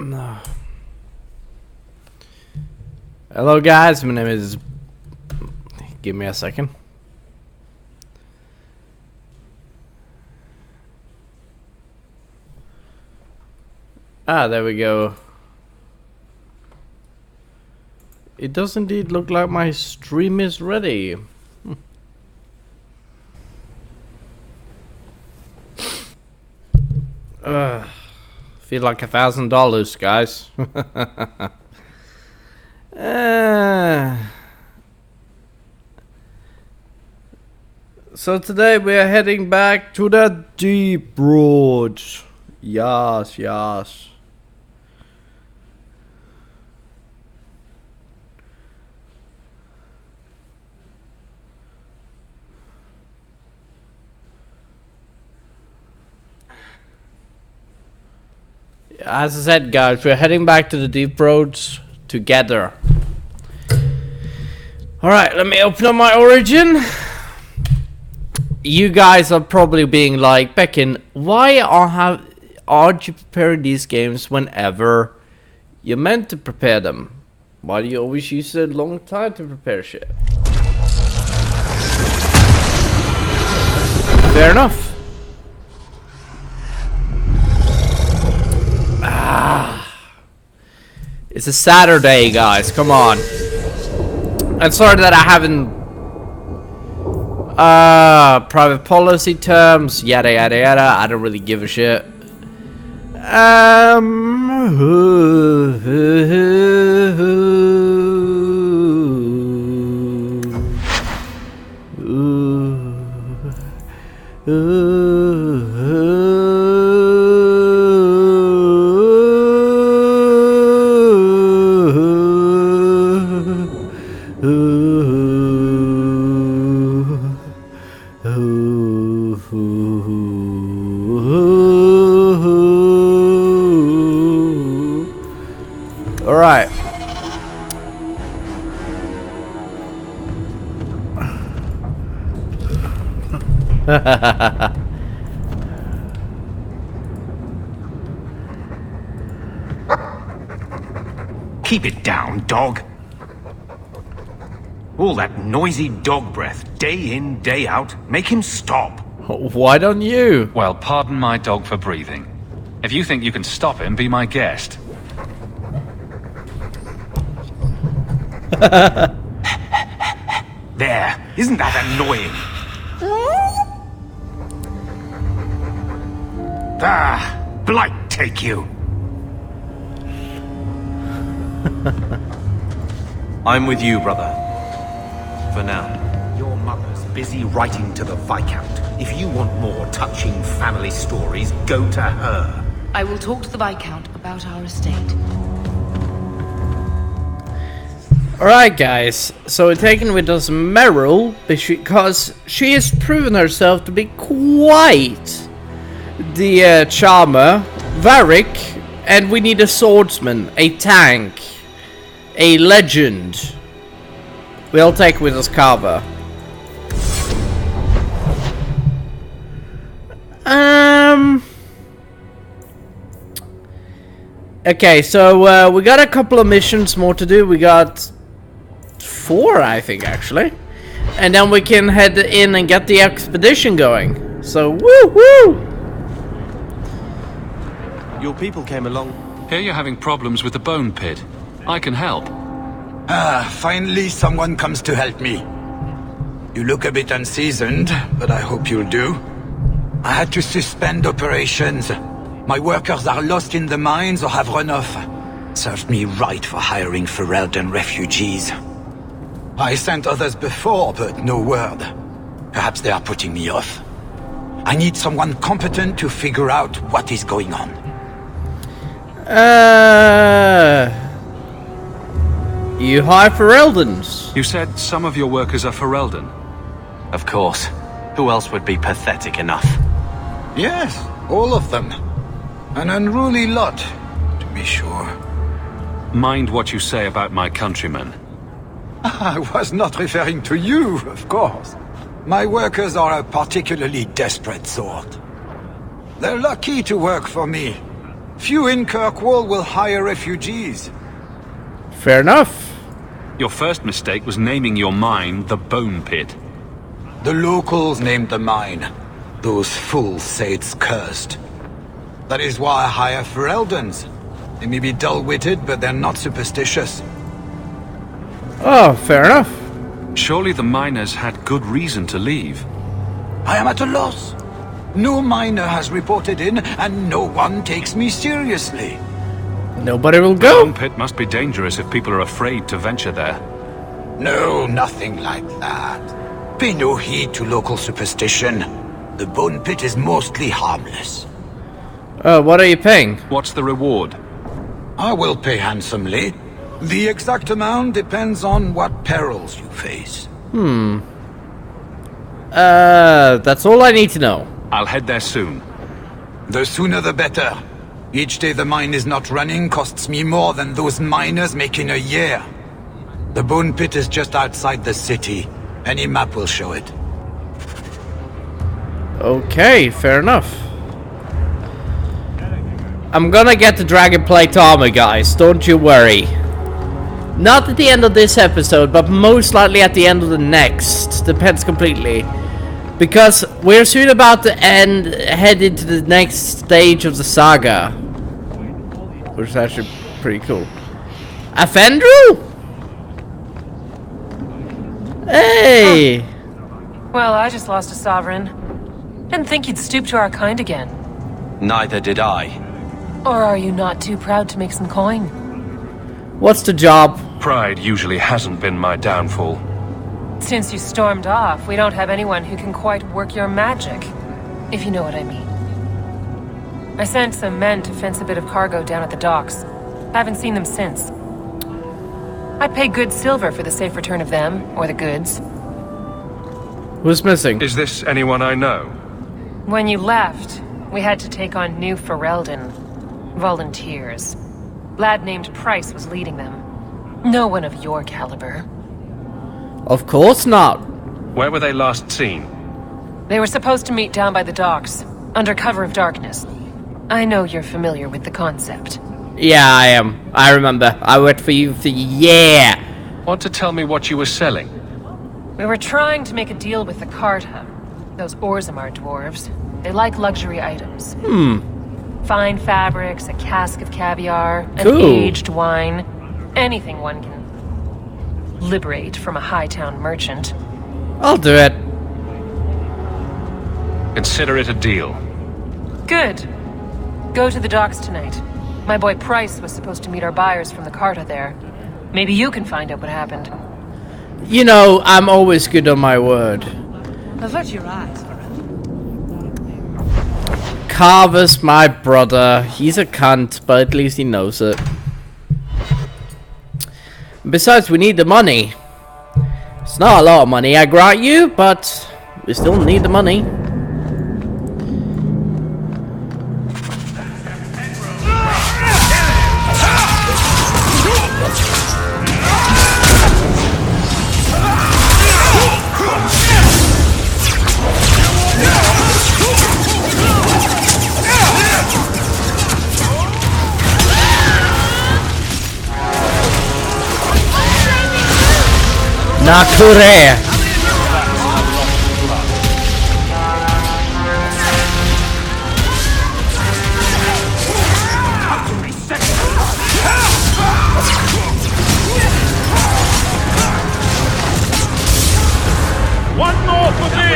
No. Hello guys, my name is... Give me a second. Ah, there we go. It does indeed look like my stream is ready. Feel like $1,000, guys. So today we are heading back to the deep road. Yes, yes. As I said, guys, we're heading back to the deep roads together. Alright, let me open up my origin. You guys are probably being like, Beckin, why aren't you preparing these games whenever you're meant to prepare them? Why do you always use a long time to prepare shit? Fair enough. It's a Saturday, guys. Come on. I'm sorry that I haven't... private policy terms, yada yada yada. I don't really give a shit. Alright. Keep it down, dog. All that noisy dog breath, day in, day out. Make him stop. Why don't you? Well, pardon my dog for breathing. If you think you can stop him, be my guest. There. Isn't that annoying? Ah, blight take you. I'm with you, brother. For now. Your mother's busy writing to the Viscount. If you want more touching family stories, go to her. I will talk to the Viscount about our estate. Alright guys, so we're taking with us Meryl because she has proven herself to be quite the charmer, Varric, and we need a swordsman, a tank, a legend. We'll take with us Carver. Okay, so we got a couple of missions more to do. We got 4, I think, actually. And then we can head in and get the expedition going. So, woo-woo! Your people came along. Here you're having problems with the bone pit. I can help. Finally someone comes to help me. You look a bit unseasoned, but I hope you'll do. I had to suspend operations. My workers are lost in the mines or have run off. Served me right for hiring Ferelden refugees. I sent others before, but no word. Perhaps they are putting me off. I need someone competent to figure out what is going on. You hire Fereldens? You said some of your workers are Ferelden. Of course. Who else would be pathetic enough? Yes, all of them. An unruly lot, to be sure. Mind what you say about my countrymen. I was not referring to you, of course. My workers are a particularly desperate sort. They're lucky to work for me. Few in Kirkwall will hire refugees. Fair enough. Your first mistake was naming your mine the Bone Pit. The locals named the mine. Those fools say it's cursed. That is why I hire Fereldans. They may be dull-witted, but they're not superstitious. Oh, fair enough. Surely the miners had good reason to leave. I am at a loss. No miner has reported in, and no one takes me seriously. Nobody will The go. Bone Pit must be dangerous if people are afraid to venture there. No, nothing like that. Pay no heed to local superstition. The Bone Pit is mostly harmless. What are you paying? What's the reward? I will pay handsomely. The exact amount depends on what perils you face. That's all I need to know. I'll head there soon. The sooner the better. Each day the mine is not running costs me more than those miners make in a year. The Bone Pit is just outside the city. Any map will show it. Okay, fair enough. I'm gonna get the dragon plate armor, guys. Don't you worry. Not at the end of this episode, but most likely at the end of the next. Depends completely. Because we're soon about to head into the next stage of the saga. Which is actually pretty cool. Afendru? Hey! Well, I just lost a sovereign. Didn't think you'd stoop to our kind again. Neither did I. Or are you not too proud to make some coin? What's the job? Pride usually hasn't been my downfall. Since you stormed off, we don't have anyone who can quite work your magic. If you know what I mean. I sent some men to fence a bit of cargo down at the docks. Haven't seen them since. I'd pay good silver for the safe return of them, or the goods. Who's missing? Is this anyone I know? When you left, we had to take on new Ferelden. Volunteers. Lad named Price was leading them. No one of your caliber. Of course not. Where were they last seen? They were supposed to meet down by the docks, under cover of darkness. I know you're familiar with the concept. Yeah, I am. I remember. I worked for you for yeah. Want to tell me what you were selling? We were trying to make a deal with the Carta. Those Orzammar dwarves. They like luxury items. Fine fabrics, a cask of caviar, an Cool. aged wine. Anything one can liberate from a Hightown merchant. I'll do it. Consider it a deal. Good. Go to the docks tonight. My boy Price was supposed to meet our buyers from the Carta there. Maybe you can find out what happened. You know, I'm always good on my word. Avert your eyes, Varel. Carver's my brother. He's a cunt, but at least he knows it. Besides, we need the money. It's not a lot of money, I grant you, but we still need the money. Nakure! One more for me!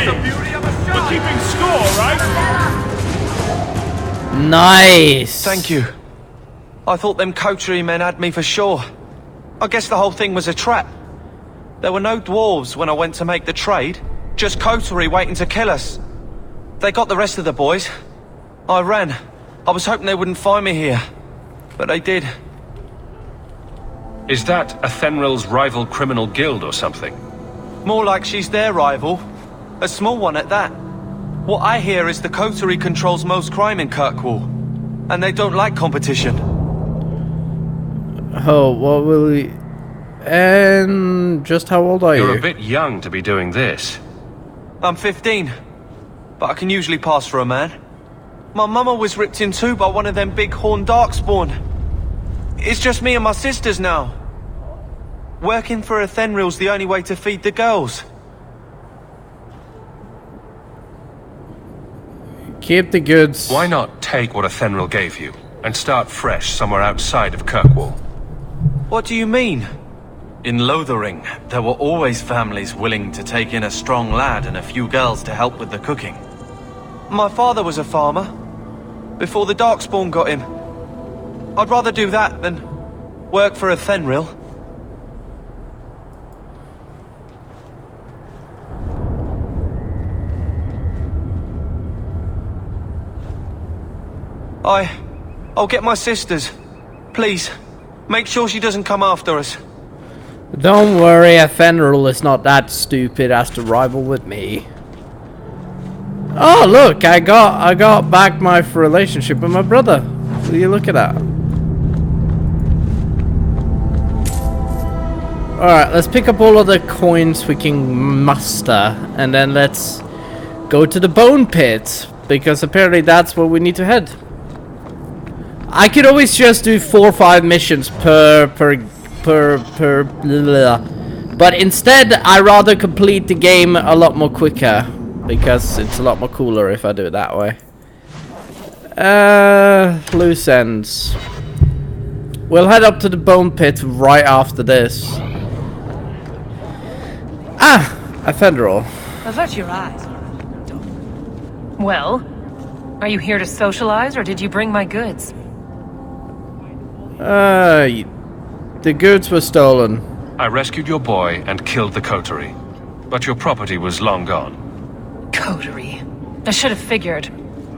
We're keeping score, right? Nice! Thank you. I thought them coterie men had me for sure. I guess the whole thing was a trap. There were no dwarves when I went to make the trade. Just coterie waiting to kill us. They got the rest of the boys. I ran. I was hoping they wouldn't find me here. But they did. Is that Athenril's rival criminal guild or something? More like she's their rival. A small one at that. What I hear is the coterie controls most crime in Kirkwall. And they don't like competition. Oh, what will we... And just how old are you? You're a bit young to be doing this. I'm 15. But I can usually pass for a man. My mama was ripped in two by one of them big horned darkspawn. It's just me and my sisters now. Working for a Thenril's the only way to feed the girls. Keep the goods. Why not take what a Thenril gave you and start fresh somewhere outside of Kirkwall? What do you mean? In Lothering, there were always families willing to take in a strong lad and a few girls to help with the cooking. My father was a farmer. Before the Darkspawn got him. I'd rather do that than work for a Thenril. I'll get my sisters. Please, make sure she doesn't come after us. Don't worry, a Fenrir is not that stupid as to rival with me. Oh look, I got back my relationship with my brother. Will you look at that? Alright, let's pick up all of the coins we can muster, and then let's go to the bone pit, because apparently that's where we need to head. I could always just do 4 or 5 missions per blah. But instead I rather complete the game a lot more quicker, because it's a lot more cooler if I do it that way. Loose ends. We'll head up to the bone pit right after this. Ah, a federal. Avert your eyes. Well, are you here to socialize, or did you bring my goods? The goods were stolen. I rescued your boy and killed the coterie, but your property was long gone. Coterie. I should have figured.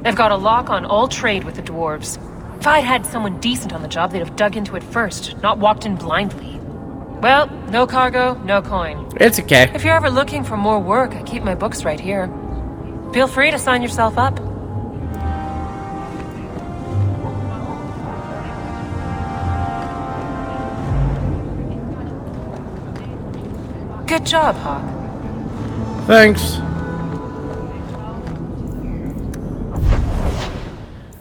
They've got a lock on all trade with the dwarves. If I'd had someone decent on the job, they'd have dug into it first, not walked in blindly. Well, no cargo, no coin. It's okay. If you're ever looking for more work, I keep my books right here. Feel free to sign yourself up. Good job, Hawk. Thanks.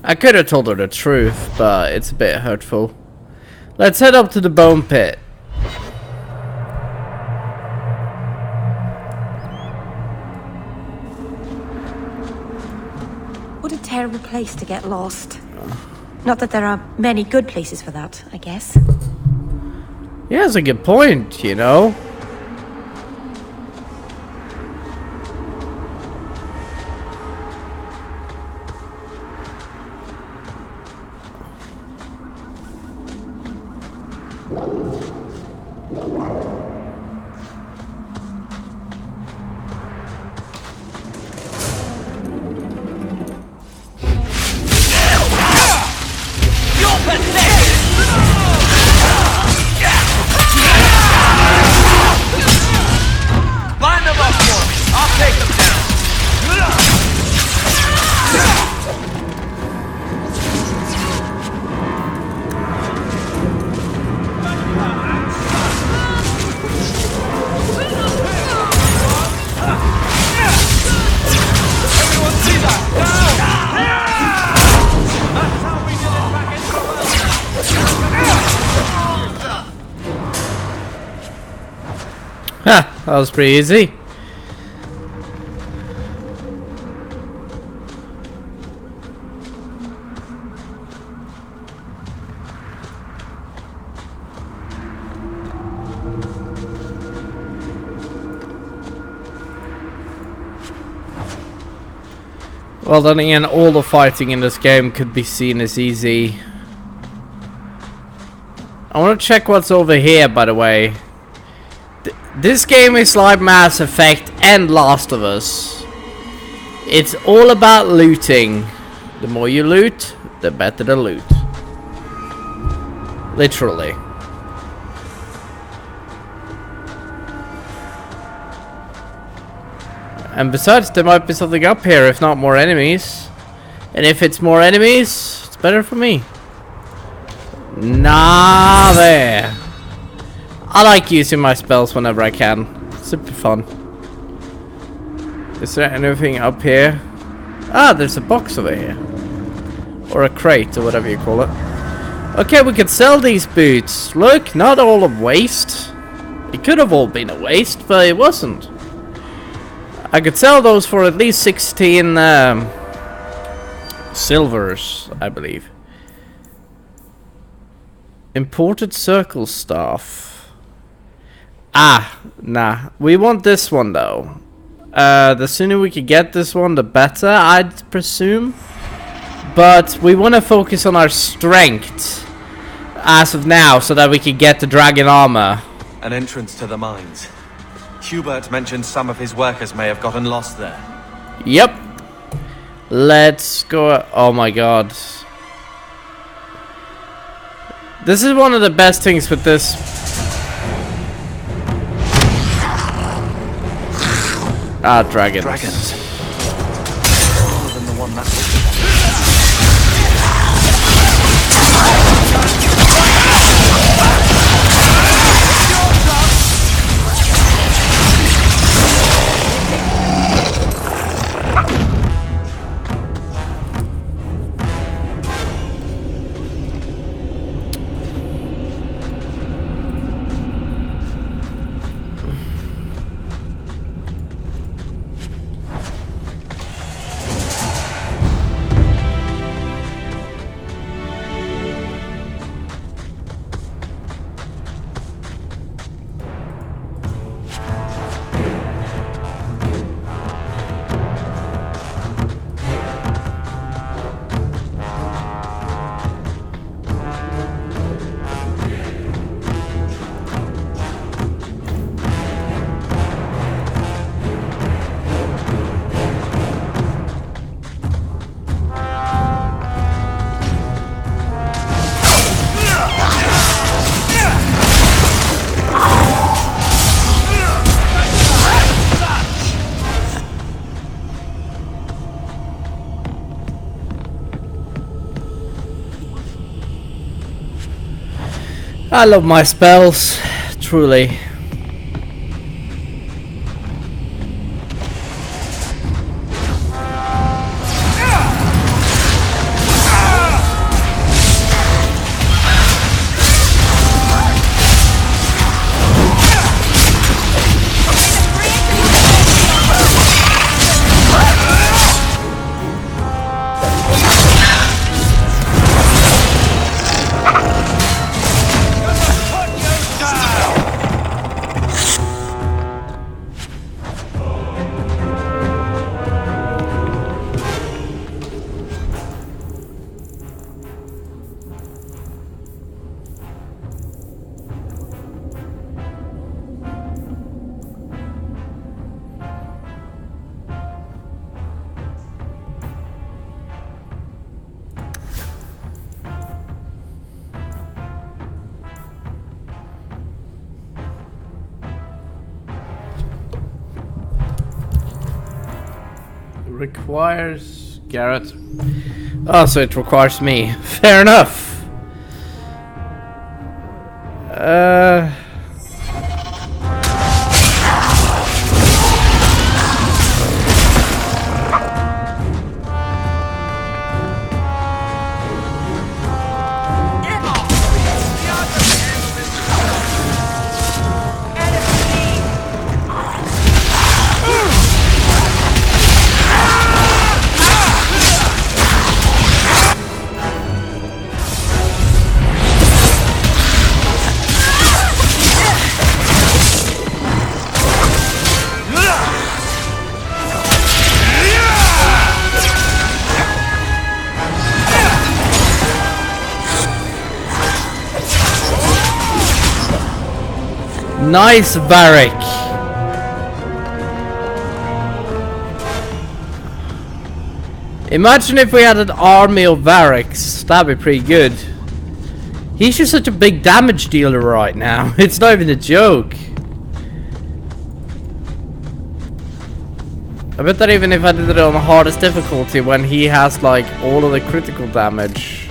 I could have told her the truth, but it's a bit hurtful. Let's head up to the bone pit. What a terrible place to get lost. Not that there are many good places for that, I guess. Yeah, that's a good point, you know. Ha! That was pretty easy. Well, then again, all the fighting in this game could be seen as easy. I want to check what's over here, by the way. This game is like Mass Effect and Last of Us. It's all about looting. The more you loot, the better the loot. Literally. And besides, there might be something up here, if not more enemies. And if it's more enemies, it's better for me. Nah, there. I like using my spells whenever I can. Super fun. Is there anything up here? Ah, there's a box over here. Or a crate, or whatever you call it. Okay, we could sell these boots. Look, not all a waste. It could have all been a waste, but it wasn't. I could sell those for at least 16 silvers, I believe. Imported circle staff. Ah, nah. We want this one though. The sooner we could get this one, the better, I'd presume. But we want to focus on our strength as of now, so that we can get the dragon armor. An entrance to the mines. Hubert mentioned some of his workers may have gotten lost there. Yep. Let's go. Oh my god. This is one of the best things with this. Ah, dragons. Dragons. More than the one that I love my spells, truly. Requires Garrett. Oh, so it requires me. Fair enough. Nice, Varric. Imagine if we had an army of Varrics. That'd be pretty good. He's just such a big damage dealer right now. It's not even a joke. I bet that even if I did it on the hardest difficulty, when he has like all of the critical damage.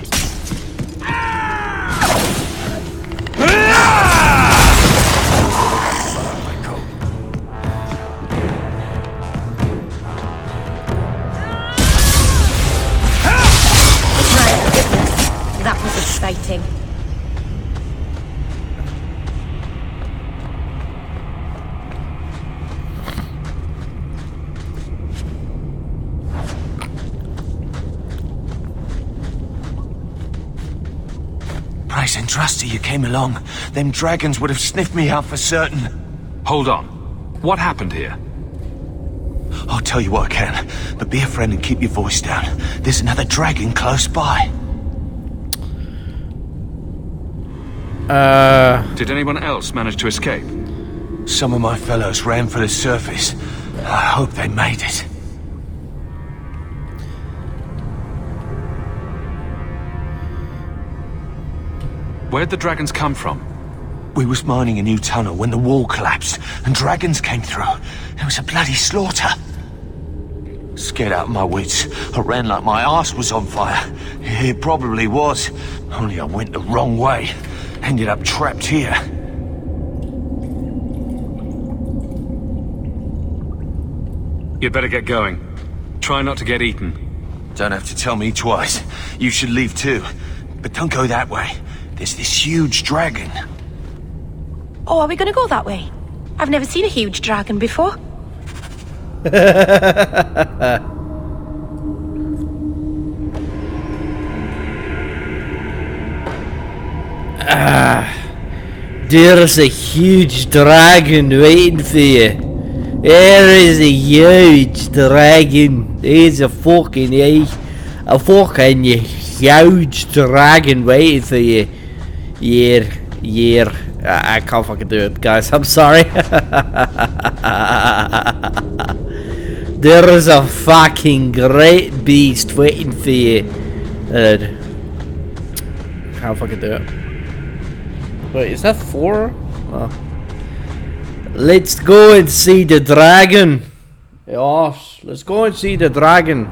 Trusty you came along. Them dragons would have sniffed me out for certain. Hold on. What happened here? I'll tell you what I can, but be a friend and keep your voice down. There's another dragon close by. Did anyone else manage to escape? Some of my fellows ran for the surface. I hope they made it. Where'd the dragons come from? We was mining a new tunnel when the wall collapsed and dragons came through. It was a bloody slaughter. Scared out of my wits, I ran like my arse was on fire. It probably was, only I went the wrong way. Ended up trapped here. You'd better get going. Try not to get eaten. Don't have to tell me twice. You should leave too. But don't go that way. There's this huge dragon. Oh, are we gonna go that way? I've never seen a huge dragon before. There's a huge dragon waiting for you. There is a huge dragon. There's a fucking huge dragon waiting for you. Yeah. I can't fucking do it, guys. I'm sorry. There is a fucking great beast waiting for you. Can't fucking do it. Wait, is that 4? Oh. Let's go and see the dragon. Yes, let's go and see the dragon.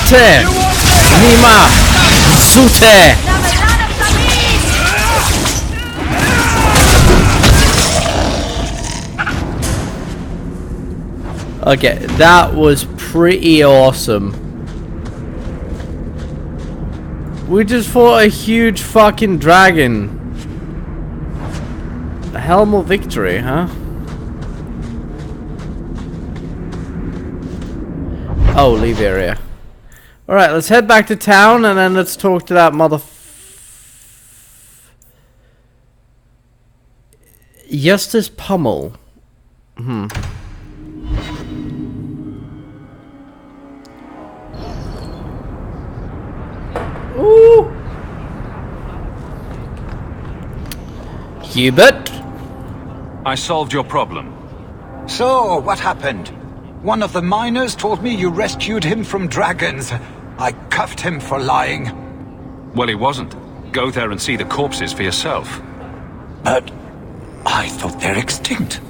Ate! Nima! Zute! Okay, that was pretty awesome. We just fought a huge fucking dragon. The Helm of Victory, huh? Oh, leave area. Alright, let's head back to town and then let's talk to that Justice Pummel. Ooh! Hubert? I solved your problem. So, what happened? One of the miners told me you rescued him from dragons. I cuffed him for lying. Well, he wasn't. Go there and see the corpses for yourself. But I thought they're extinct.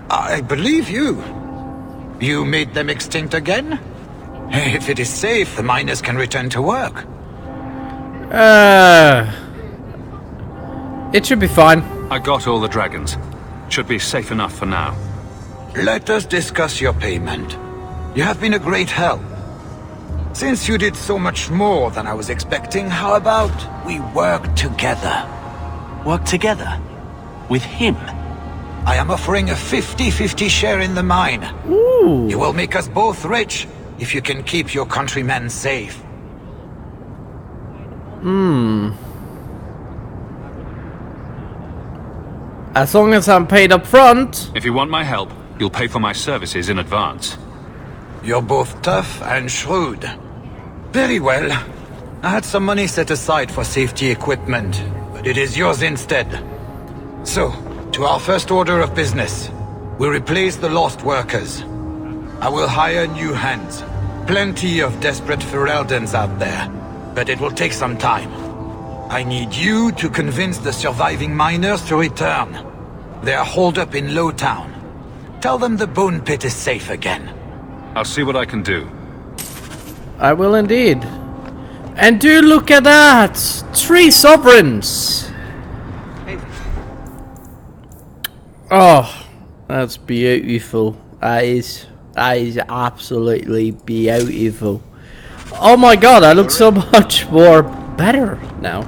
I believe you. You made them extinct again? If it is safe, the miners can return to work. It should be fine. I got all the dragons. Should be safe enough for now. Let us discuss your payment. You have been a great help. Since you did so much more than I was expecting, how about we work together? Work together? With him? I am offering a 50-50 share in the mine. Ooh. You will make us both rich if you can keep your countrymen safe. As long as I'm paid up front. If you want my help, you'll pay for my services in advance. You're both tough and shrewd. Very well. I had some money set aside for safety equipment, but it is yours instead. So, to our first order of business. We replace the lost workers. I will hire new hands. Plenty of desperate Ferelden's out there, but it will take some time. I need you to convince the surviving miners to return. They are holed up in Lowtown. Tell them the Bone Pit is safe again. I'll see what I can do. I will indeed. And do look at that! 3 sovereigns! Oh, that's beautiful. That is absolutely beautiful. Oh my god, I look so much more better now.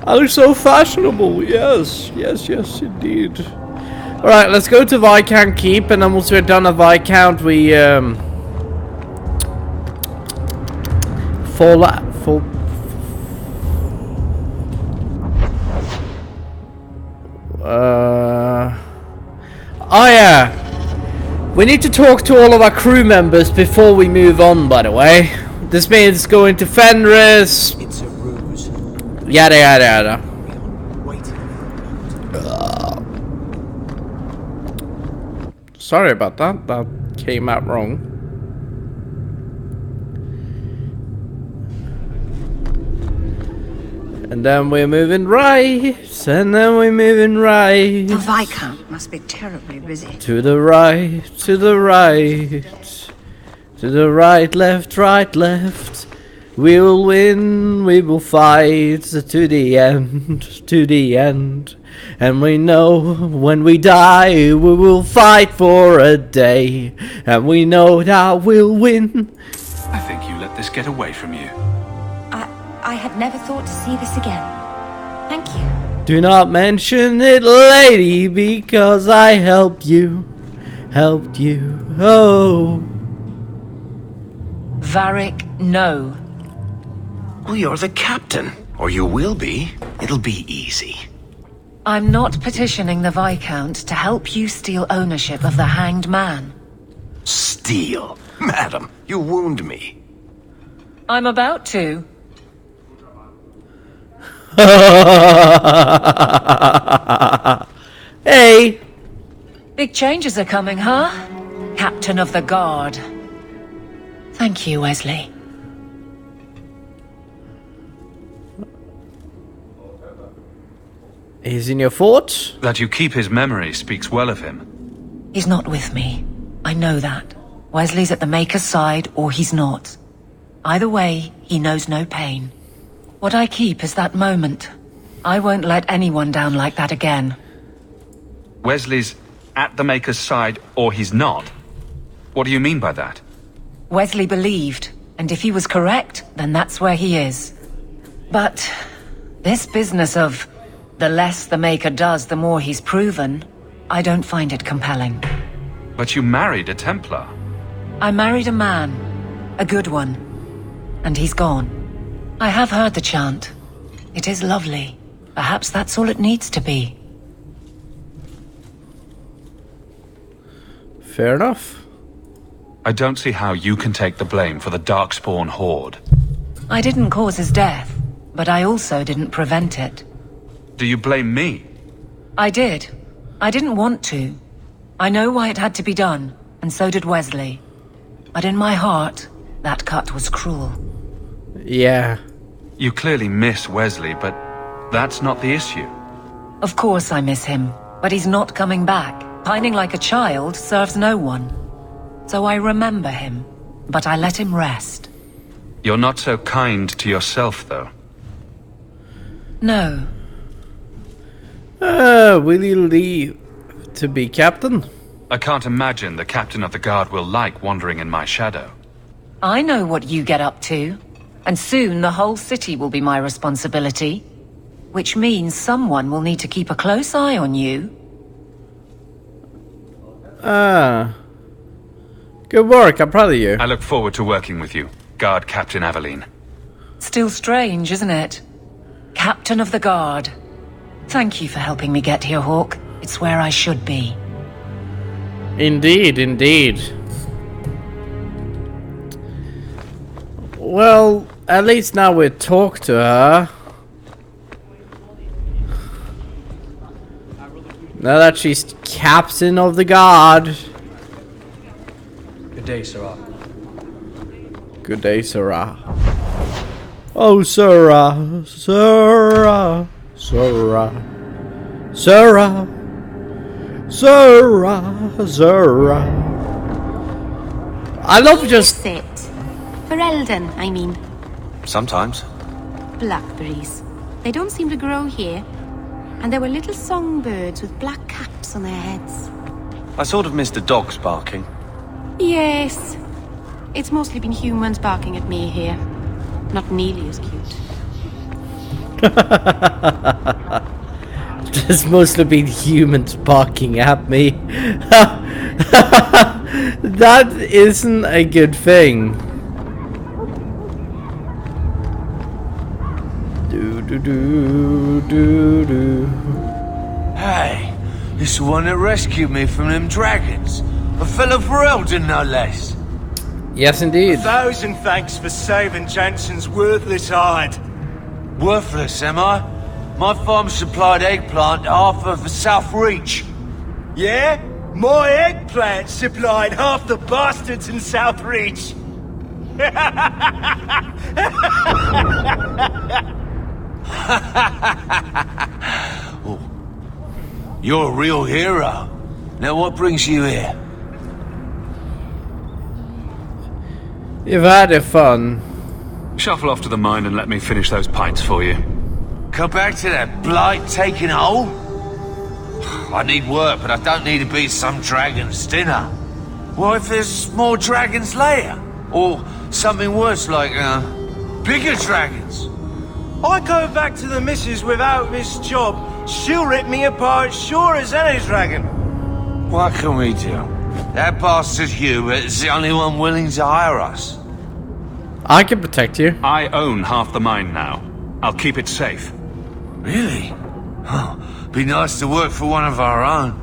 I look so fashionable. Yes, yes, yes, indeed. Alright, let's go to Viscount Keep, and then once we're done at Viscount, we oh yeah, we need to talk to all of our crew members before we move on, by the way. This means going to Fenris. It's a ruse. Yada yada yada. Sorry about that. That came out wrong. And then we're moving right, and then we're moving right. The Viscount must be terribly busy. To the right, to the right. To the right, left, right, left. We will win, we will fight to the end, to the end. And we know when we die, we will fight for a day. And we know that we'll win. I think you let this get away from you. I had never thought to see this again. Thank you. Do not mention it, lady, because I helped you. Helped you. Oh. Varric, no. Well, you're the captain. Or you will be. It'll be easy. I'm not petitioning the Viscount to help you steal ownership of the Hanged Man. Steal? Madam, you wound me. I'm about to. Hey! Big changes are coming, huh? Captain of the Guard. Thank you, Wesley. He's in your fort? That you keep his memory speaks well of him. He's not with me. I know that. Wesley's at the Maker's side, or he's not. Either way, he knows no pain. What I keep is that moment. I won't let anyone down like that again. Wesley's at the Maker's side, or he's not? What do you mean by that? Wesley believed, and if he was correct, then that's where he is. But this business of the less the Maker does, the more he's proven, I don't find it compelling. But you married a Templar. I married a man, a good one, and he's gone. I have heard the chant. It is lovely. Perhaps that's all it needs to be. Fair enough. I don't see how you can take the blame for the Darkspawn Horde. I didn't cause his death, but I also didn't prevent it. Do you blame me? I did. I didn't want to. I know why it had to be done, and so did Wesley. But in my heart, that cut was cruel. Yeah. You clearly miss Wesley, but that's not the issue. Of course I miss him, but he's not coming back. Pining like a child serves no one. So I remember him, but I let him rest. You're not so kind to yourself, though. No. Will you leave to be captain? I can't imagine the captain of the guard will like wandering in my shadow. I know what you get up to, and soon the whole city will be my responsibility. Which means someone will need to keep a close eye on you. Good work, I'm proud of you. I look forward to working with you, Guard Captain Aveline. Still strange, isn't it? Captain of the Guard. Thank you for helping me get here, Hawk. It's where I should be. Indeed, indeed. Well, at least now we talk to her. Now that she's captain of the guard. Good day, Sarah. Good day, Sarah. Oh, Sarah, Sarah, Sarah, Sarah, Sarah, Sarah. I love just... Sit. For Eldon, I mean. Sometimes. Blackberries. They don't seem to grow here. And there were little songbirds with black caps on their heads. I sort of missed the dogs barking. Yes. It's mostly been humans barking at me here. Not nearly as cute. There's mostly been humans barking at me. That isn't a good thing. Do do do do do. Hey, this the one that rescued me from them dragons. A fellow for Eldon, no less. Yes, indeed. 1,000 thanks for saving Jansen's worthless hide. Worthless, am I? My farm supplied eggplant to half of the South Reach. Yeah? My eggplant supplied half the bastards in South Reach. Oh, you're a real hero. Now what brings you here? You've had it fun. Shuffle off to the mine and let me finish those pints for you. Come back to that blight taking hold? I need work, but I don't need to be some dragon's dinner. What if there's more dragons later? Or something worse like, bigger dragons? I go back to the missus without this job. She'll rip me apart sure as any dragon. What can we do? That bastard Hubert is the only one willing to hire us. I can protect you. I own half the mine now. I'll keep it safe. Really? Oh, be nice to work for one of our own.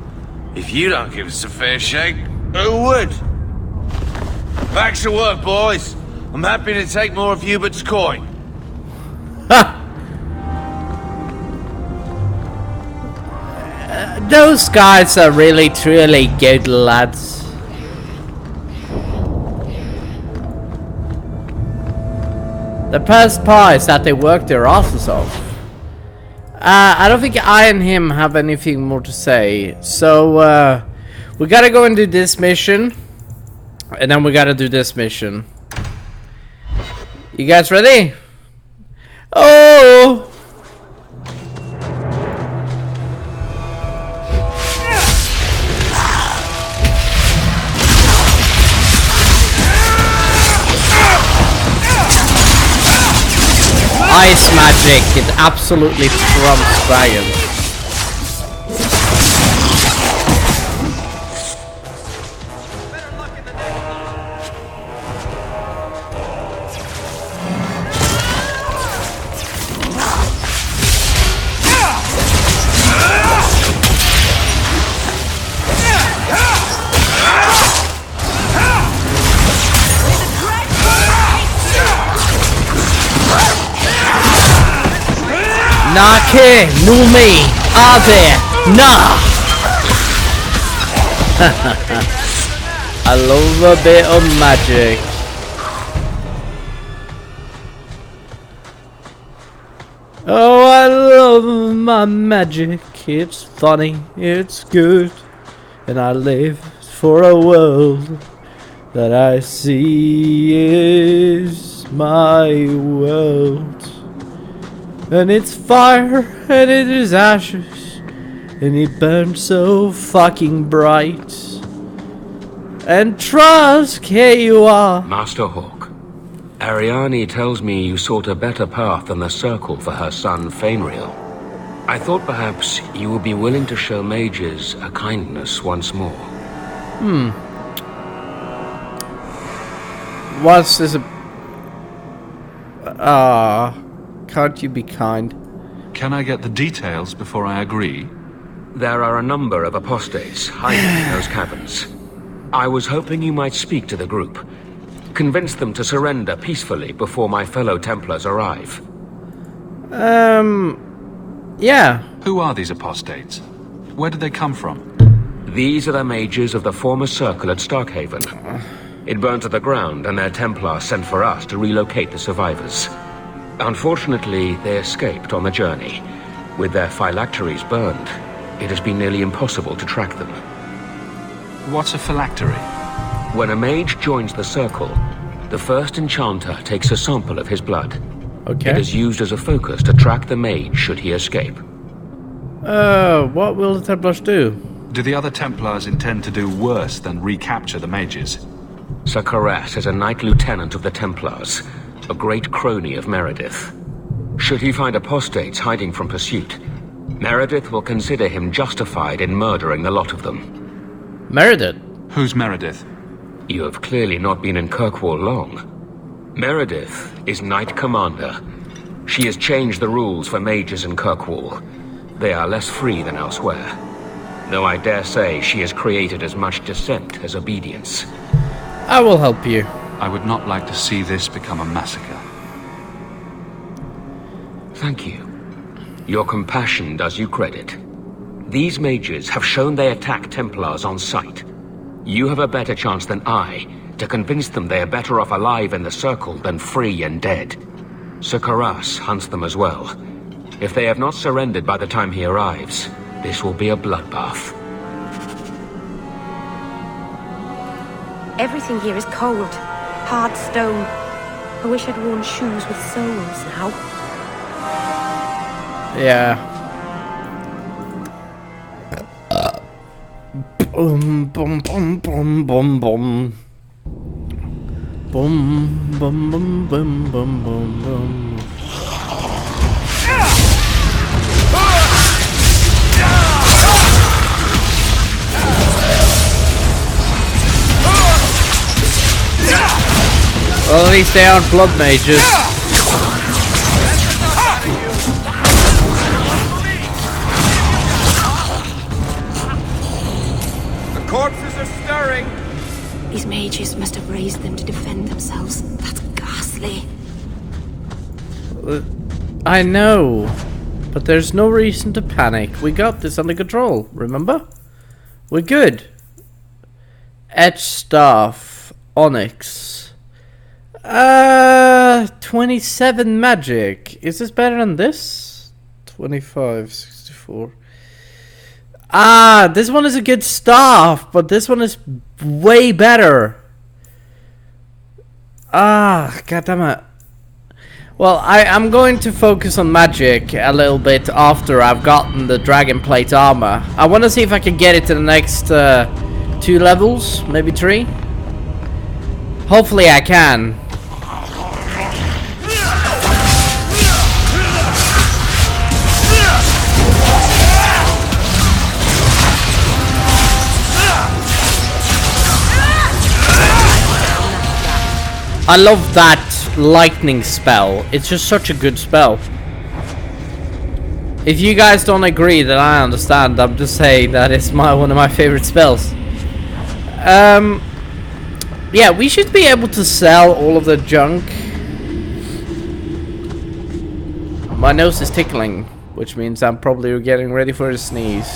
If you don't give us a fair shake, who would? Back to work, boys. I'm happy to take more of Hubert's coin. Those guys are really, truly good lads. The best part is that they work their asses off. I don't think I and him have anything more to say. So, we gotta go and do this mission. And then we gotta do this mission. You guys ready? Oh! Ice magic, it absolutely trumps dragons. Nake Numi Ave Na. I love a bit of magic. Oh, I love my magic. It's funny, it's good, and I live for a world that I see is my world. And it's fire, and it is ashes, and it burns so fucking bright. And trust, here you are. Master Hawk, Ariane tells me you sought a better path than the Circle for her son Fainriel. I thought perhaps you would be willing to show mages a kindness once more. What's this? Can't you be kind? Can I get the details before I agree? There are a number of apostates hiding in those caverns. I was hoping you might speak to the group. Convince them to surrender peacefully before my fellow Templars arrive. Yeah. Who are these apostates? Where did they come from? These are the mages of the former Circle at Starkhaven. It burned to the ground, and their Templars sent for us to relocate the survivors. Unfortunately, they escaped on the journey. With their phylacteries burned, it has been nearly impossible to track them. What's a phylactery? When a mage joins the Circle, The first enchanter takes a sample of his blood. Okay. It is used as a focus to track the mage should he escape. What will the Templars do? Do the other Templars intend to do worse than recapture the mages? Sir Karas is a Knight Lieutenant of the Templars, a great crony of Meredith. Should he find apostates hiding from pursuit, Meredith will consider him justified in murdering the lot of them. Meredith? Who's Meredith? You have clearly not been in Kirkwall long. Meredith is Knight Commander. She has changed the rules for mages in Kirkwall. They are less free than elsewhere. Though I dare say she has created as much dissent as obedience. I will help you. I would not like to see this become a massacre. Thank you. Your compassion does you credit. These mages have shown they attack Templars on sight. You have a better chance than I to convince them they are better off alive in the Circle than free and dead. Sir Karas hunts them as well. If they have not surrendered by the time he arrives, this will be a bloodbath. Everything here is cold. Hard stone. I wish I'd worn shoes with soles now. Yeah. Boom, boom, boom, boom, boom, boom. Boom, boom, boom, boom, boom, boom, boom. Well, at least they aren't blood mages. The corpses are stirring. These mages must have raised them to defend themselves. That's ghastly. I know, but there's no reason to panic. We got this under control, remember? We're good. Edge staff, onyx. 27 magic. Is this better than this? 25, 64. This one is a good staff, but this one is way better. God damn it. Well, I'm going to focus on magic a little bit after I've gotten the dragon plate armor. I want to see if I can get it to the next 2 levels, maybe 3. Hopefully I can. I love that lightning spell. It's just such a good spell. If you guys don't agree, then I understand. I'm just saying that it's one of my favorite spells. Yeah, we should be able to sell all of the junk. My nose is tickling, which means I'm probably getting ready for a sneeze.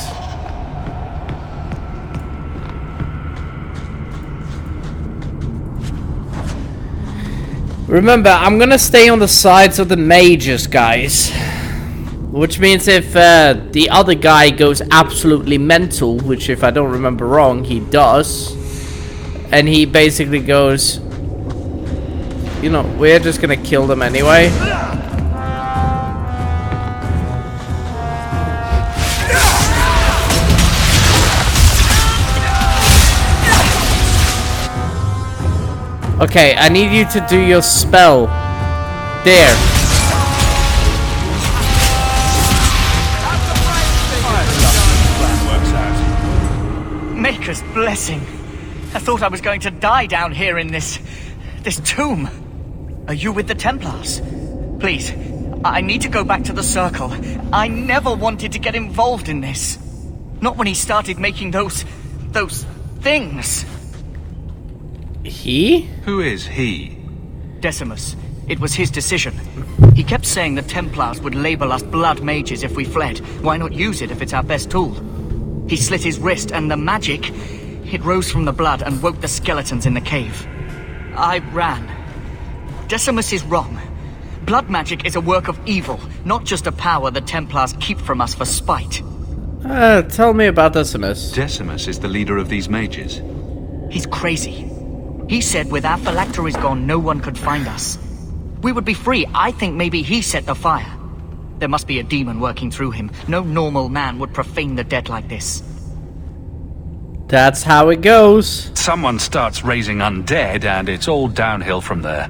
Remember, I'm gonna stay on the sides of the mages, guys. Which means if the other guy goes absolutely mental, which if I don't remember wrong, he does. And he basically goes, you know, we're just gonna kill them anyway. Okay, I need you to do your spell. There. Maker's blessing. I thought I was going to die down here in this tomb. Are you with the Templars? Please, I need to go back to the Circle. I never wanted to get involved in this. Not when he started making those things. He? Who is he? Decimus. It was his decision. He kept saying the Templars would label us blood mages if we fled. Why not use it if it's our best tool? He slit his wrist and the magic, it rose from the blood and woke the skeletons in the cave. I ran. Decimus is wrong. Blood magic is a work of evil, not just a power the Templars keep from us for spite. Tell me about Decimus. Decimus is the leader of these mages. He's crazy. He said with our phylacteries gone, no one could find us. We would be free. I think maybe he set the fire. There must be a demon working through him. No normal man would profane the dead like this. That's how it goes. Someone starts raising undead, and it's all downhill from there.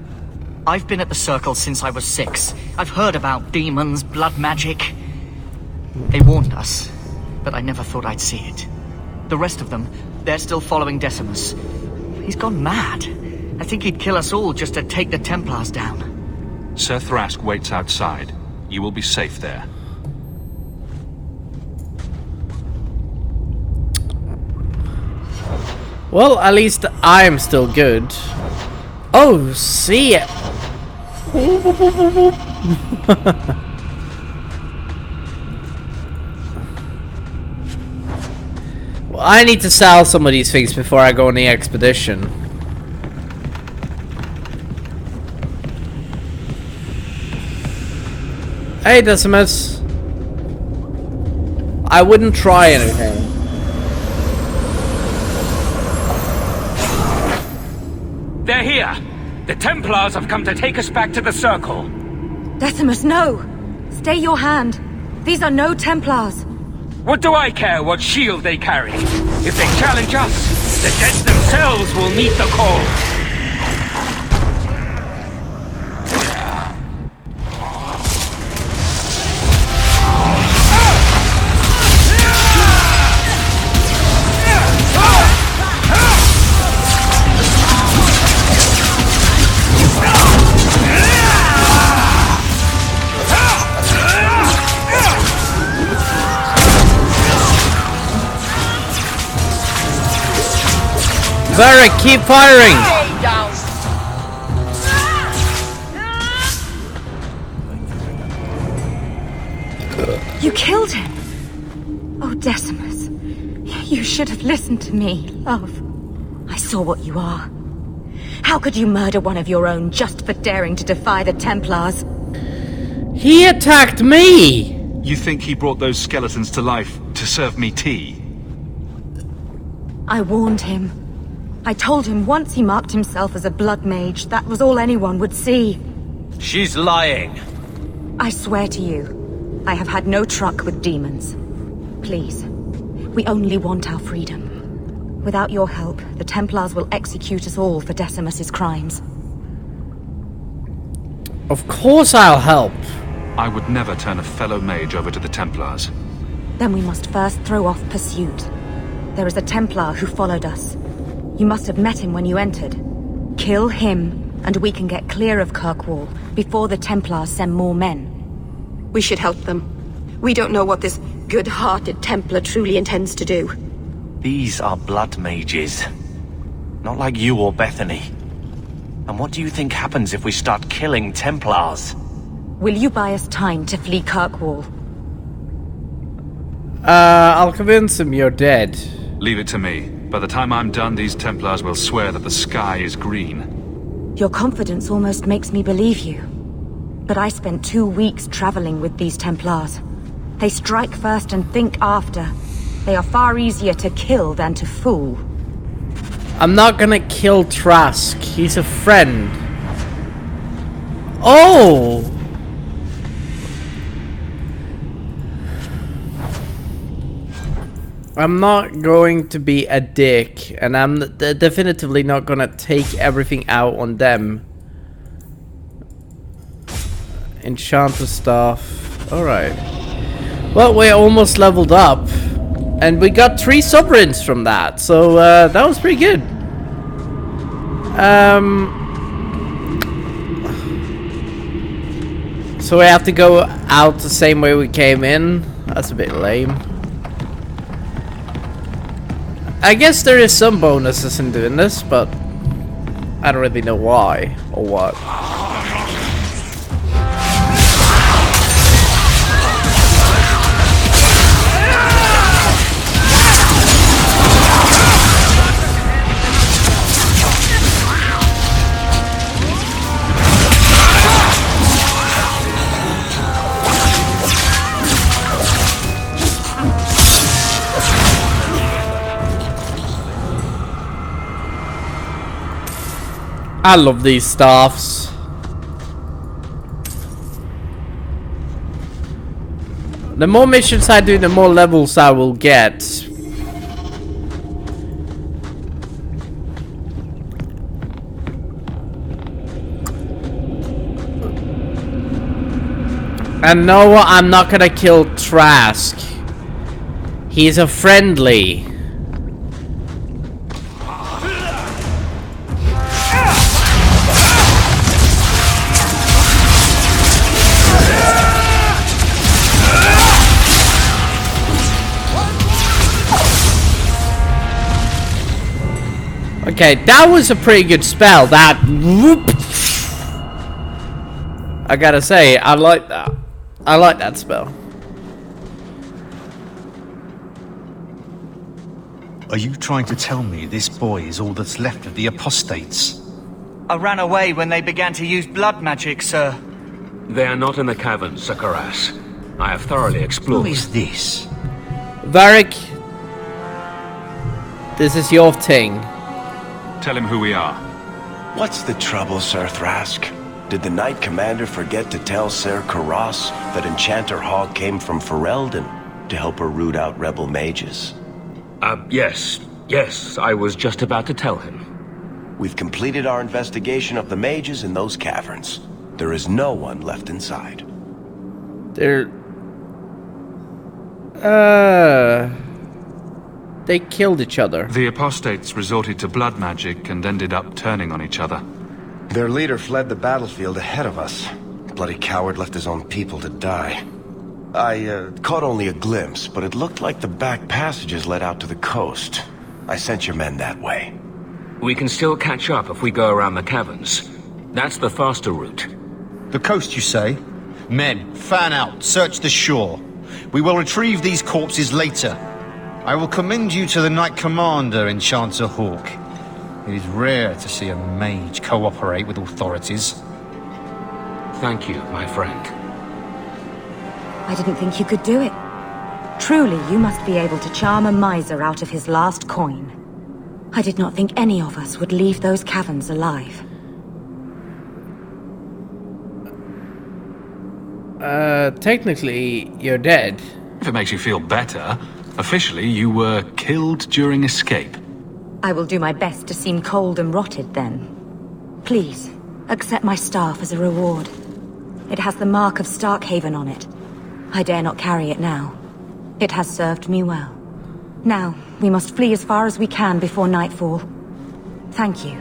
I've been at the Circle since I was 6. I've heard about demons, blood magic. They warned us, but I never thought I'd see it. The rest of them, they're still following Decimus. He's gone mad. I think he'd kill us all just to take the Templars down. Sir Thrask waits outside. You will be safe there. Well, at least I'm still good. Oh, see it. Well, I need to sell some of these things before I go on the expedition. Hey, Decimus. I wouldn't try anything. They're here! The Templars have come to take us back to the Circle. Decimus, no! Stay your hand. These are no Templars. What do I care what shield they carry? If they challenge us, the dead themselves will meet the call. Varric, keep firing! You killed him! Oh, Decimus. You should have listened to me, love. I saw what you are. How could you murder one of your own just for daring to defy the Templars? He attacked me! You think he brought those skeletons to life to serve me tea? I warned him. I told him once he marked himself as a blood mage, that was all anyone would see. She's lying. I swear to you, I have had no truck with demons. Please, we only want our freedom. Without your help, the Templars will execute us all for Decimus's crimes. Of course I'll help. I would never turn a fellow mage over to the Templars. Then we must first throw off pursuit. There is a Templar who followed us. You must have met him when you entered. Kill him, and we can get clear of Kirkwall before the Templars send more men. We should help them. We don't know what this good-hearted Templar truly intends to do. These are blood mages. Not like you or Bethany. And what do you think happens if we start killing Templars? Will you buy us time to flee Kirkwall? I'll convince him you're dead. Leave it to me. By the time I'm done, these Templars will swear that the sky is green. Your confidence almost makes me believe you. But I spent 2 weeks traveling with these Templars. They strike first and think after. They are far easier to kill than to fool. I'm not gonna kill Trask. He's a friend. Oh! I'm not going to be a dick, and I'm definitively not gonna take everything out on them. Enchanter stuff. Alright. Well, we're almost leveled up. And we got 3 sovereigns from that, so that was pretty good. So we have to go out the same way we came in. That's a bit lame. I guess there is some bonuses in doing this, but I don't really know why or what. I love these staffs. The more missions I do, the more levels I will get. And no, I'm not gonna kill Trask. He's a friendly. Okay, that was a pretty good spell. That whoop. I gotta say, I like that. I like that spell. Are you trying to tell me this boy is all that's left of the apostates? I ran away when they began to use blood magic, sir. They are not in the caverns, Sir Karas. I have thoroughly explored. Who is this? Varric, this is your thing. Tell him who we are. What's the trouble, Sir Thrask? Did the Knight Commander forget to tell Sir Karas that Enchanter Hogg came from Ferelden to help her root out rebel mages? Yes, I was just about to tell him. We've completed our investigation of the mages in those caverns. There is no one left inside. They killed each other. The apostates resorted to blood magic and ended up turning on each other. Their leader fled the battlefield ahead of us. Bloody coward left his own people to die. I caught only a glimpse, but it looked like the back passages led out to the coast. I sent your men that way. We can still catch up if we go around the caverns. That's the faster route. The coast, you say? Men, fan out, search the shore. We will retrieve these corpses later. I will commend you to the Knight Commander, Enchanter Hawk. It is rare to see a mage cooperate with authorities. Thank you, my friend. I didn't think you could do it. Truly, you must be able to charm a miser out of his last coin. I did not think any of us would leave those caverns alive. Technically, you're dead. If it makes you feel better, officially you were killed during escape. I will do my best to seem cold and rotted then. Please, accept my staff as a reward. It has the mark of Starkhaven on it. I dare not carry it now. It has served me well. Now, we must flee as far as we can before nightfall. Thank you,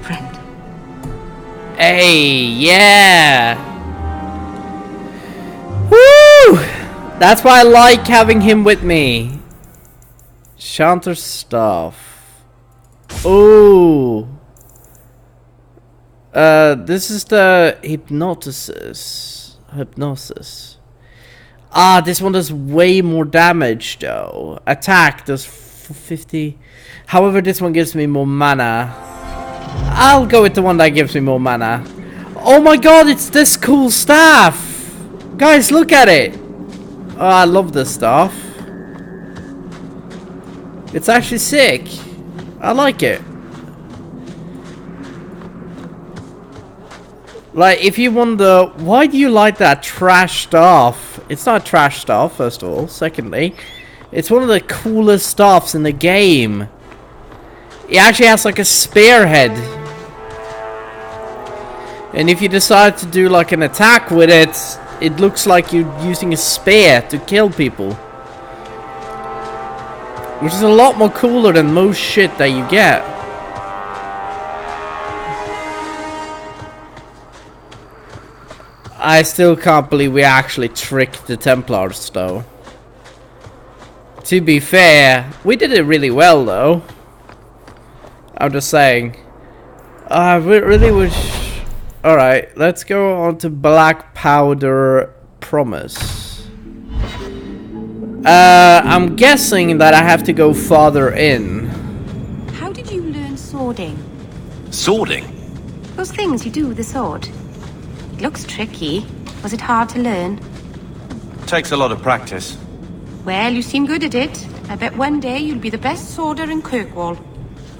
friend. Hey, yeah! Woo! That's why I like having him with me. Chanter stuff. Ooh. This is the hypnosis. Ah, this one does way more damage though. Attack does 50. However, this one gives me more mana. I'll go with the one that gives me more mana. Oh my god, it's this cool staff! Guys, look at it! Oh, I love this stuff. It's actually sick. I like it. Like, if you wonder, why do you like that trash stuff? It's not trash stuff, first of all. Secondly, it's one of the coolest stuffs in the game. It actually has like a spearhead. And if you decide to do like an attack with it, it looks like you're using a spear to kill people. Which is a lot more cooler than most shit that you get. I still can't believe we actually tricked the Templars though. To be fair, we did it really well though. I'm just saying. I really wish... Alright, let's go on to Black Powder Promise. I'm guessing that I have to go farther in. How did you learn swording? Swording? Those things you do with the sword. It looks tricky. Was it hard to learn? Takes a lot of practice. Well, you seem good at it. I bet one day you'll be the best sworder in Kirkwall.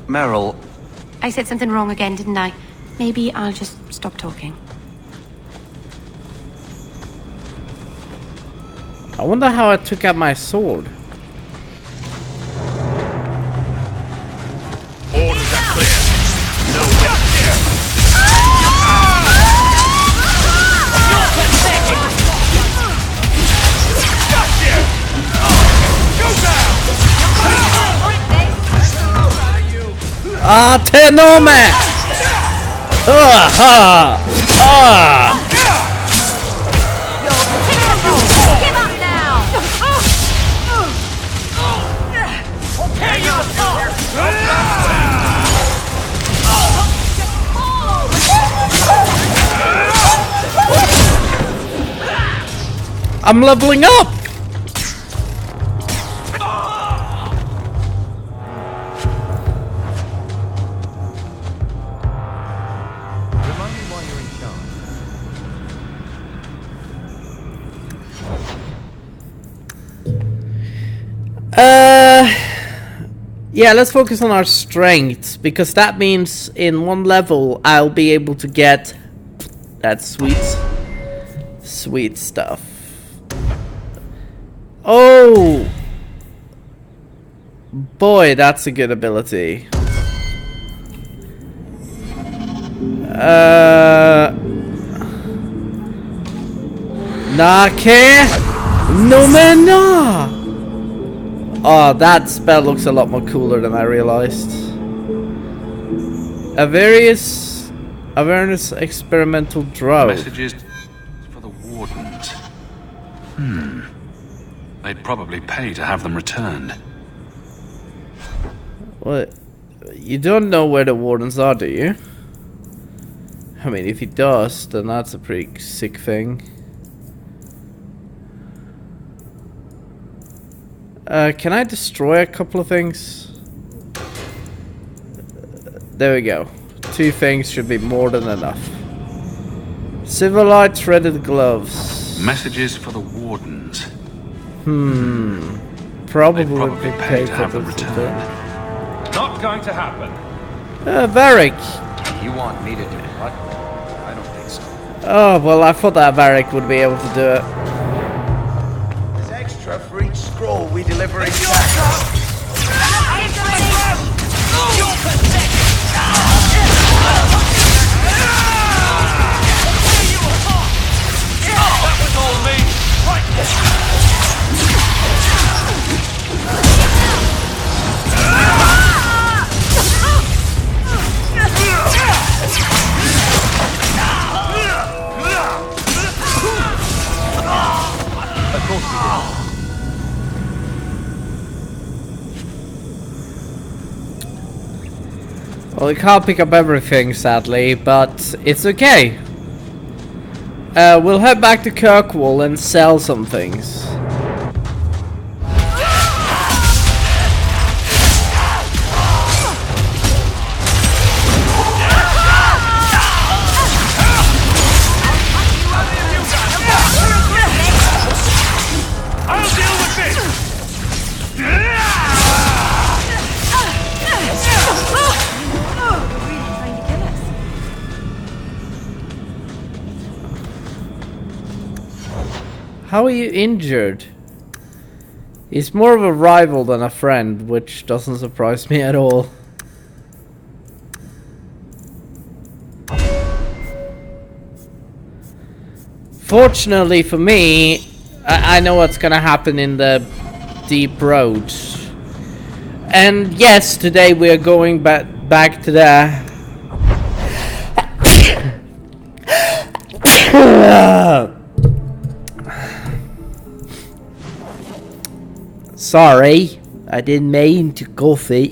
Meryl, I said something wrong again, didn't I? Maybe I'll just stop talking. I wonder how I took out my sword. Orders are clear. No one here. You're pathetic. Gotcha. Go down. Ah, te nome! Ah! Give up now! I'm leveling up! Remind me why you're in charge. Yeah, let's focus on our strengths, because that means in one level I'll be able to get that sweet stuff. Oh! Boy, that's a good ability. Nake Nomena! Oh, that spell looks a lot more cooler than I realized. Awareness experimental draw. Messages for the wardens. They'd probably pay to have them returned. What? You don't know where the wardens are, do you? I mean, if he does, then that's a pretty sick thing. Can I destroy a couple of things? There we go. 2 things should be more than enough. Civilite threaded gloves. Messages for the wardens. Probably They'd probably would pay to for have them this returned. Not going to happen. Varric. You want me to do what? I don't think so. Oh, well, I thought that Varric would be able to do it. There's extra for each scroll we deliver in tax. That was all me. Of course we did. Well, we can't pick up everything, sadly, but it's okay. We'll head back to Kirkwall and sell some things. I'll deal with this. How are you injured? He's more of a rival than a friend, which doesn't surprise me at all. Fortunately for me, I know what's gonna happen in the deep road. And yes, today we are going back to the... Sorry, I didn't mean to cough it.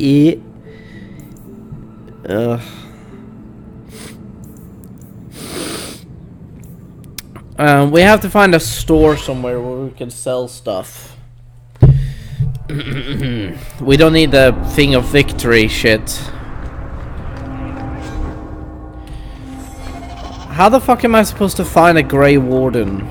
We have to find a store somewhere where we can sell stuff. We don't need the thing of victory shit. How the fuck am I supposed to find a Grey Warden?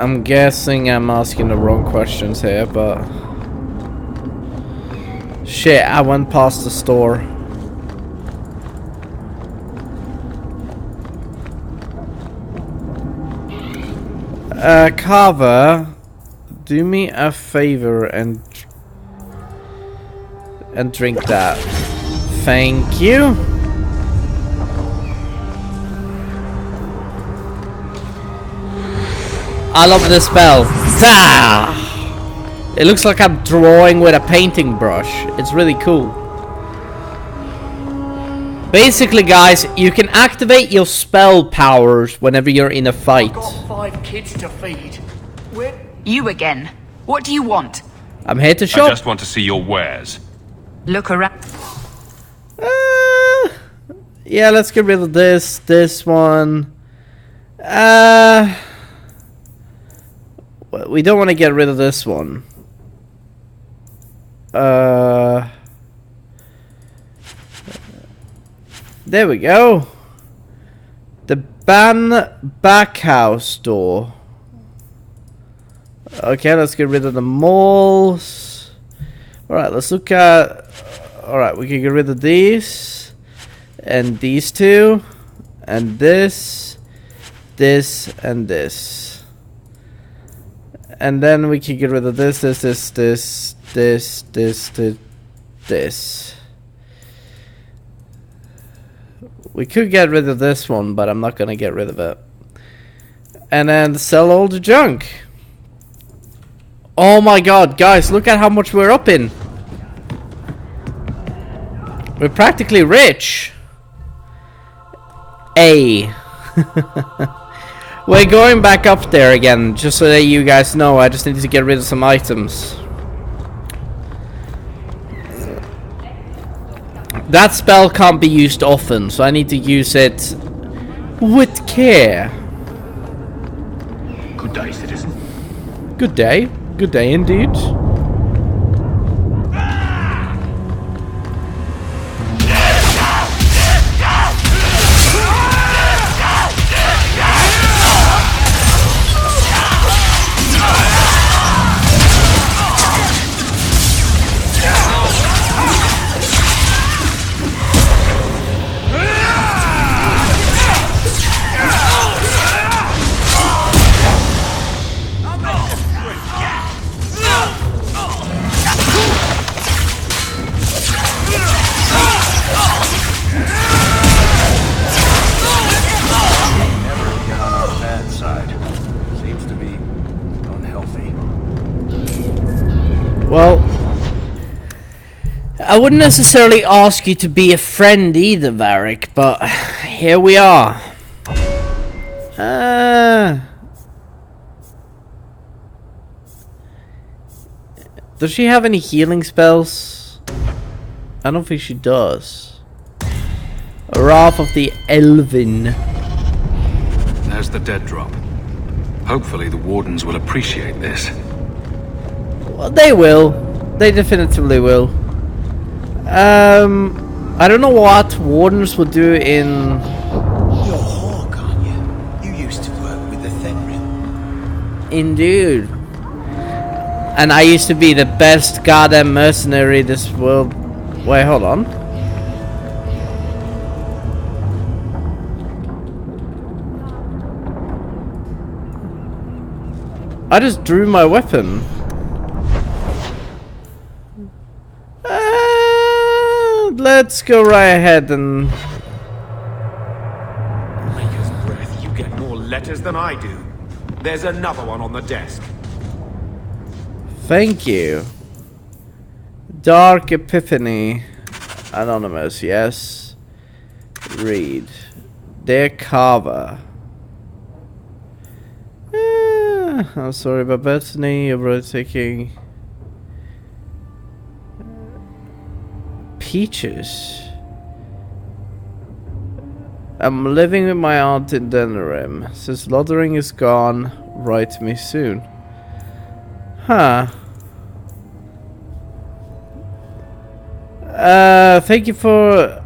I'm guessing I'm asking the wrong questions here, but... Shit, I went past the store. Carver, do me a favor and drink that. Thank you. I love this spell. Ah! It looks like I'm drawing with a painting brush. It's really cool. Basically, guys, you can activate your spell powers whenever you're in a fight. I've got 5 kids to feed. Where? You again. What do you want? I'm here to shop. I just want to see your wares. Look around. Yeah, let's get rid of this one. We don't want to get rid of this one. There we go. The Backhouse store. Okay, let's get rid of the malls. Alright, let's look at... Alright, we can get rid of these. And these two. And this. This and this. And then we can get rid of this. We could get rid of this one, but I'm not gonna get rid of it. And then sell all the junk. Oh my god, guys, look at how much we're up in. We're practically rich. We're going back up there again, just so that you guys know. I just need to get rid of some items. That spell can't be used often, so I need to use it with care. Good day, citizen. Good day. Good day indeed. Well, I wouldn't necessarily ask you to be a friend either, Varric, but here we are. Does she have any healing spells? I don't think she does. Wrath of the Elven. There's the dead drop. Hopefully the wardens will appreciate this. Well, they will. They definitively will. I don't know what wardens would do in... You're Hawk, aren't you? You used to work with the Fenrir. Indeed. And I used to be the best goddamn mercenary this world... Wait, hold on. I just drew my weapon. Let's go right ahead and... Maker's breath, you get more letters than I do. There's another one on the desk. Thank you. Dark Epiphany. Anonymous, yes. Read. Dear Carver. I'm sorry about Bethany, you're taking... Peaches. I'm living with my aunt in Denerim. Since Lothering is gone, write me soon. Huh. Thank you for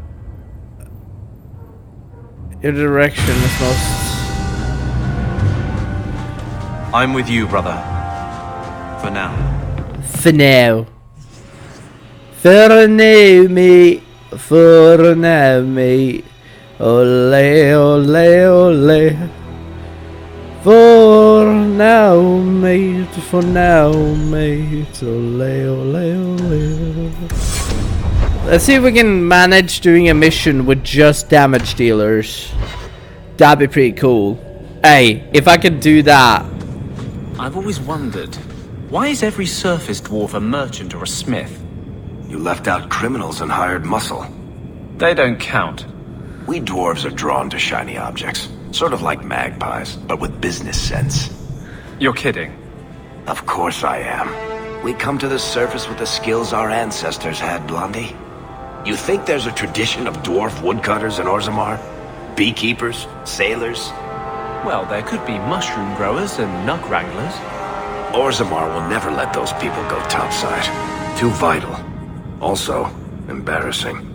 your direction, Miss Most. I'm with you, brother. For now. For now. Förnäm mig, förnäm mig. Ole, ole, ole. Förnäm mig, förnäm mig. Ole, ole, ole. Let's see if we can manage doing a mission with just damage dealers. That'd be pretty cool. Hey, if I could do that. I've always wondered, why is every surface dwarf a merchant or a smith? You left out criminals and hired muscle. They don't count. We dwarves are drawn to shiny objects. Sort of like magpies, but with business sense. You're kidding. Of course I am. We come to the surface with the skills our ancestors had, Blondie. You think there's a tradition of dwarf woodcutters in Orzammar? Beekeepers? Sailors? Well, there could be mushroom growers and nut wranglers. Orzammar will never let those people go topside. Too vital. Also, embarrassing.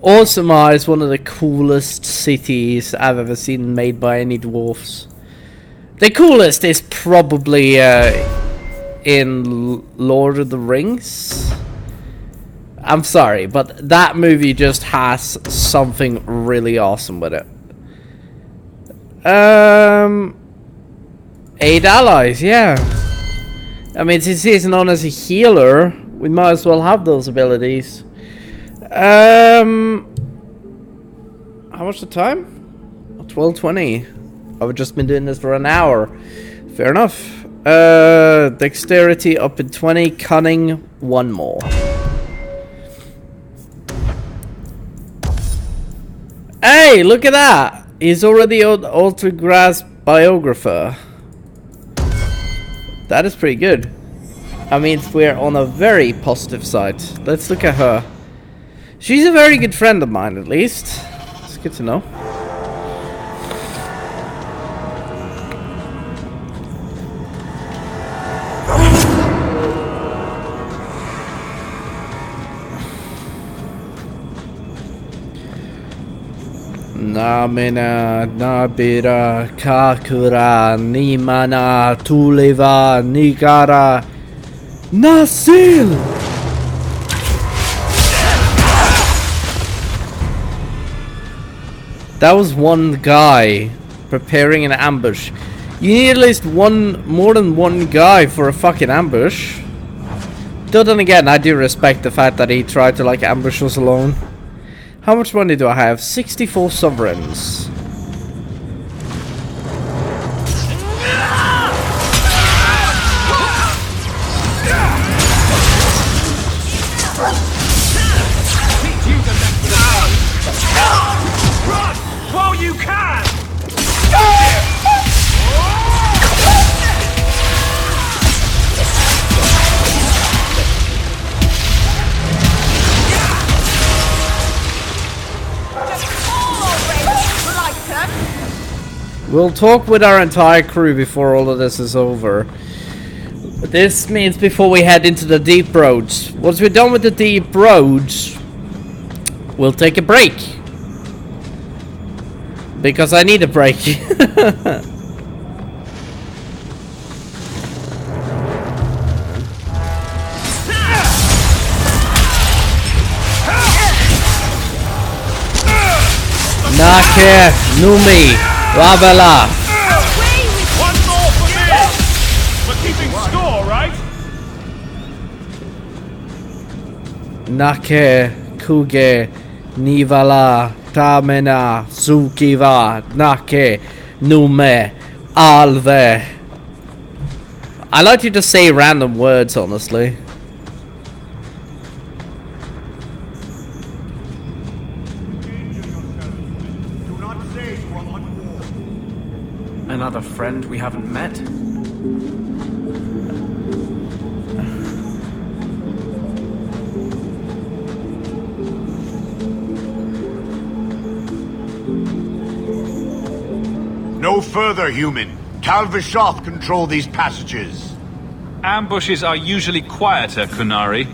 Orzammar is one of the coolest cities I've ever seen made by any dwarfs. The coolest is probably in Lord of the Rings. I'm sorry, but that movie just has something really awesome with it. 8 allies, yeah. I mean, since he's known as a healer, we might as well have those abilities. How much the time? 12:20. I've just been doing this for an hour. Fair enough. Dexterity up in 20, cunning 1 more. Hey, look at that! He's already an autograph biographer. That is pretty good. I mean, we're on a very positive side. Let's look at her. She's a very good friend of mine, at least. It's good to know. Namina Nabira Kakura Nimana Tuleva Nigara Nasil. That was one guy preparing an ambush. You need at least more than one guy for a fucking ambush. Though then again, I do respect the fact that he tried to like ambush us alone. How much money do I have? 64 sovereigns. Run while you can! We'll talk with our entire crew before all of this is over. This means before we head into the deep roads. Once we're done with the deep roads, we'll take a break. Because I need a break. Nake, Numi, Ravela. One more for me! We're keeping score, right? Nake, Kuge, Nivala, Tamena, Zukiva, Nake, Nume, Alve. I like you to say random words, honestly. Another friend we haven't met? No further, human. Calvishoth control these passages. Ambushes are usually quieter, Kunari.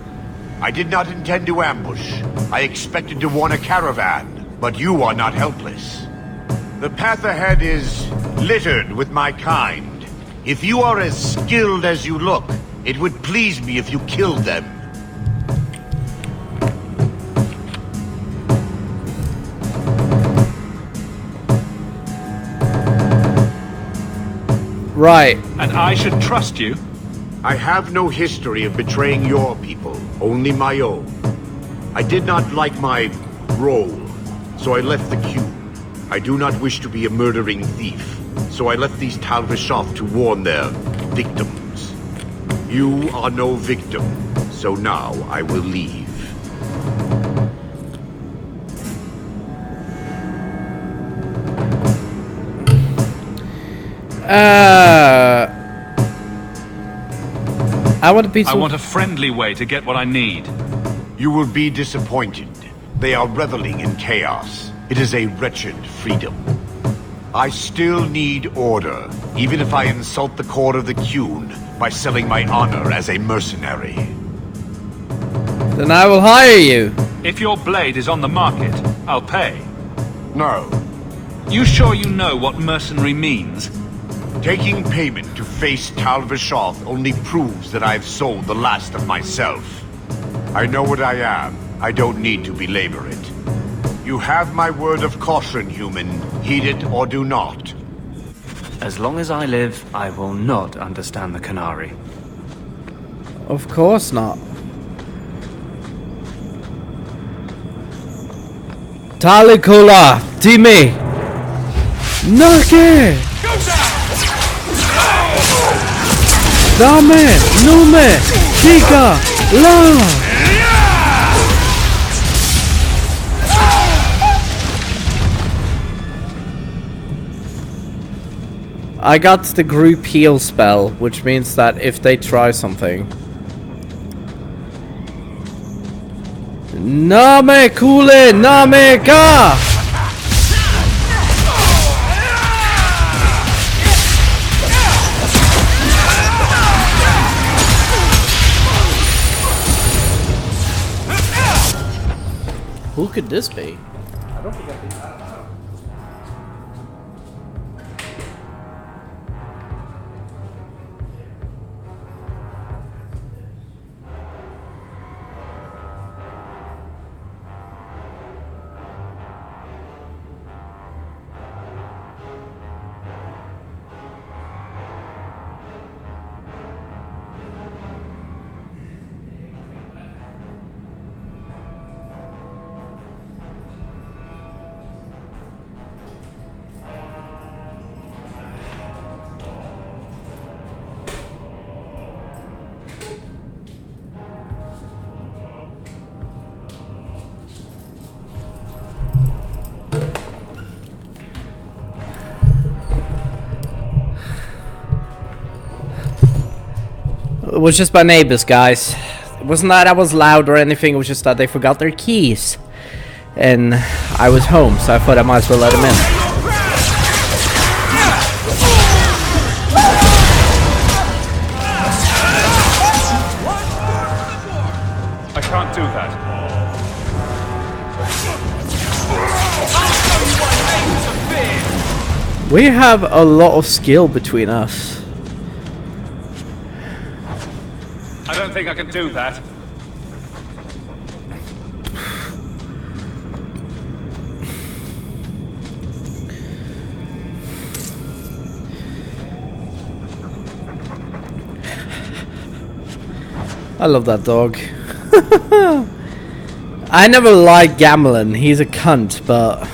I did not intend to ambush. I expected to warn a caravan, but you are not helpless. The path ahead is littered with my kind. If you are as skilled as you look, It would please me if you killed them. Right. And I should trust you? I have no history of betraying your people, only my own. I did not like my role, so I left the queue. I do not wish to be a murdering thief, so I left these Talvishov to warn their victims. You are no victim, so now I will leave. I want to be. I want a friendly way to get what I need. You will be disappointed. They are reveling in chaos. It is a wretched freedom. I still need order, even if I insult the core of the Qun by selling my honor as a mercenary. Then I will hire you. If your blade is on the market, I'll pay. No. You sure you know what mercenary means? Taking payment to face Talvishov only proves that I've sold the last of myself. I know what I am. I don't need to belabor it. You have my word of caution, human. Heed it or do not. As long as I live, I will not understand the Canary. Of course not. Talikula, Dime, Nake, Dame, Nume, Kika, La. I got the group heal spell, which means that if they try something. Name Kule Name Ka! Who could this be? I don't think I think. It was just my neighbors, guys. It wasn't that I was loud or anything, it was just that they forgot their keys. And I was home, so I thought I might as well let them in. I can't do that. We have a lot of skill between us. I don't think I can do that. I love that dog. I never liked Gamelin. He's a cunt, but...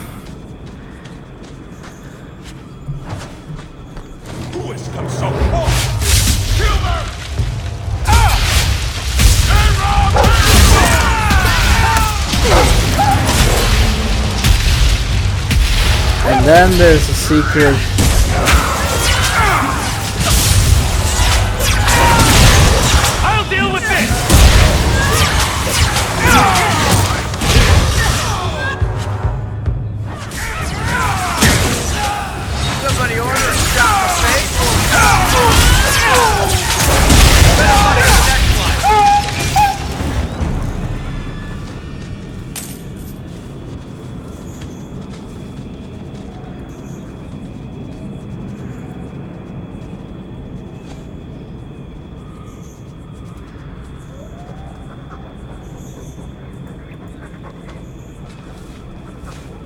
And then there's a secret. I'll deal with this. Somebody order a shot in the face.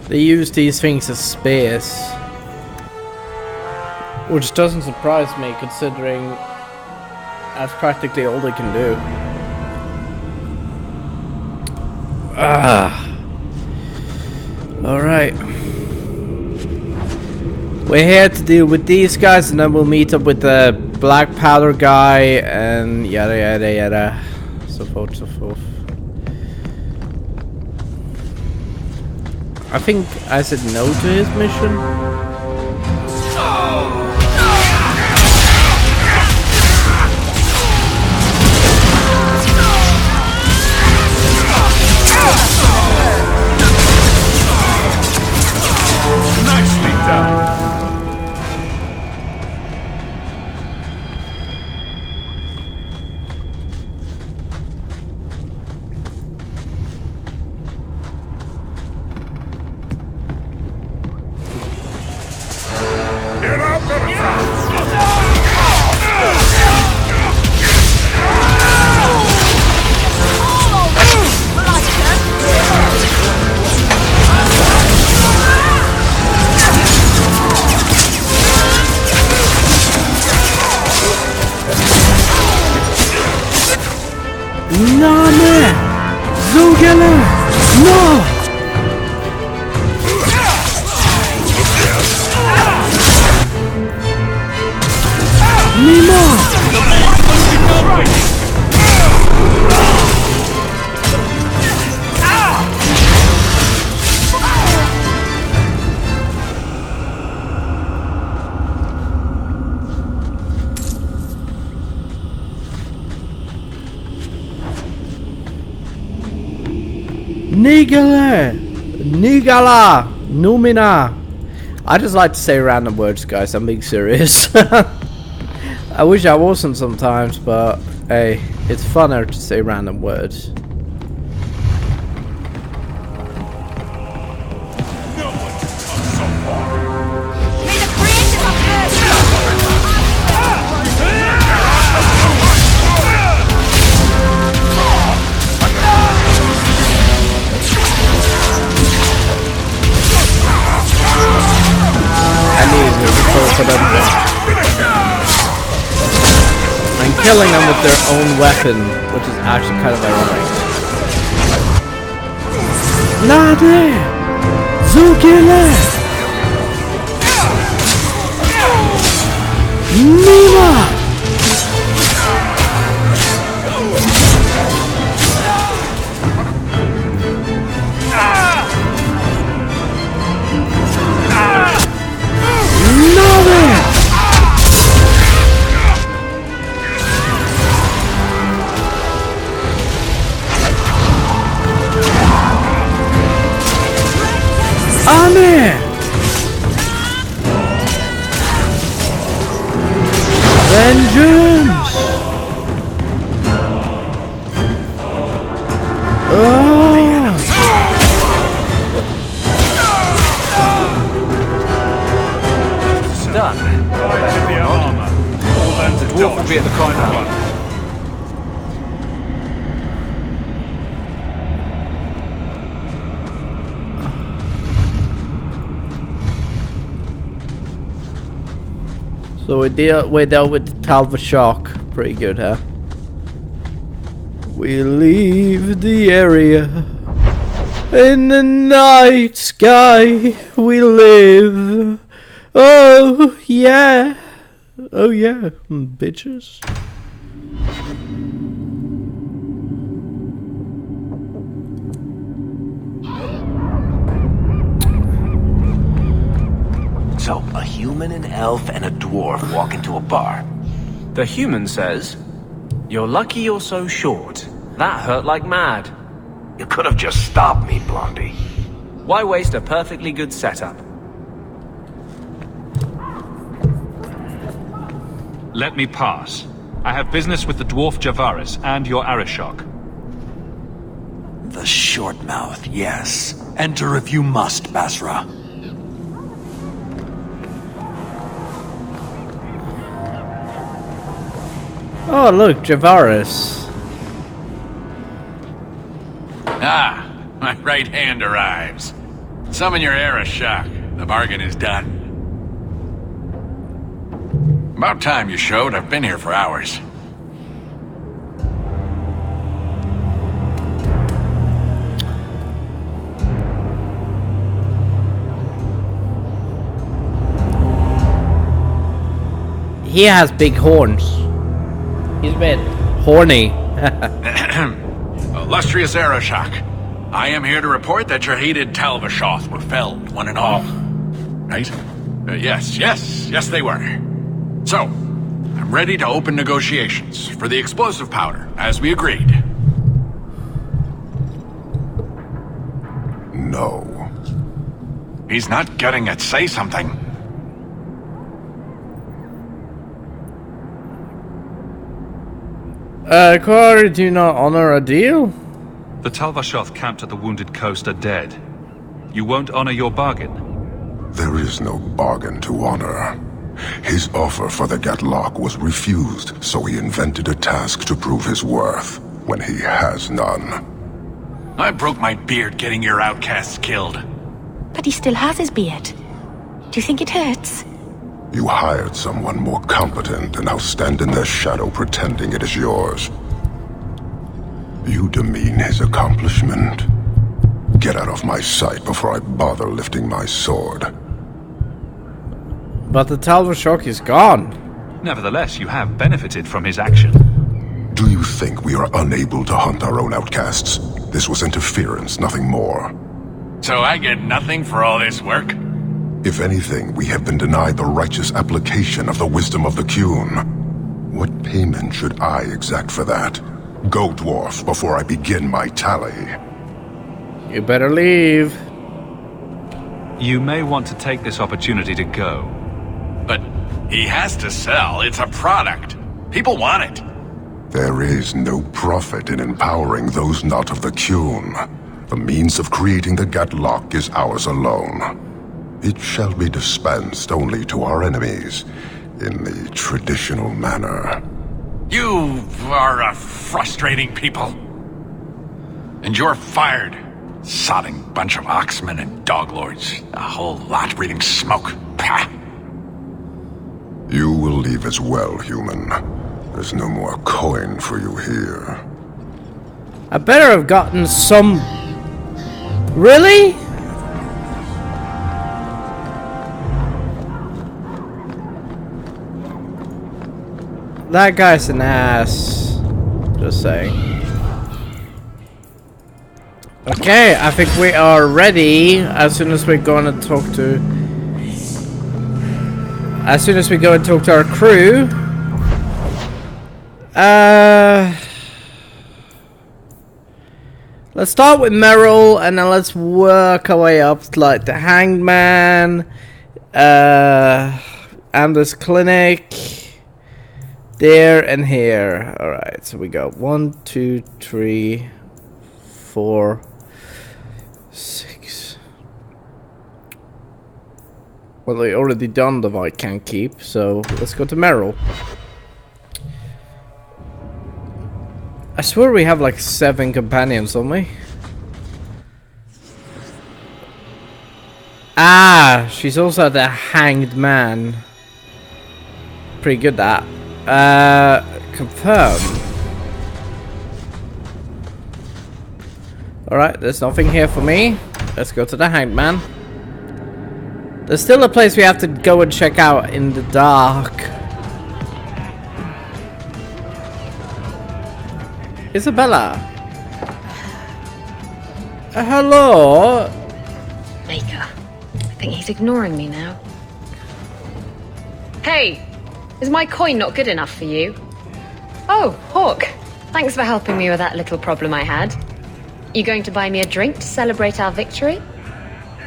They use these things as spears. Which doesn't surprise me, considering that's practically all they can do. Alright. We're here to deal with these guys, and then we'll meet up with the black powder guy, and yada yada yada. So forth, so forth. I think I said no to his mission. Nicely done. No, man! Zugela! No! Nemo! Nigala! Nigala! Numina! I just like to say random words, guys. I'm being serious. I wish I wasn't sometimes, but hey, it's funner to say random words. For them and killing them with their own weapon, which is actually kind of ironic. Nade! Zugile! Nima! Amen! Vengeance! It's done. The armor. The dwarf will be at the corner. So we dealt with the Talva shock. Pretty good, huh? We leave the area. In the night sky we live. Oh yeah. Oh yeah, bitches. So, a human, an elf, and a dwarf walk into a bar. The human says, "You're lucky you're so short. That hurt like mad." You could have just stopped me, Blondie. Why waste a perfectly good setup? Let me pass. I have business with the dwarf Javaris and your Arishok. The short mouth, yes. Enter if you must, Basra. Oh look, Javaris. Ah, my right hand arrives. Summon your Arashak. The bargain is done. About time you showed. I've been here for hours. He has big horns. He's a bit horny. Illustrious Arashak, I am here to report that your hated Talvashoth were felled, one and all. Right? Yes, they were. So, I'm ready to open negotiations for the explosive powder, as we agreed. No. He's not getting it. Say something. Kari, do you not honor a deal? The Talvashoth camped at the Wounded Coast are dead. You won't honor your bargain? There is no bargain to honor. His offer for the Gatlock was refused, so he invented a task to prove his worth, when he has none. I broke my beard getting your outcasts killed. But he still has his beard. Do you think it hurts? You hired someone more competent and now stand in their shadow pretending it is yours. You demean his accomplishment. Get out of my sight before I bother lifting my sword. But the Talvashoth is gone. Nevertheless, you have benefited from his action. Do you think we are unable to hunt our own outcasts? This was interference, nothing more. So I get nothing for all this work? If anything, we have been denied the righteous application of the wisdom of the Qun. What payment should I exact for that? Go, dwarf, before I begin my tally. You better leave. You may want to take this opportunity to go. But he has to sell. It's a product. People want it. There is no profit in empowering those not of the Qun. The means of creating the Gatlock is ours alone. It shall be dispensed only to our enemies, in the traditional manner. You are a frustrating people. And you're fired. Sodding bunch of oxmen and doglords. A whole lot breathing smoke. Pah. You will leave as well, human. There's no more coin for you here. I better have gotten some... Really? That guy's an ass. Just saying. Okay, I think we are ready as soon as we're going to talk to... As soon as we go and talk to our crew. Let's start with Merrill and then let's work our way up to like the Hanged Man, Anders Clinic, there and here. Alright, so we go 1, 2, 3, 4, 6. Well, we already done the I Can't Keep, so let's go to Merrill. I swear we have like 7 companions, don't we? Ah, she's also the Hanged Man. Pretty good that. Confirm. Alright, there's nothing here for me. Let's go to the Hanged Man. There's still a place we have to go and check out in the dark. Isabella. Hello. Maker. I think he's ignoring me now. Hey! Is my coin not good enough for you? Oh, Hawk. Thanks for helping me with that little problem I had. You going to buy me a drink to celebrate our victory?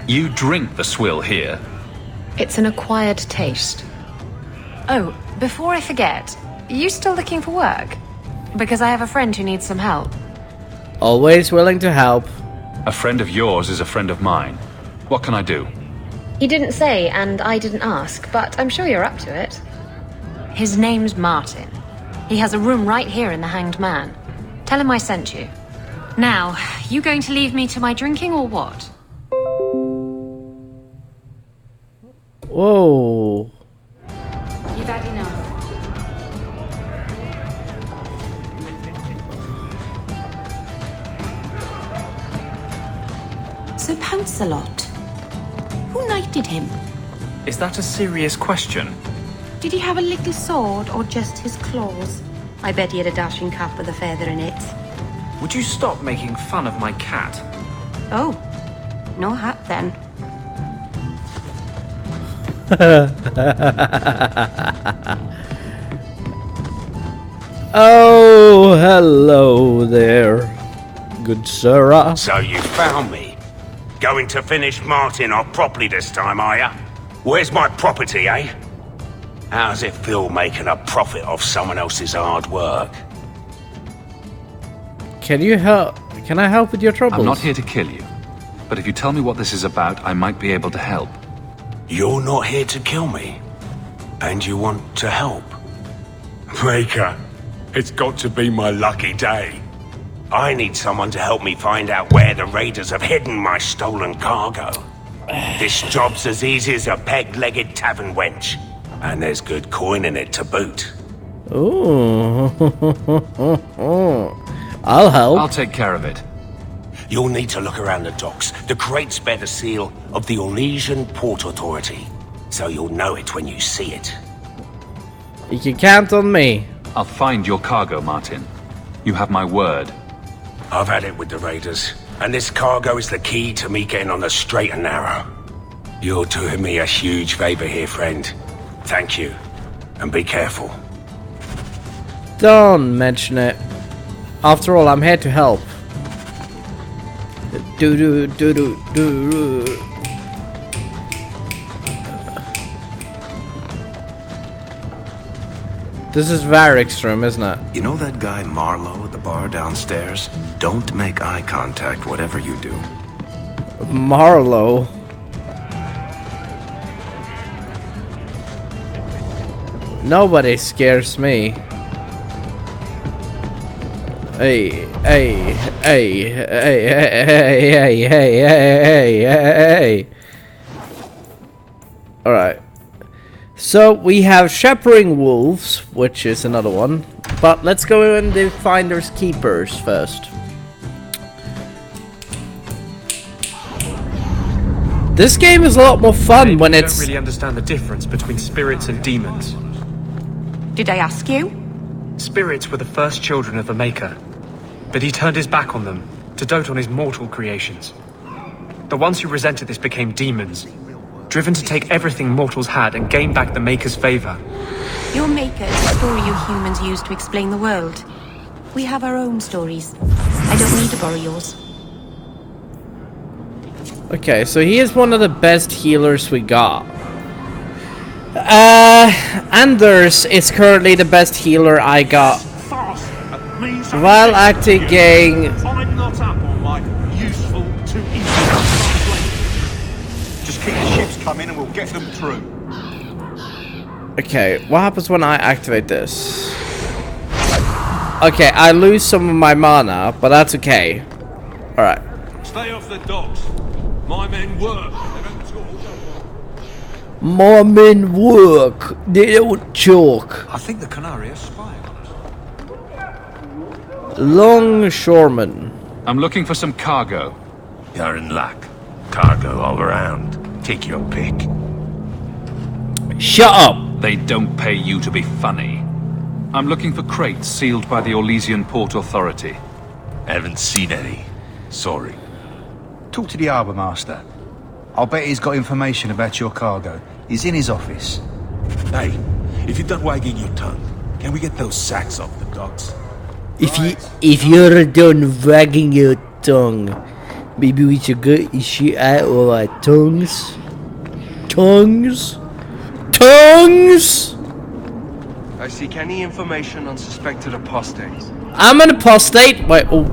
You drink the swill here. It's an acquired taste. Oh, before I forget, are you still looking for work? Because I have a friend who needs some help. Always willing to help. A friend of yours is a friend of mine. What can I do? He didn't say, and I didn't ask, but I'm sure you're up to it. His name's Martin. He has a room right here in the Hanged Man. Tell him I sent you. Now, you going to leave me to my drinking or what? Whoa. You've had enough. Sir Pouncelot. Who knighted him? Is that a serious question? Did he have a little sword or just his claws? I bet he had a dashing cap with a feather in it. Would you stop making fun of my cat? Oh, no hat then. Oh, hello there, good sirrah. So you found me. Going to finish Martin off properly this time, are ya? Where's my property, eh? How's it feel making a profit off someone else's hard work? Can you help? Can I help with your troubles? I'm not here to kill you, but if you tell me what this is about, I might be able to help. You're not here to kill me, and you want to help? Maker, it's got to be my lucky day. I need someone to help me find out where the raiders have hidden my stolen cargo. This job's as easy as a peg-legged tavern wench, and there's good coin in it to boot. Ooh. I'll help. I'll take care of it. You'll need to look around the docks. The crates bear the seal of the Orlesian Port Authority, so you'll know it when you see it. You can count on me. I'll find your cargo, Martin. You have my word. I've had it with the raiders, and this cargo is the key to me getting on the straight and narrow. You're doing me a huge favor here, friend. Thank you, and be careful. Don't mention it. After all, I'm here to help. This is Varric's room, isn't it? You know that guy Marlowe at the bar downstairs? Don't make eye contact, whatever you do. Marlowe. Nobody scares me. Hey, hey, hey, hey, hey, hey, hey, hey, hey, hey. Alright. So we have Shepherding Wolves, which is another one. But let's go and do Finders Keepers first. This game is a lot more fun when it's... I don't really understand the difference between spirits and demons. Did I ask you? Spirits were the first children of the Maker, but he turned his back on them to dote on his mortal creations. The ones who resented this became demons, driven to take everything mortals had and gain back the Maker's favor. Your Maker is a story you humans use to explain the world. We have our own stories. I don't need to borrow yours. Okay, so he is one of the best healers we got. Anders is currently the best healer I got. While acting gang. I'm not up on my useful to eat. Just keep the ships coming and we'll get them through. Okay, what happens when I activate this? Okay, I lose some of my mana, but that's okay. Alright. Stay off the docks. My men work. More men work. They don't choke. I think the Canary is spying on us. Longshoreman. I'm looking for some cargo. You're in luck. Cargo all around. Take your pick. Shut up! They don't pay you to be funny. I'm looking for crates sealed by the Orlesian Port Authority. Haven't seen any. Sorry. Talk to the harbour master. I'll bet he's got information about your cargo. He's in his office. Hey, if you're done wagging your tongue, can we get those sacks off the docks? If you're done wagging your tongue, maybe we should get your shit out of our tongues. Tongues? Tongues? I seek any information on suspected apostates. I'm an apostate. Wait. Oh.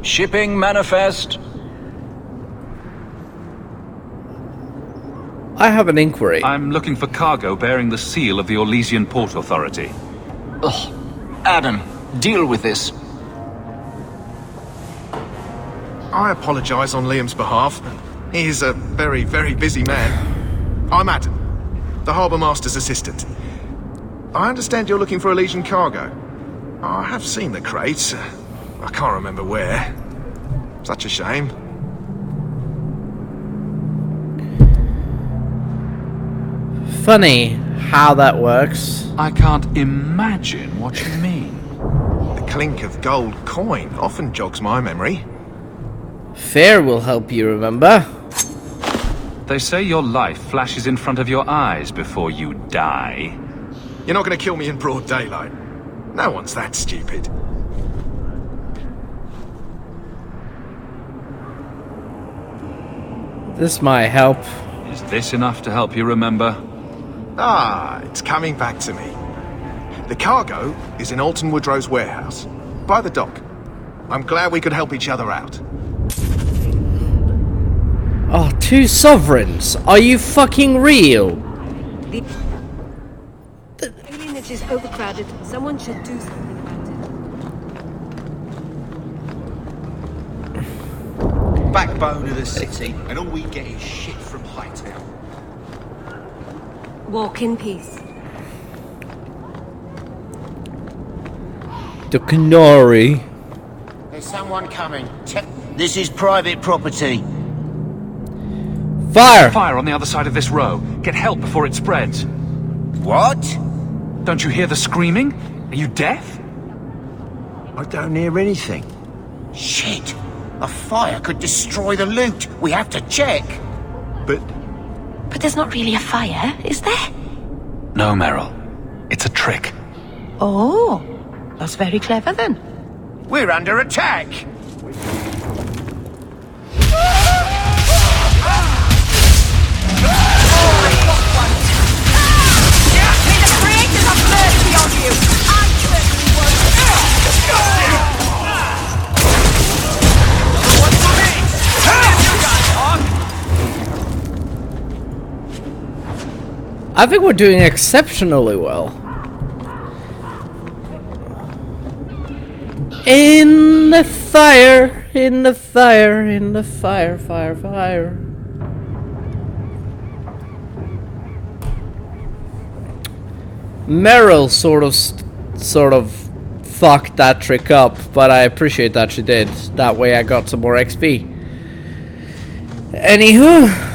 Shipping manifest. I have an inquiry. I'm looking for cargo bearing the seal of the Orlesian Port Authority. Ugh. Adam, deal with this. I apologize on Liam's behalf. He is a very, very busy man. I'm Adam, the Harbour Master's assistant. I understand you're looking for a Legion cargo. I have seen the crates. I can't remember where. Such a shame. Funny how that works. I can't imagine what you mean. The clink of gold coin often jogs my memory. Fear will help you remember. They say your life flashes in front of your eyes before you die. You're not going to kill me in broad daylight. No one's that stupid. This might help. Is this enough to help you remember? Ah, it's coming back to me. The cargo is in Alton Woodrow's warehouse, by the dock. I'm glad we could help each other out. Oh, 2 sovereigns. Are you fucking real? The alienage is overcrowded. Someone should do something about it. Backbone of the city, and all we get is shit from Hightown. Walk in peace. The Canary. There's someone coming. This is private property. Fire! Fire on the other side of this row. Get help before it spreads. What? Don't you hear the screaming? Are you deaf? I don't hear anything. Shit! A fire could destroy the loot. We have to check. But there's not really a fire, is there? No, Meryl. It's a trick. Oh, that's very clever then. We're under attack. I think we're doing exceptionally well. In the fire, in the fire, in the fire, fire, fire. Meryl sort of fucked that trick up, but I appreciate that she did. That way I got some more XP. Anywho.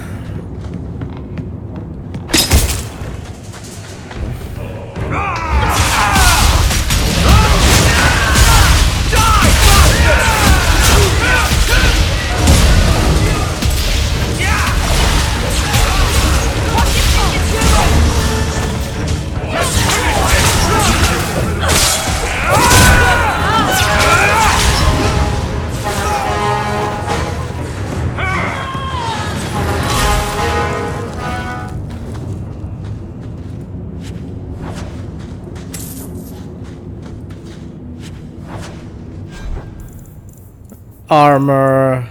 Armor.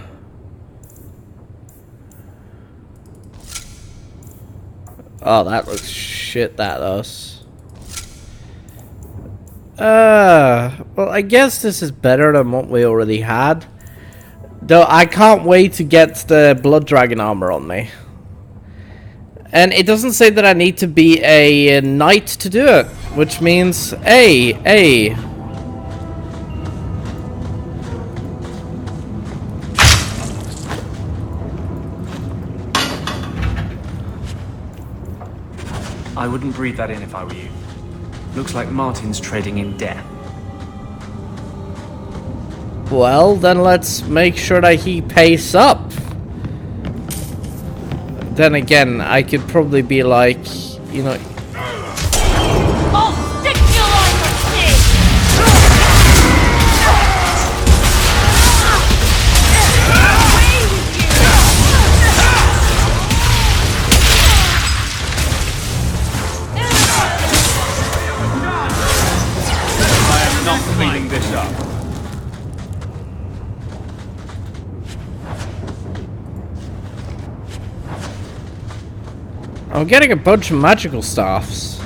Oh, that looks shit, that does. Well, I guess this is better than what we already had. Though I can't wait to get the Blood Dragon armor on me. And it doesn't say that I need to be a knight to do it, which means, hey. I wouldn't breathe that in if I were you. Looks like Martin's trading in death. Well, then let's make sure that he pays up. Then again, I could probably be like, you know... I'll stick you like a stick! I am not cleaning this up. I'm getting a bunch of magical staffs.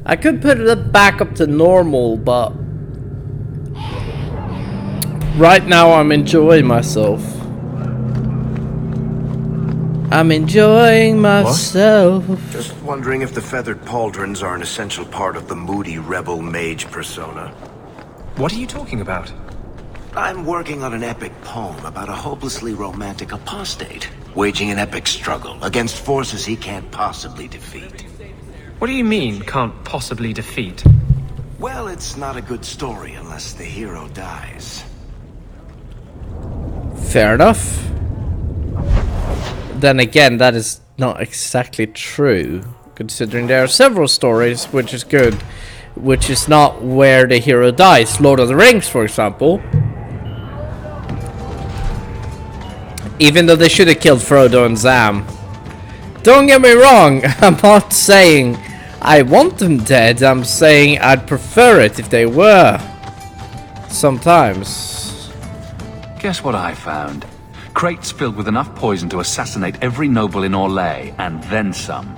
I could put it back up to normal, but Right now I'm enjoying myself. I'm enjoying myself. Just wondering if the feathered pauldrons are an essential part of the moody rebel mage persona. What are you talking about? I'm working on an epic poem about a hopelessly romantic apostate, waging an epic struggle against forces he can't possibly defeat. What do you mean, can't possibly defeat? Well, it's not a good story unless the hero dies. Fair enough. Then again, that is not exactly true, considering there are several stories, which is good, which is not where the hero dies. Lord of the Rings, for example. Even though they should have killed Frodo and Sam. Don't get me wrong, I'm not saying I want them dead, I'm saying I'd prefer it if they were. Sometimes. Guess what I found? Crates filled with enough poison to assassinate every noble in Orlais, and then some.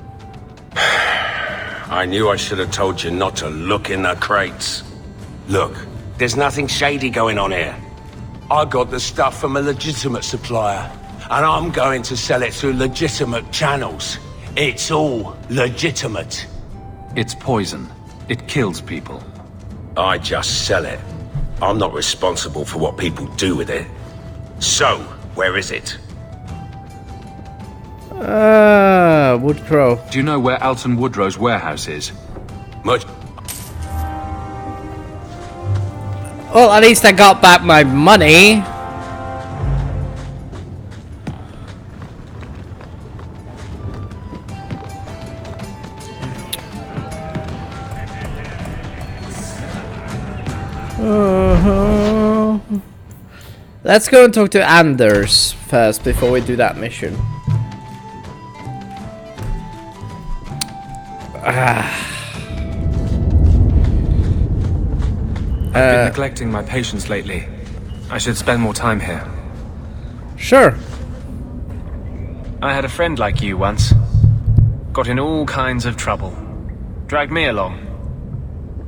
I knew I should have told you not to look in the crates. Look, there's nothing shady going on here. I got the stuff from a legitimate supplier, and I'm going to sell it through legitimate channels. It's all legitimate. It's poison. It kills people. I just sell it. I'm not responsible for what people do with it. So, where is it? Woodcrow. Do you know where Alton Woodrow's warehouse is? Much. Well, at least I got back my money. Let's go and talk to Anders first before we do that mission. I've been neglecting my patients lately. I should spend more time here. Sure. I had a friend like you once. Got in all kinds of trouble. Dragged me along.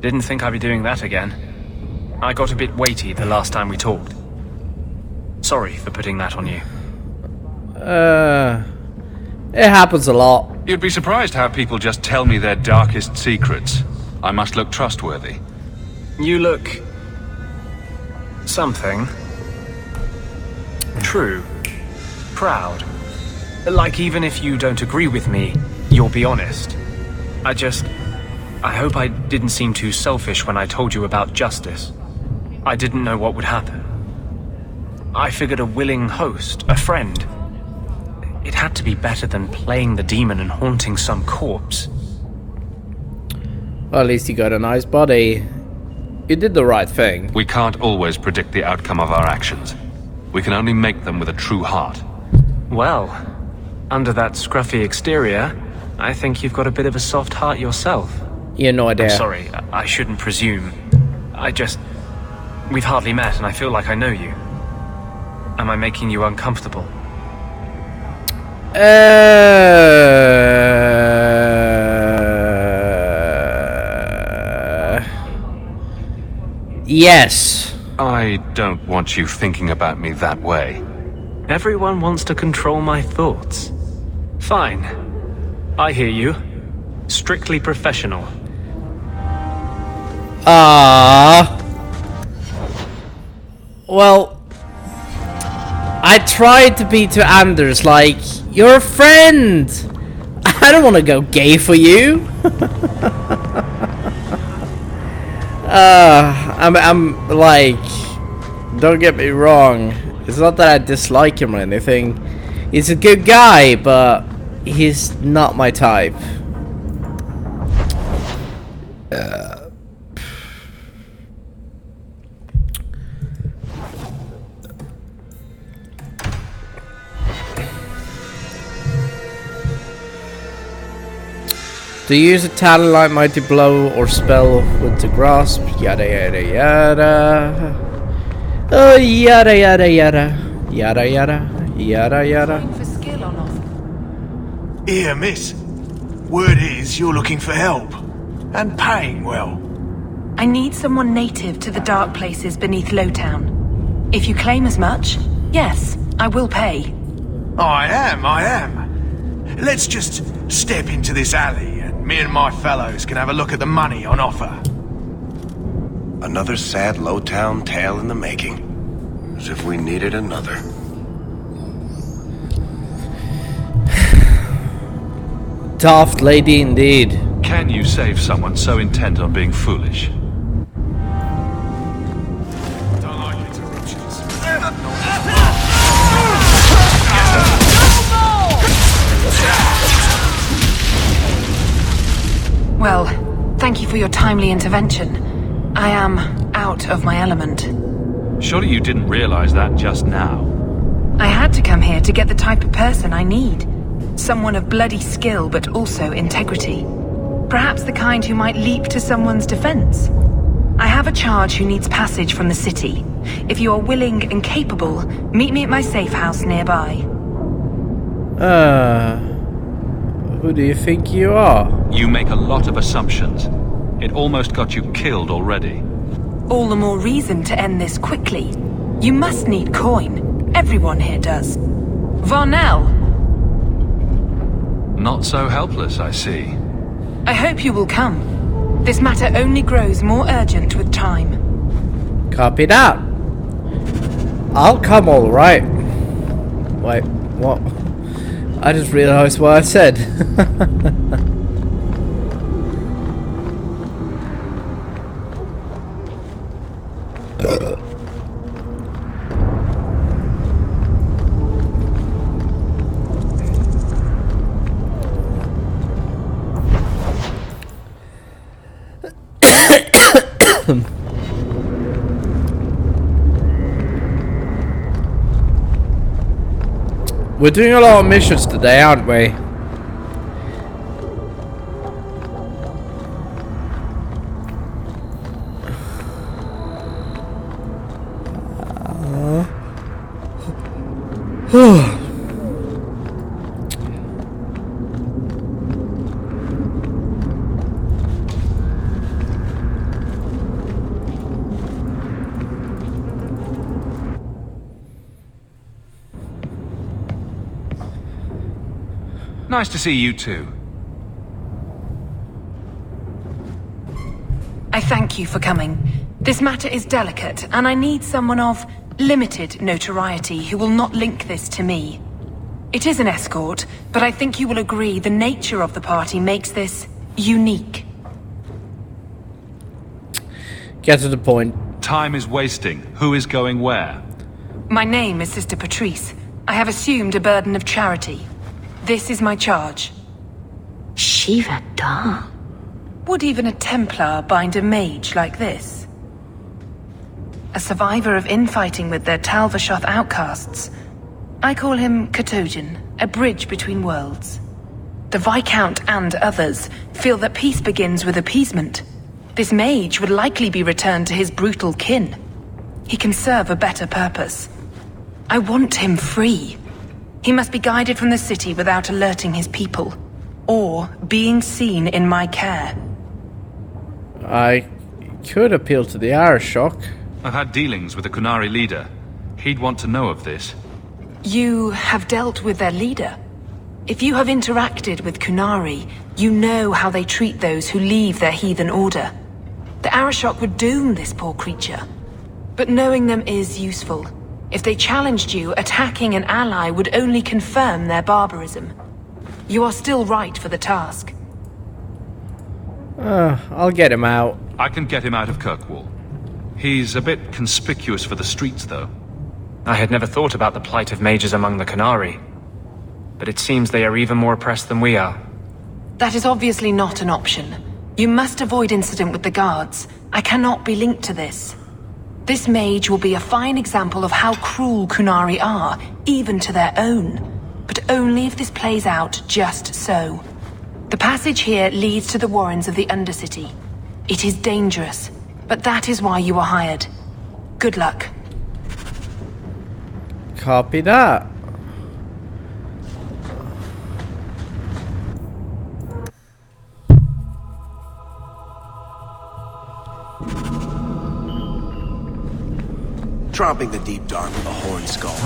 Didn't think I'd be doing that again. I got a bit weighty the last time we talked. Sorry for putting that on you. It happens a lot. You'd be surprised how people just tell me their darkest secrets. I must look trustworthy. You look... something. True. Proud. Like even if you don't agree with me, you'll be honest. I hope I didn't seem too selfish when I told you about justice. I didn't know what would happen. I figured a willing host, a friend. It had to be better than playing the demon and haunting some corpse. Well, at least you got a nice body. You did the right thing. We can't always predict the outcome of our actions. We can only make them with a true heart. Well, under that scruffy exterior, I think you've got a bit of a soft heart yourself. You no idea. I'm sorry, I shouldn't presume. We've hardly met and I feel like I know you. Am I making you uncomfortable? Yes. I don't want you thinking about me that way. Everyone wants to control my thoughts. Fine. I hear you. Strictly professional. Well, I tried to be to Anders like, you're a friend. I don't want to go gay for you. I'm like, don't get me wrong. It's not that I dislike him or anything. He's a good guy, but he's not my type. To use a talent like Mighty Blow or spell with the grasp, yada yada yada. Oh, yada yada yada. Yada yada. Yada yada. For skill or not? Here, miss. Word is you're looking for help. And paying well. I need someone native to the dark places beneath Lowtown. If you claim as much, yes, I will pay. I am. Let's just step into this alley and me and my fellows can have a look at the money on offer. Another sad low-town tale in the making. As if we needed another. Daft lady indeed. Can you save someone so intent on being foolish? Don't like interruptions. Well, thank you for your timely intervention. I am out of my element. Surely you didn't realize that just now. I had to come here to get the type of person I need. Someone of bloody skill, but also integrity. Perhaps the kind who might leap to someone's defense. I have a charge who needs passage from the city. If you are willing and capable, meet me at my safe house nearby. Who do you think you are? You make a lot of assumptions. It almost got you killed already. All the more reason to end this quickly. You must need coin. Everyone here does. Varnell! Not so helpless, I see. I hope you will come. This matter only grows more urgent with time. Copy that. I'll come, alright. Wait, what? I just realized what I said. We're doing a lot of missions today, aren't we? Nice to see you too. I thank you for coming. This matter is delicate, and I need someone of limited notoriety who will not link this to me. It is an escort, but I think you will agree the nature of the party makes this unique. Get to the point. Time is wasting. Who is going where? My name is Sister Patrice. I have assumed a burden of charity. This is my charge. Shiva Da. Would even a Templar bind a mage like this? A survivor of infighting with their Talvashoth outcasts. I call him Katojan, a bridge between worlds. The Viscount and others feel that peace begins with appeasement. This mage would likely be returned to his brutal kin. He can serve a better purpose. I want him free. He must be guided from the city without alerting his people, or being seen in my care. I could appeal to the Arashok. I've had dealings with the Kunari leader. He'd want to know of this. You have dealt with their leader? If you have interacted with Kunari, you know how they treat those who leave their heathen order. The Arashok would doom this poor creature. But knowing them is useful. If they challenged you, attacking an ally would only confirm their barbarism. You are still right for the task. I'll get him out. I can get him out of Kirkwall. He's a bit conspicuous for the streets, though. I had never thought about the plight of mages among the Kunari. But it seems they are even more oppressed than we are. That is obviously not an option. You must avoid incident with the guards. I cannot be linked to this. This mage will be a fine example of how cruel Kunari are, even to their own. But only if this plays out just so. The passage here leads to the warrens of the Undercity. It is dangerous, but that is why you are hired. Good luck. Copy that. dropping the deep dark with a horn skull.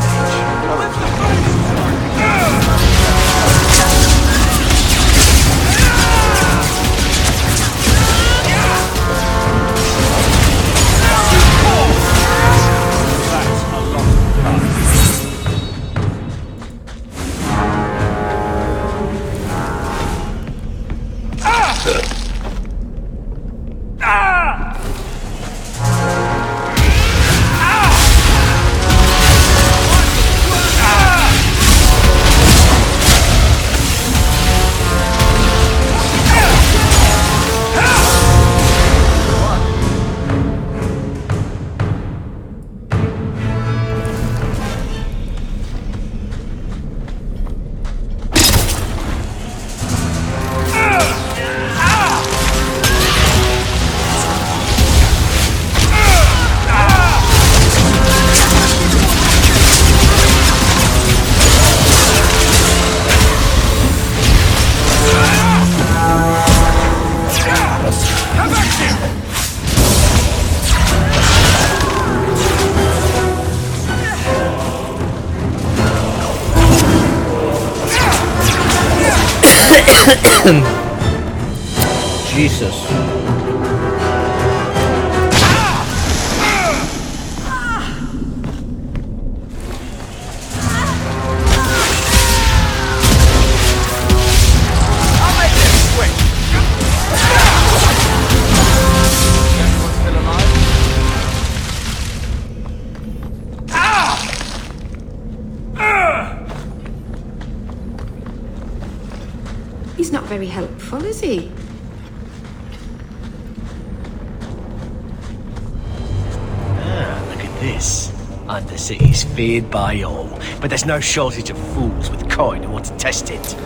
Jesus. He's not very helpful, is he? Look at this. Undercity's feared by all, but there's no shortage of fools with coin who want to test it.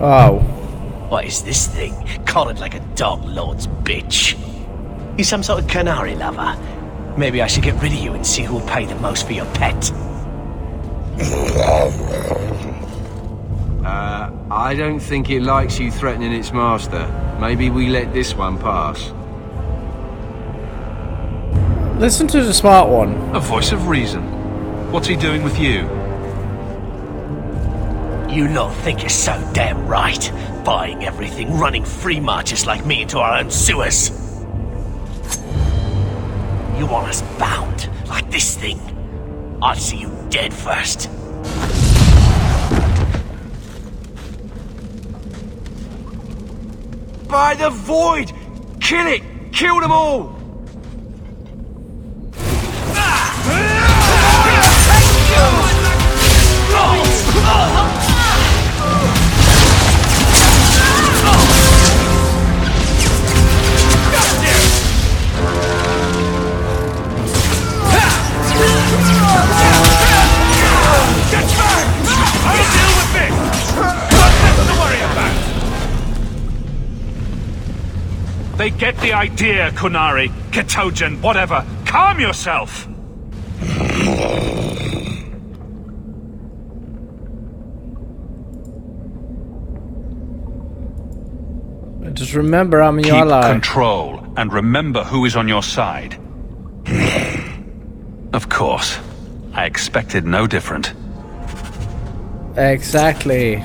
Oh. What is this thing? Collared like a dog lord's bitch. You some sort of canary lover? Maybe I should get rid of you and see who will pay the most for your pet. I don't think it likes you threatening its master. Maybe we let this one pass. Listen to the smart one. A voice of reason. What's he doing with you? You lot think you're so damn right. Buying everything, running free marches like me into our own sewers. You want us bound, like this thing? I'll see you dead first. By the void! Kill it! Kill them all! They get the idea, Kunari, Ketogen, whatever. Calm yourself! Just remember, I'm your ally. Keep control, and remember who is on your side. Of course. I expected no different. Exactly.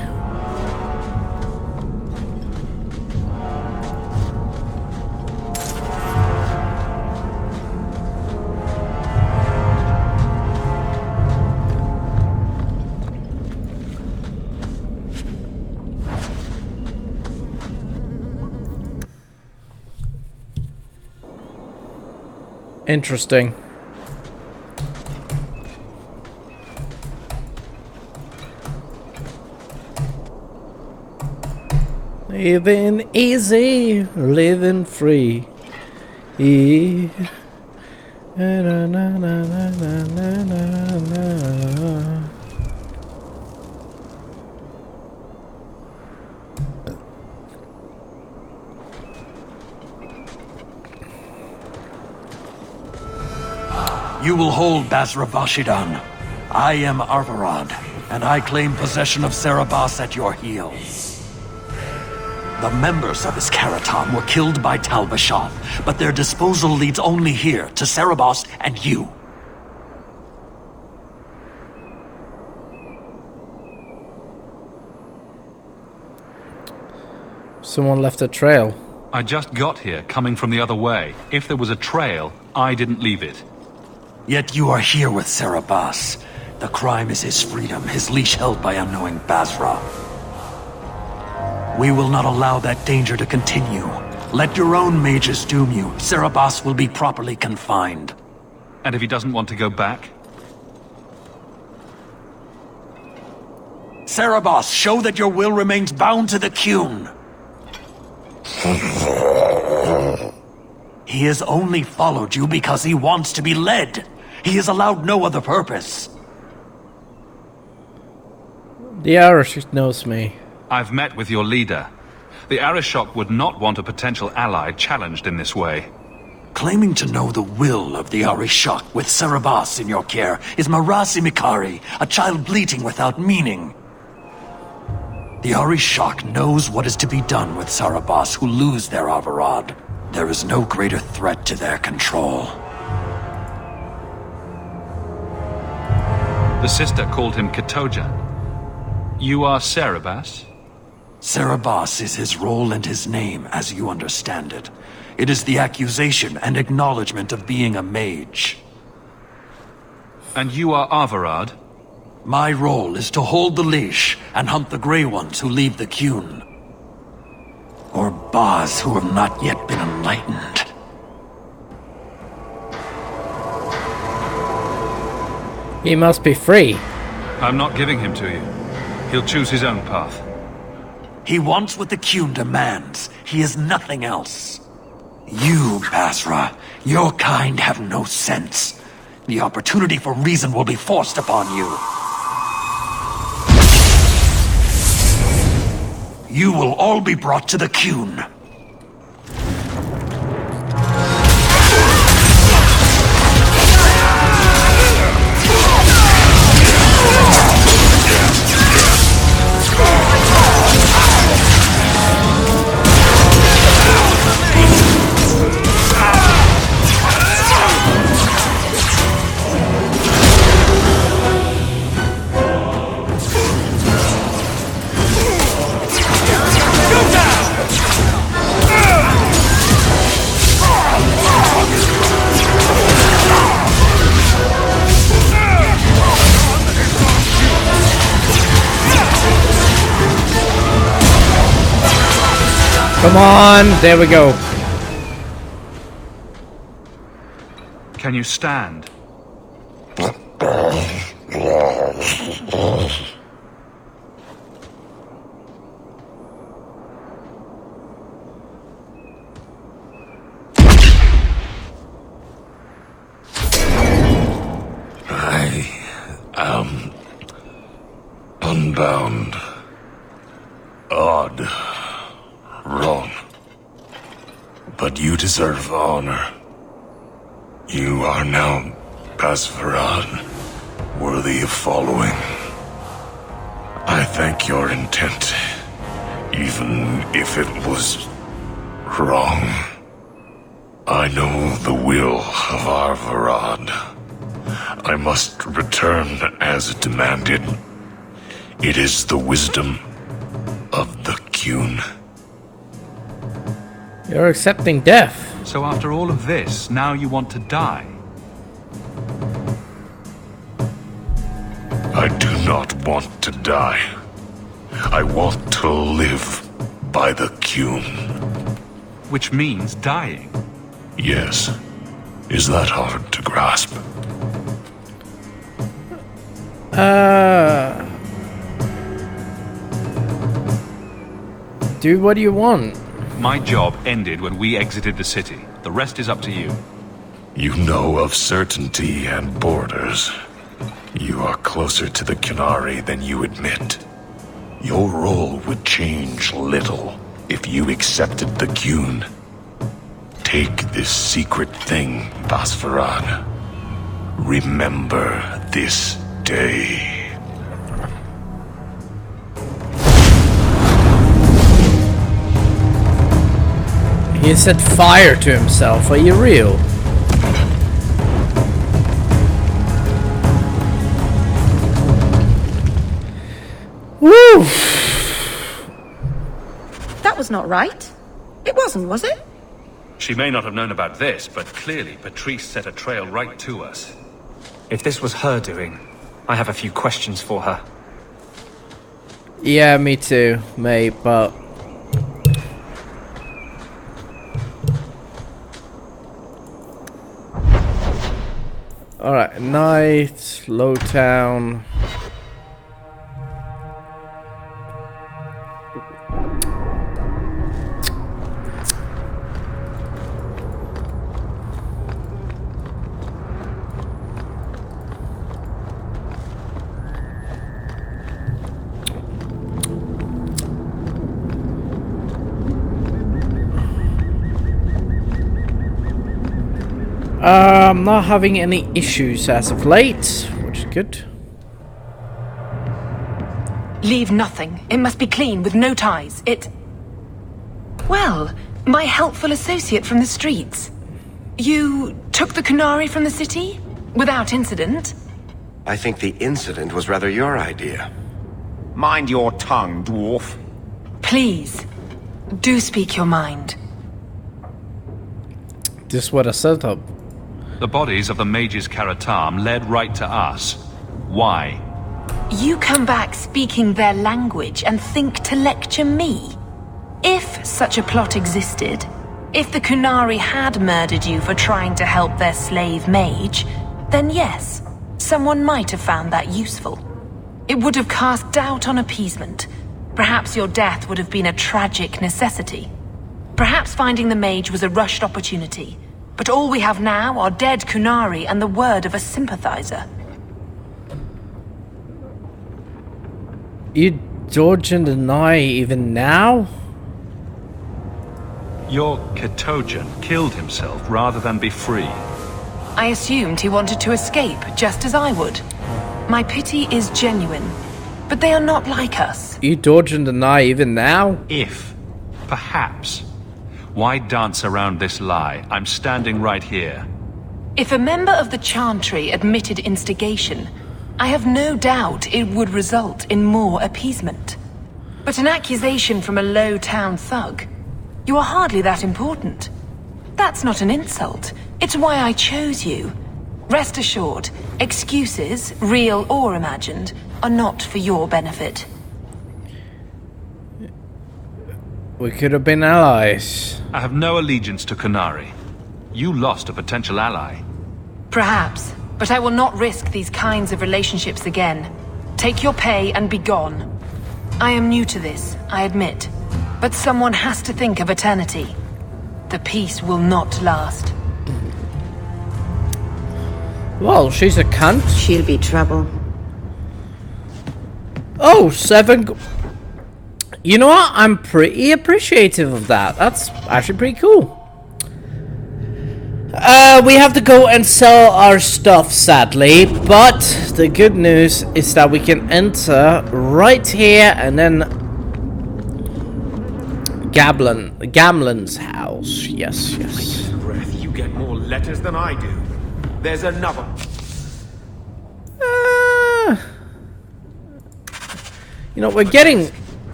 Interesting. Living easy, living free. Na, na, na, na, na, na, na. You will hold Basra Vashidan. I am Arvarad, and I claim possession of Cerebos at your heels. The members of this Karatam were killed by Tal-Vashoth, but their disposal leads only here, to Cerebos and you. Someone left a trail. I just got here, coming from the other way. If there was a trail, I didn't leave it. Yet you are here with Cerebas. The crime is his freedom, his leash held by unknowing Basra. We will not allow that danger to continue. Let your own mages doom you. Cerebas will be properly confined. And if he doesn't want to go back? Cerebas, show that your will remains bound to the Qun. He has only followed you because he wants to be led. He has allowed no other purpose. The Irish knows me. I've met with your leader. The Arishok would not want a potential ally challenged in this way. Claiming to know the will of the Arishok with Cerebas in your care is Marasi Mikari, a child bleating without meaning. The Arishok knows what is to be done with Cerebas who lose their Avarad. There is no greater threat to their control. The sister called him Katojan. You are Cerebas? Cerebas is his role and his name, as you understand it. It is the accusation and acknowledgement of being a mage. And you are Avarad? My role is to hold the leash and hunt the Grey Ones who leave the Qun. Or Baz who have not yet been enlightened. He must be free. I'm not giving him to you. He'll choose his own path. He wants what the Qun demands. He is nothing else. You, Basra, your kind have no sense. The opportunity for reason will be forced upon you. You will all be brought to the Qun. Come on, there we go. Can you stand? I am unbound. Odd. Wrong. But you deserve honor. You are now Basvarad, worthy of following. I thank your intent, even if it was wrong. I know the will of Arvarad. I must return as demanded. It is the wisdom of the Qun. You're accepting death. So after all of this, now you want to die? I do not want to die. I want to live by the Qun. Which means dying. Yes. Is that hard to grasp? Do what you want. My job ended when we exited the city. The rest is up to you. You know of certainty and borders. You are closer to the Qunari than you admit. Your role would change little if you accepted the Qun. Take this secret thing, Basvarad. Remember this day. He set fire to himself. Are you real? That was was not right. It wasn't, was it? She may not have known about this, but clearly Patrice set a trail right to us. If this was her doing, I have a few questions for her. Yeah, me too, mate, but... Alright, night, low town... I'm not having any issues as of late, which is good. Leave nothing. It must be clean, with no ties. Well, my helpful associate from the streets. You took the Kunari from the city? Without incident? I think the incident was rather your idea. Mind your tongue, dwarf. Please, do speak your mind. This what a setup. The bodies of the mages Karatam led right to us. Why? You come back speaking their language and think to lecture me? If such a plot existed, if the Kunari had murdered you for trying to help their slave mage, then yes, someone might have found that useful. It would have cast doubt on appeasement. Perhaps your death would have been a tragic necessity. Perhaps finding the mage was a rushed opportunity. But all we have now are dead Kunari and the word of a sympathizer. You dodge and deny even now? Your Ketogen killed himself rather than be free. I assumed he wanted to escape, just as I would. My pity is genuine, but they are not like us. You dodge and deny even now? If. Perhaps. Why dance around this lie? I'm standing right here. If a member of the Chantry admitted instigation, I have no doubt it would result in more appeasement. But an accusation from a low-town thug? You are hardly that important. That's not an insult. It's why I chose you. Rest assured, excuses, real or imagined, are not for your benefit. We could have been allies. I have no allegiance to Kunari. You lost a potential ally. Perhaps, but I will not risk these kinds of relationships again. Take your pay and be gone. I am new to this, I admit. But someone has to think of eternity. The peace will not last. Well, she's a cunt. She'll be trouble. Oh, 7... You know what? I'm pretty appreciative of that. That's actually pretty cool. We have to go and sell our stuff, sadly. But the good news is that we can enter right here and then... Gamlen's house. Yes, yes. Breath, you get more letters than I do. There's another. You know, we're getting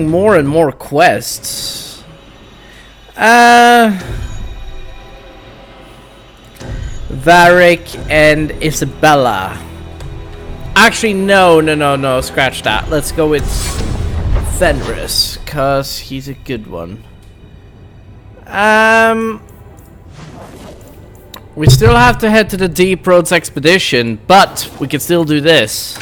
more and more quests. Varric and Isabella. Actually, no, scratch that. Let's go with Fenris, cause he's a good one. We still have to head to the Deep Roads expedition, but we can still do this.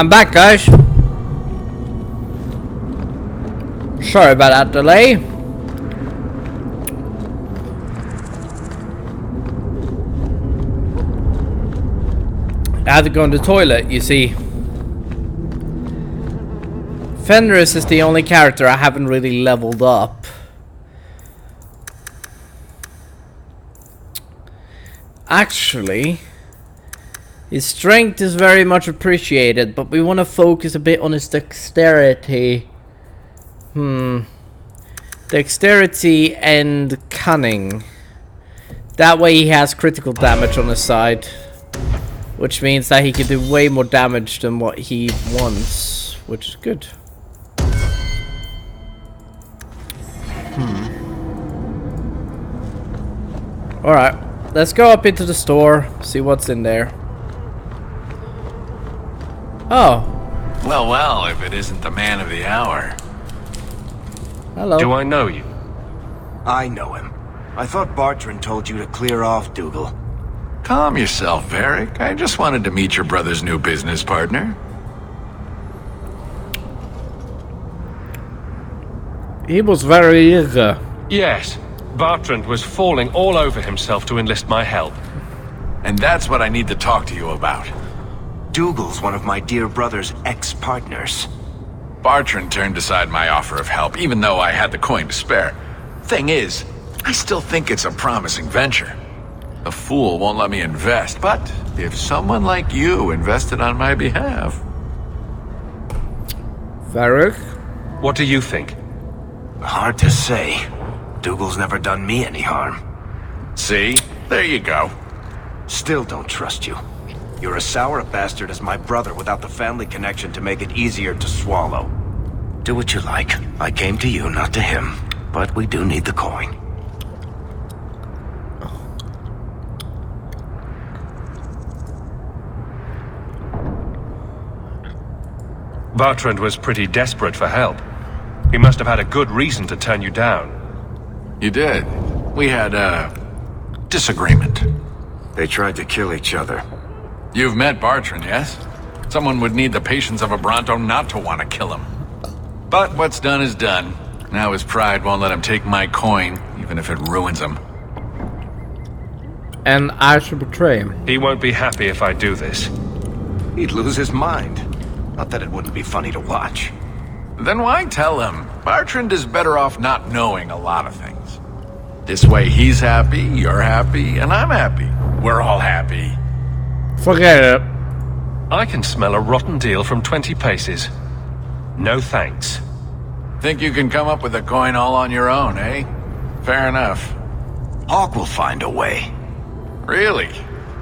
I'm back, guys. Sorry about that delay. I had to go in the toilet, you see. Fenris is the only character I haven't really leveled up. Actually, his strength is very much appreciated, but we want to focus a bit on his dexterity. Dexterity and cunning. That way he has critical damage on his side. Which means that he can do way more damage than what he wants. Which is good. Alright. Let's go up into the store. See what's in there. Oh. Well, well, if it isn't the man of the hour. Hello. Do I know you? I know him. I thought Bartrand told you to clear off, Dougal. Calm yourself, Varric. I just wanted to meet your brother's new business partner. He was very eager. Yes. Bartrand was falling all over himself to enlist my help. And that's what I need to talk to you about. Dougal's one of my dear brother's ex-partners. Bartrand turned aside my offer of help, even though I had the coin to spare. Thing is, I still think it's a promising venture. A fool won't let me invest, but if someone like you invested on my behalf... Varric? What do you think? Hard to say. Dougal's never done me any harm. See? There you go. Still don't trust you. You're as sour a bastard as my brother without the family connection to make it easier to swallow. Do what you like. I came to you, not to him. But we do need the coin. Bartrand was pretty desperate for help. He must have had a good reason to turn you down. You did. We had a disagreement. They tried to kill each other. You've met Bartrand, yes? Someone would need the patience of a Bronto not to want to kill him. But what's done is done. Now his pride won't let him take my coin, even if it ruins him. And I should betray him. He won't be happy if I do this. He'd lose his mind. Not that it wouldn't be funny to watch. Then why tell him? Bartrand is better off not knowing a lot of things. This way he's happy, you're happy, and I'm happy. We're all happy. Forget it. I can smell a rotten deal from 20 paces. No thanks. Think you can come up with a coin all on your own, eh? Fair enough. Hawk will find a way. Really?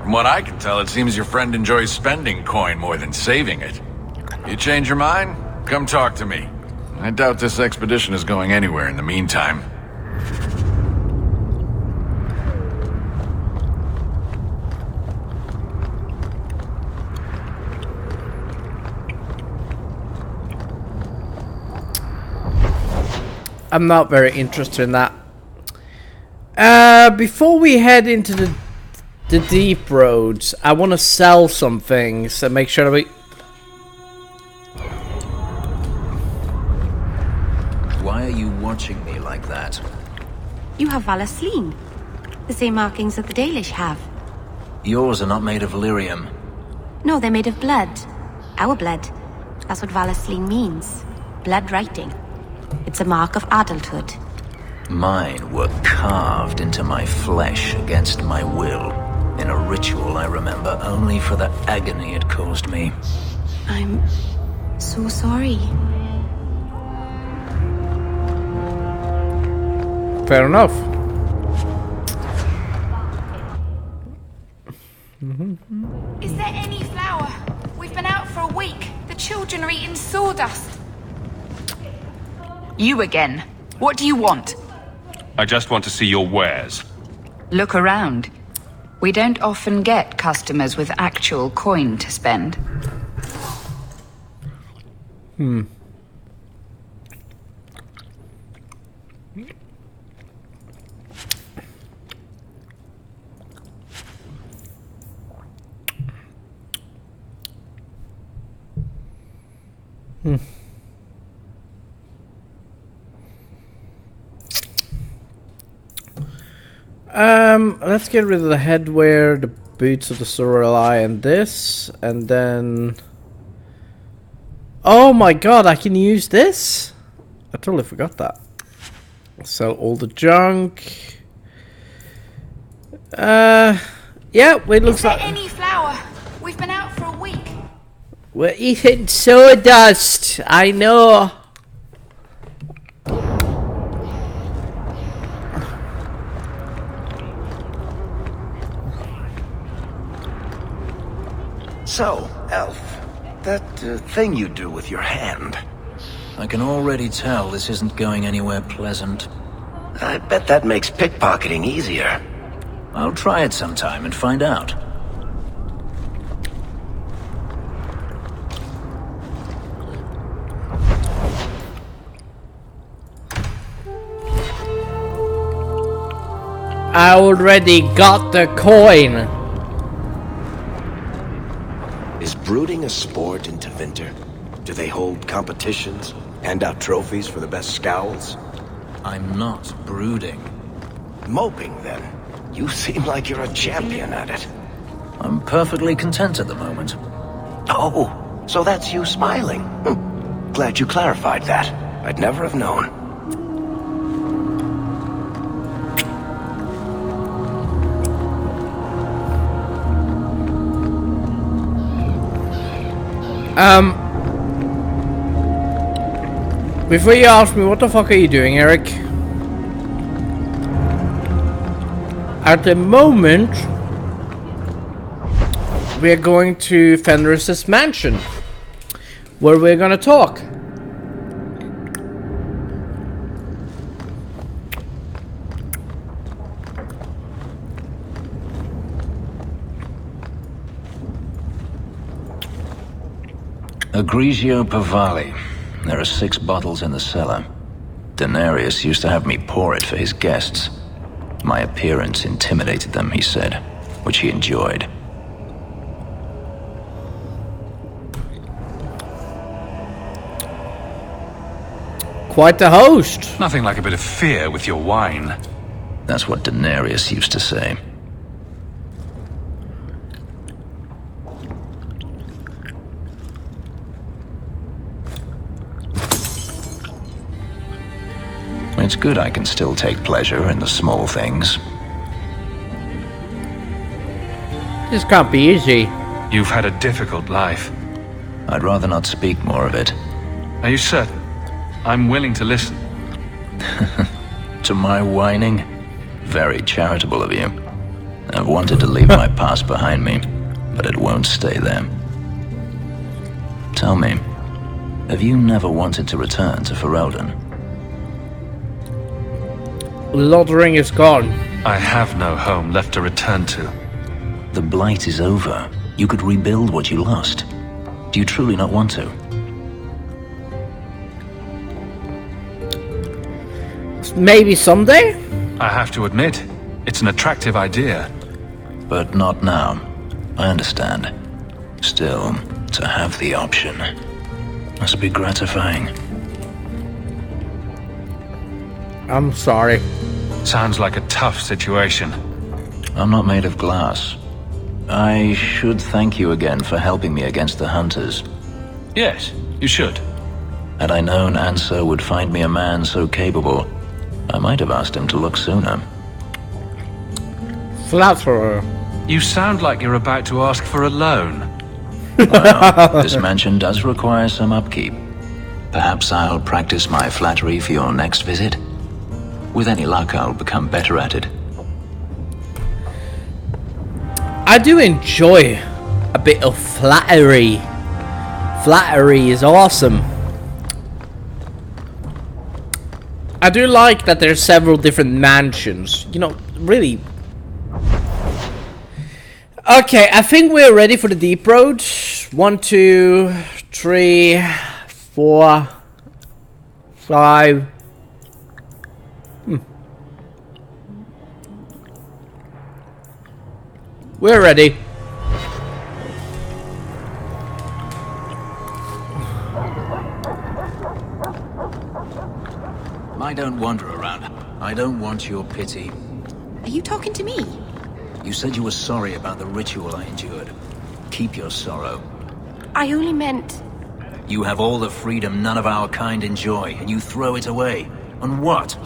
From what I can tell, it seems your friend enjoys spending coin more than saving it. You change your mind? Come talk to me. I doubt this expedition is going anywhere in the meantime. I'm not very interested in that. Before we head into the deep roads, I want to sell some things and make sure that we... Why are you watching me like that? You have Valasleen. The same markings that the Dalish have. Yours are not made of lyrium. No, they're made of blood. Our blood. That's what Valasleen means. Blood writing. It's a mark of adulthood. Mine were carved into my flesh against my will, in a ritual I remember only for the agony it caused me. I'm so sorry. Fair enough. Is there any flour? We've been out for a week. The children are eating sawdust. You again. What do you want? I just want to see your wares. Look around. We don't often get customers with actual coin to spend. Let's get rid of the headwear, the boots of the Sorelai, and this, and then... Oh my god, I can use this? I totally forgot that. Sell all the junk. Yeah, it looks like... any flour? We've been out for a week. We're eating sawdust, I know. So, Elf, that thing you do with your hand. I can already tell this isn't going anywhere pleasant. I bet that makes pickpocketing easier. I'll try it sometime and find out. I already got the coin. Is brooding a sport in Tevinter? Do they hold competitions? Hand out trophies for the best scowls? I'm not brooding. Moping, then? You seem like you're a champion at it. I'm perfectly content at the moment. Oh, so that's you smiling. Glad you clarified that. I'd never have known. Before you ask me, what the fuck are you doing, Eric? At the moment, we're going to Fenris's mansion, where we're gonna talk. Egregio Pavali. There are 6 bottles in the cellar. Denarius used to have me pour it for his guests. My appearance intimidated them, he said, which he enjoyed. Quite the host. Nothing like a bit of fear with your wine. That's what Denarius used to say. It's good I can still take pleasure in the small things. This can't be easy. You've had a difficult life. I'd rather not speak more of it. Are you certain? I'm willing to listen. To my whining? Very charitable of you. I've wanted to leave my past behind me, but it won't stay there. Tell me, have you never wanted to return to Ferelden? Lothering is gone. I have no home left to return to. The Blight is over. You could rebuild what you lost. Do you truly not want to? Maybe someday? I have to admit, it's an attractive idea. But not now. I understand. Still, to have the option must be gratifying. I'm sorry. Sounds like a tough situation. I'm not made of glass. I should thank you again for helping me against the hunters. Yes, you should. Had I known Ansar would find me a man so capable, I might have asked him to look sooner. Flatterer. You sound like you're about to ask for a loan. Well, this mansion does require some upkeep. Perhaps I'll practice my flattery for your next visit. With any luck, I'll become better at it. I do enjoy a bit of flattery. Flattery is awesome. I do like that there's several different mansions. You know, really. Okay, I think we're ready for the deep road. 1, 2, 3, 4, 5. We're ready. I don't wander around. I don't want your pity. Are you talking to me? You said you were sorry about the ritual I endured. Keep your sorrow. I only meant... You have all the freedom none of our kind enjoy, and you throw it away. On what?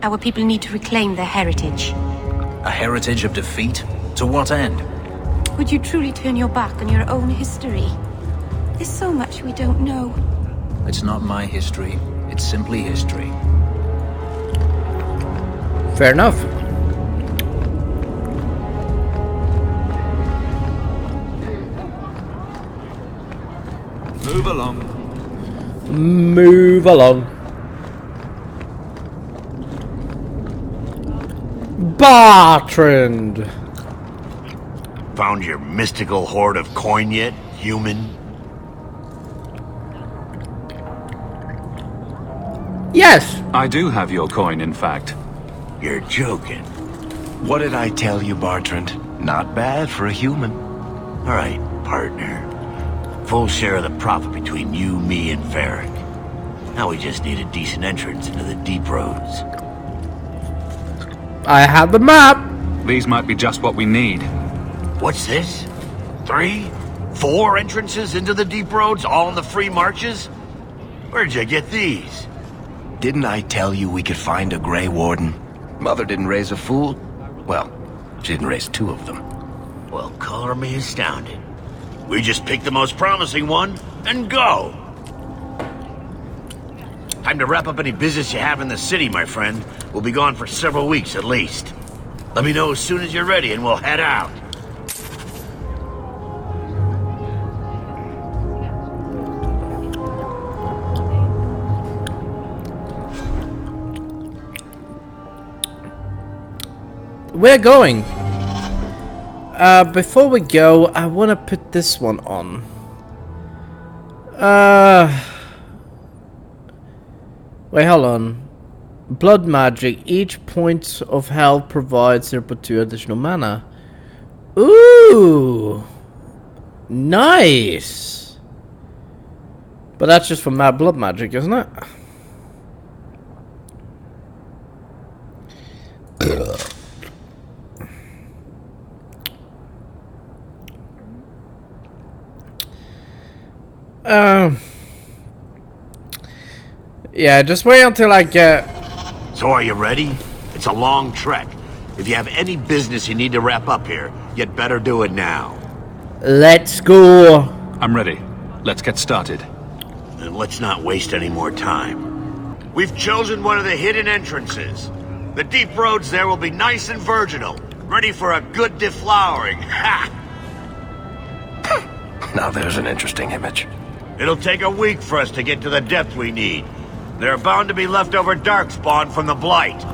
Our people need to reclaim their heritage. A heritage of defeat? To what end? Would you truly turn your back on your own history? There's so much we don't know. It's not my history. It's simply history. Fair enough. Move along. Move along. Bertrand! Found your mystical hoard of coin yet, human? Yes! I do have your coin, in fact. You're joking. What did I tell you, Bertrand? Not bad for a human. All right, partner. Full share of the profit between you, me, and Varric. Now we just need a decent entrance into the deep roads. I have the map! These might be just what we need. What's this? 3? 4 entrances into the deep roads, all in the free marches? Where'd you get these? Didn't I tell you we could find a Grey Warden? Mother didn't raise a fool. Well, she didn't raise 2 of them. Well, color me astounded. We just pick the most promising one and go. Time to wrap up any business you have in the city, my friend. We'll be gone for several weeks at least. Let me know as soon as you're ready and we'll head out. We're going. Before we go, I want to put this one on. Wait, hold on. Blood magic. Each point of health provides 0.2 additional mana. Ooh! Nice! But that's just for mad blood magic, isn't it? Yeah, just wait until I get... So are you ready? It's a long trek. If you have any business you need to wrap up here, you'd better do it now. Let's go. I'm ready. Let's get started. And let's not waste any more time. We've chosen one of the hidden entrances. The deep roads there will be nice and virginal, ready for a good deflowering. Ha! Now there's an interesting image. It'll take a week for us to get to the depth we need. There are bound to be leftover darkspawn from the Blight.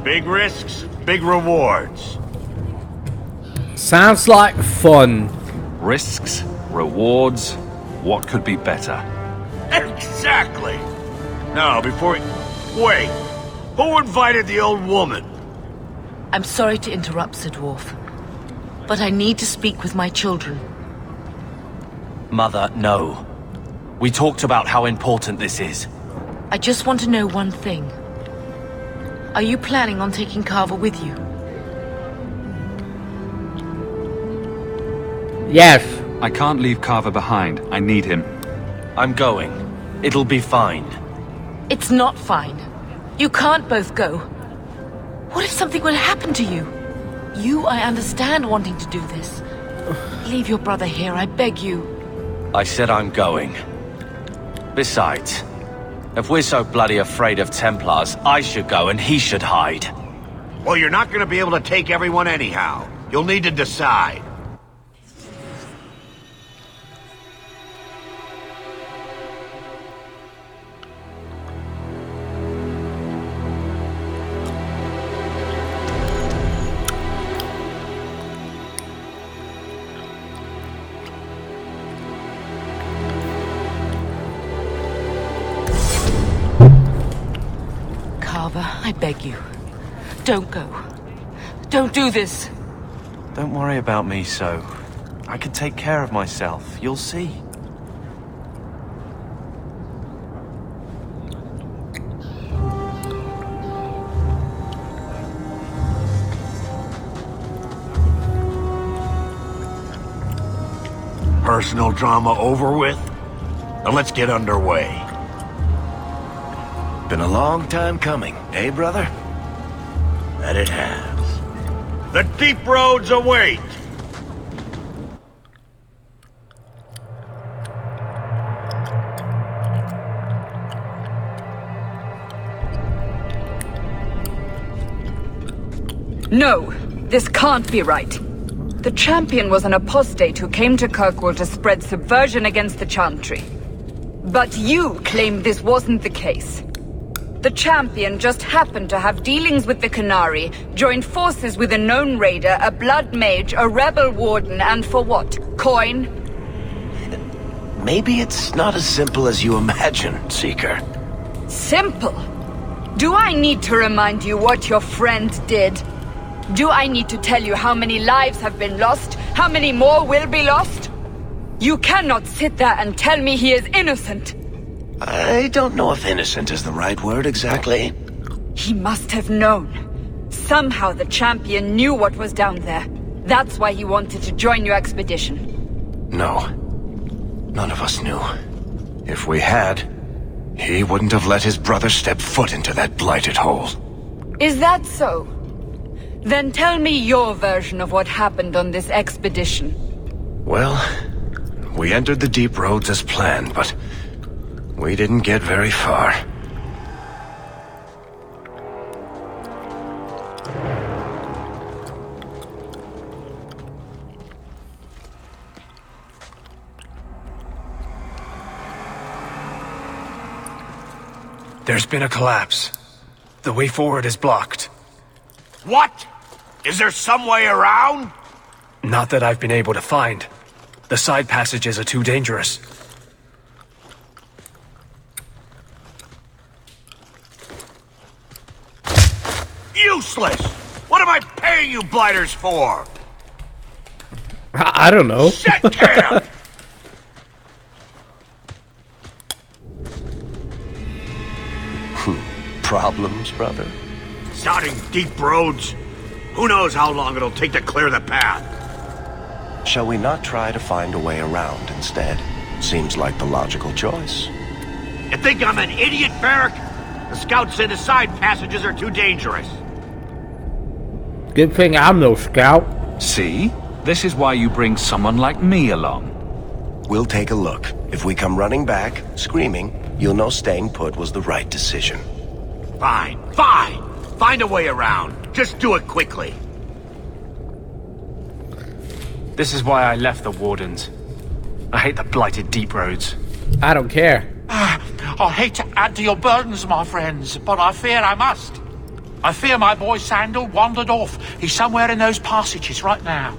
Big risks, big rewards. Sounds like fun. Risks, rewards, what could be better? Exactly! Now, before wait, who invited the old woman? I'm sorry to interrupt, Sir Dwarf, but I need to speak with my children. Mother, no. We talked about how important this is. I just want to know one thing. Are you planning on taking Carver with you? Yes. I can't leave Carver behind. I need him. I'm going. It'll be fine. It's not fine. You can't both go. What if something will happen to you? You, I understand wanting to do this. Leave your brother here, I beg you. I said I'm going. Besides, if we're so bloody afraid of Templars, I should go and he should hide. Well, you're not gonna be able to take everyone anyhow. You'll need to decide. I beg you. Don't go. Don't do this. Don't worry about me, so. I can take care of myself. You'll see. personal drama over with? Now let's get underway. Been a long time coming, eh, brother? That it has. The deep roads await! No, this can't be right. The champion was an apostate who came to Kirkwall to spread subversion against the Chantry. But you claim this wasn't the case. The champion just happened to have dealings with the Canary, joined forces with a known raider, a blood mage, a rebel warden, and for what? Coin? Maybe it's not as simple as you imagine, Seeker. Simple? Do I need to remind you what your friend did? Do I need to tell you how many lives have been lost? How many more will be lost? You cannot sit there and tell me he is innocent. I don't know if innocent is the right word exactly. He must have known. Somehow the champion knew what was down there. That's why he wanted to join your expedition. No. None of us knew. If we had, he wouldn't have let his brother step foot into that blighted hole. Is that so? Then tell me your version of what happened on this expedition. Well, we entered the deep roads as planned, but we didn't get very far. There's been a collapse. The way forward is blocked. What? Is there some way around? Not that I've been able to find. The side passages are too dangerous. Useless! What am I paying you blighters for? I don't know. Set camp! Problems, brother? Starting deep roads? Who knows how long it'll take to clear the path? Shall we not try to find a way around instead? Seems like the logical choice. You think I'm an idiot, Barrack? The scouts say the side passages are too dangerous. Good thing I'm no scout. See? This is why you bring someone like me along. We'll take a look. If we come running back, screaming, you'll know staying put was the right decision. Fine, fine! Find a way around. Just do it quickly. This is why I left the Wardens. I hate the blighted deep roads. I don't care. I hate to add to your burdens, my friends, but I fear I must. I fear my boy Sandal wandered off. He's somewhere in those passages right now.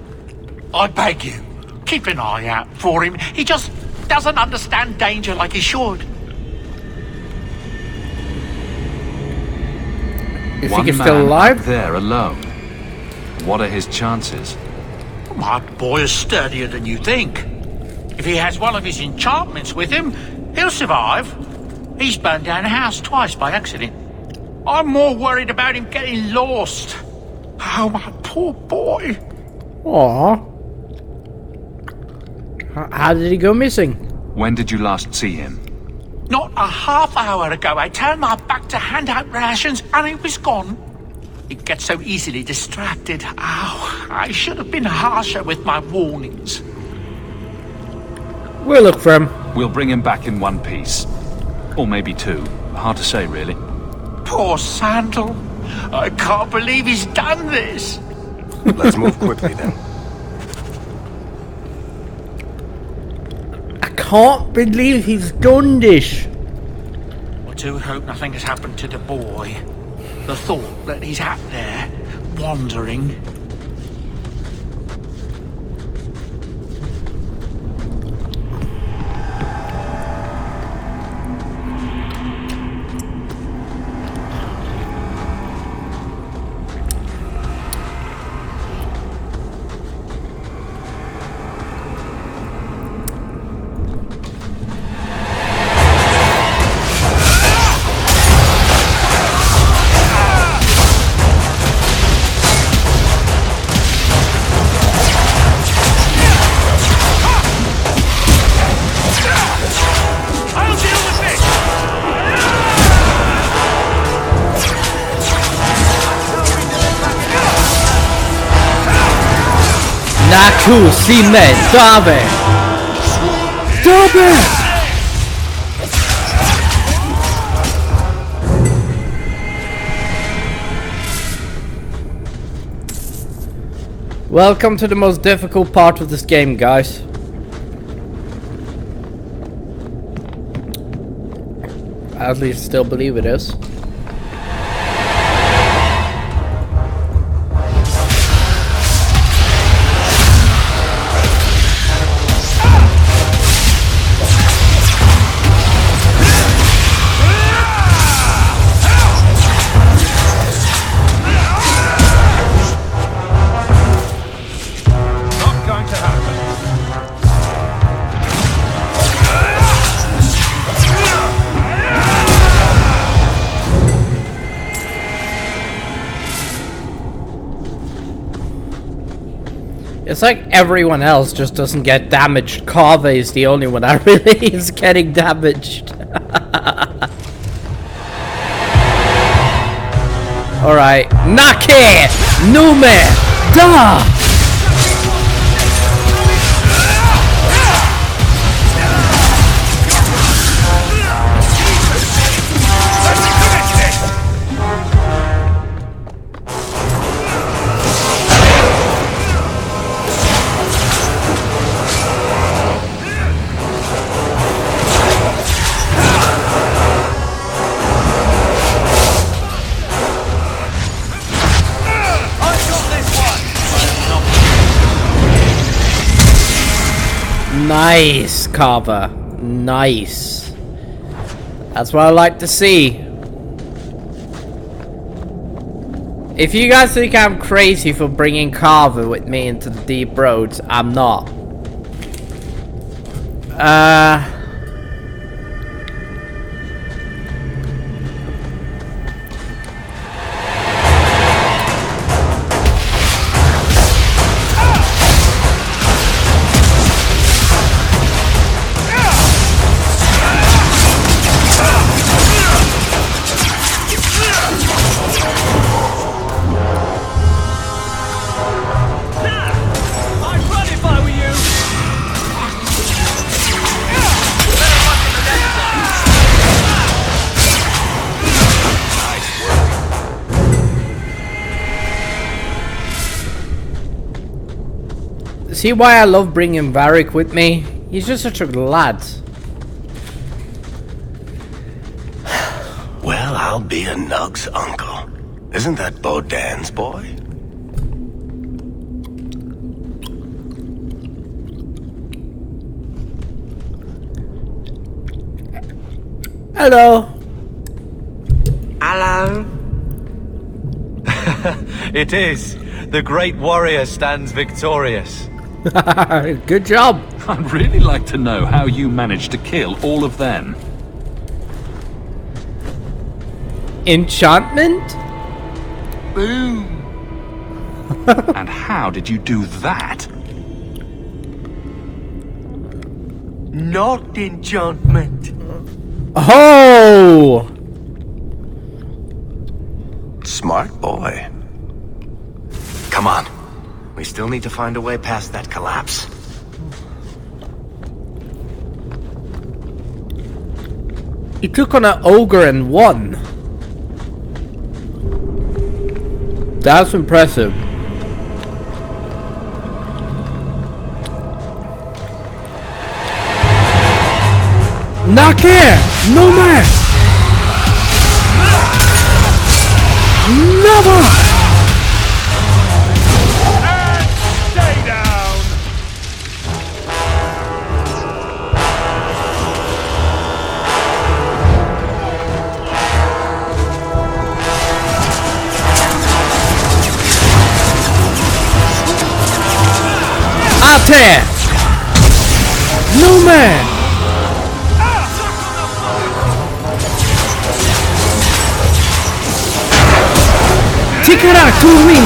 I beg you, keep an eye out for him. He just doesn't understand danger like he should. You One think he's man still alive? up there alone. What are his chances? My boy is sturdier than you think. If he has one of his enchantments with him, he'll survive. He's burned down a house twice by accident. I'm more worried about him getting lost. Oh, my poor boy. Aww. How did he go missing? When did you last see him? Not a half hour ago, I turned my back to hand out rations and he was gone. He gets so easily distracted. Oh, I should have been harsher with my warnings. We'll look for him. We'll bring him back in one piece. Or maybe two. Hard to say, really. Poor Sandal. I can't believe he's done this. Let's move quickly then. I can't believe he's done this. I do hope nothing has happened to the boy. The thought that he's out there, wandering. Aku Sime Dabe. Dabe. Welcome to the most difficult part of this game, guys. At least still believe it is. It's like everyone else just doesn't get damaged. Kave is the only one that really is getting damaged. Alright. Nake! Nume! Da! Nice, Carver. Nice. That's what I like to see. If you guys think I'm crazy for bringing Carver with me into the deep roads, I'm not. See why I love bringing Varric with me? He's just such a lad. Well, I'll be a Nug's uncle. Isn't that Bodan's boy? Hello. Hello. It is. The great warrior stands victorious. Good job. I'd really like to know how you managed to kill all of them. Enchantment? Boom. And how did you do that? Not enchantment. Oh! Smart boy. Come on. We still need to find a way past that collapse. He took on an ogre and won. That's impressive. Knock here! No man! Never! Ate! No man! Tikara to win!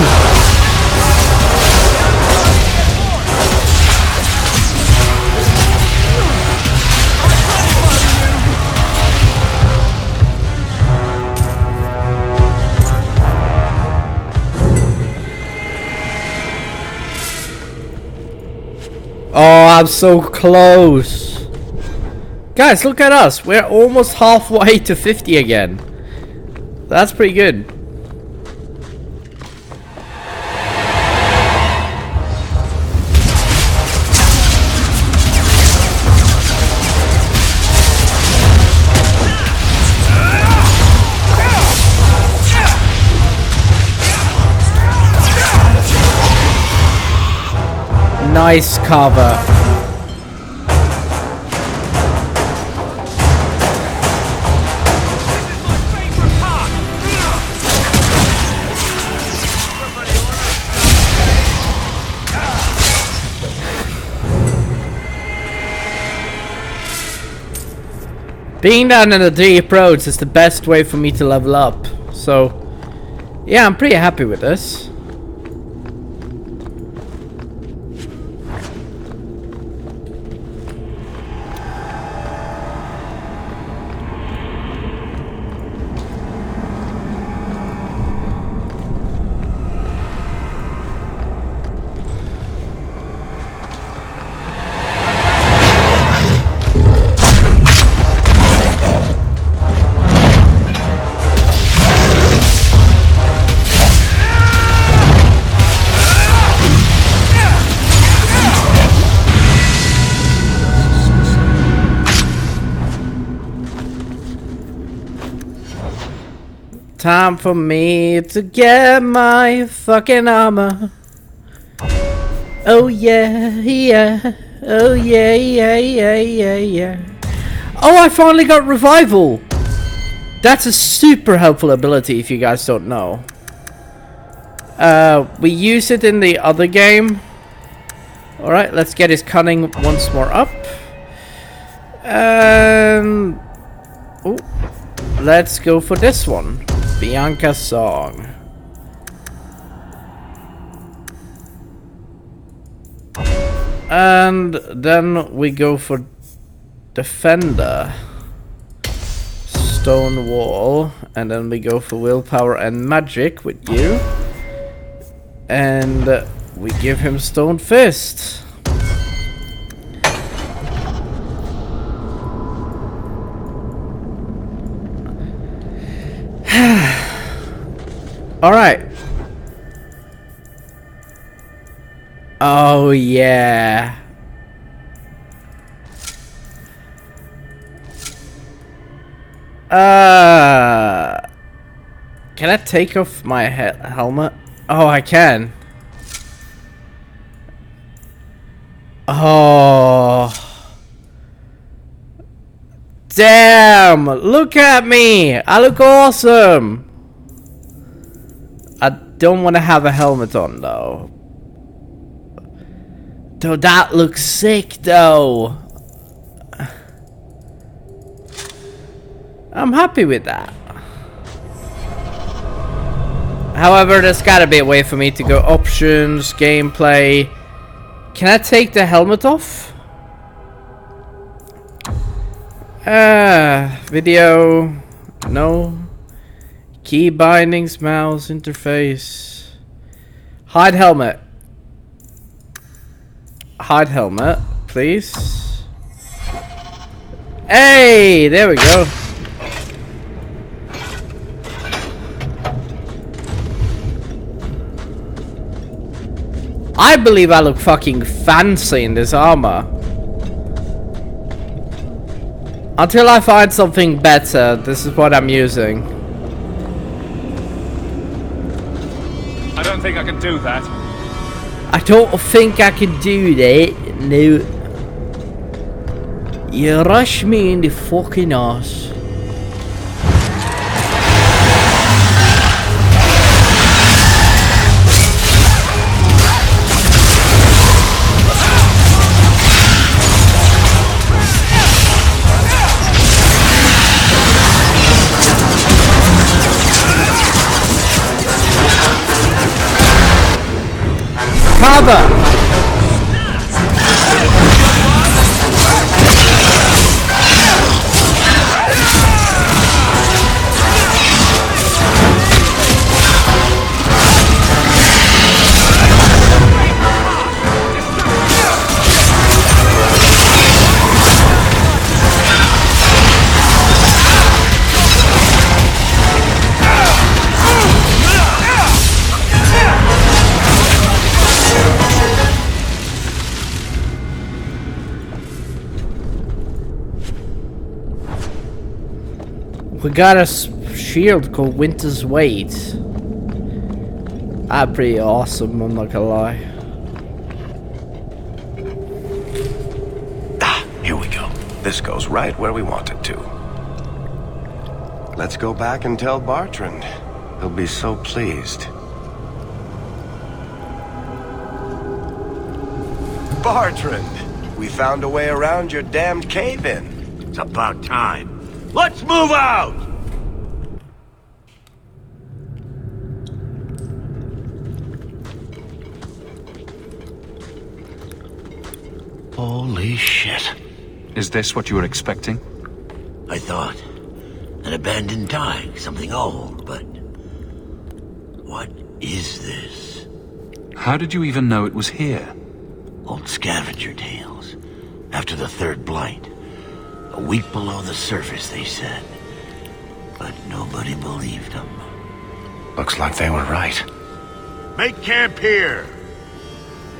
I'm so close. Guys, look at us. We're almost halfway to 50 again. That's pretty good. Nice cover. Being down in the deep roads is the best way for me to level up. So, yeah, I'm pretty happy with this. Time for me to get my fucking armor. Oh yeah, yeah. Oh yeah, yeah, yeah, yeah, yeah. Oh, I finally got revival. That's a super helpful ability if you guys don't know. We use it in the other game. Alright, let's get his cunning once more up. Oh, let's go for this one. Bianca's song. And then we go for Defender. Stone Wall. And then we go for Willpower and Magic with you. And we give him Stone Fist. Alright. Oh yeah. Can I take off my helmet? Oh, I can. Oh. Damn! Look at me! I look awesome! I don't want to have a helmet on though. Though that looks sick though. I'm happy with that. However, there's gotta be a way for me to go options, gameplay. Can I take the helmet off? Video. No. Key bindings, mouse interface. Hide helmet. Hide helmet, please. Hey, there we go. I believe I look fucking fancy in this armor. Until I find something better, this is what I'm using. I don't think I can do that. I don't think I can do that. No. You rush me in the fucking ass. Cover! We got a shield called Winter's Weight. That's pretty awesome, I'm not gonna lie. Here we go. This goes right where we want it to. Let's go back and tell Bartrand. He'll be so pleased. Bartrand! We found a way around your damned cave-in. It's about time. Let's move out! Holy shit. Is this what you were expecting? I thought. An abandoned tag, something old, but... what is this? How did you even know it was here? Old scavenger tales. After the third blight. A week below the surface, they said. But nobody believed them. Looks like they were right. Make camp here!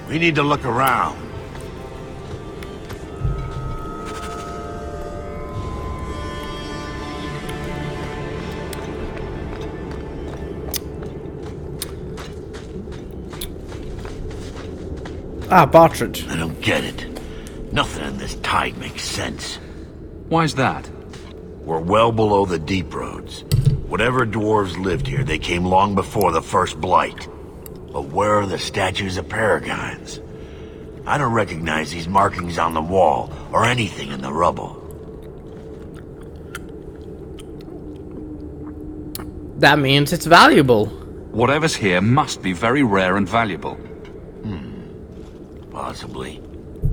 We need to look around. Ah, Bartrand. I don't get it. Nothing in this tide makes sense. Why's that? We're well below the deep roads. Whatever dwarves lived here, they came long before the first blight. But where are the statues of paragons? I don't recognize these markings on the wall, or anything in the rubble. That means it's valuable. Whatever's here must be very rare and valuable. Possibly.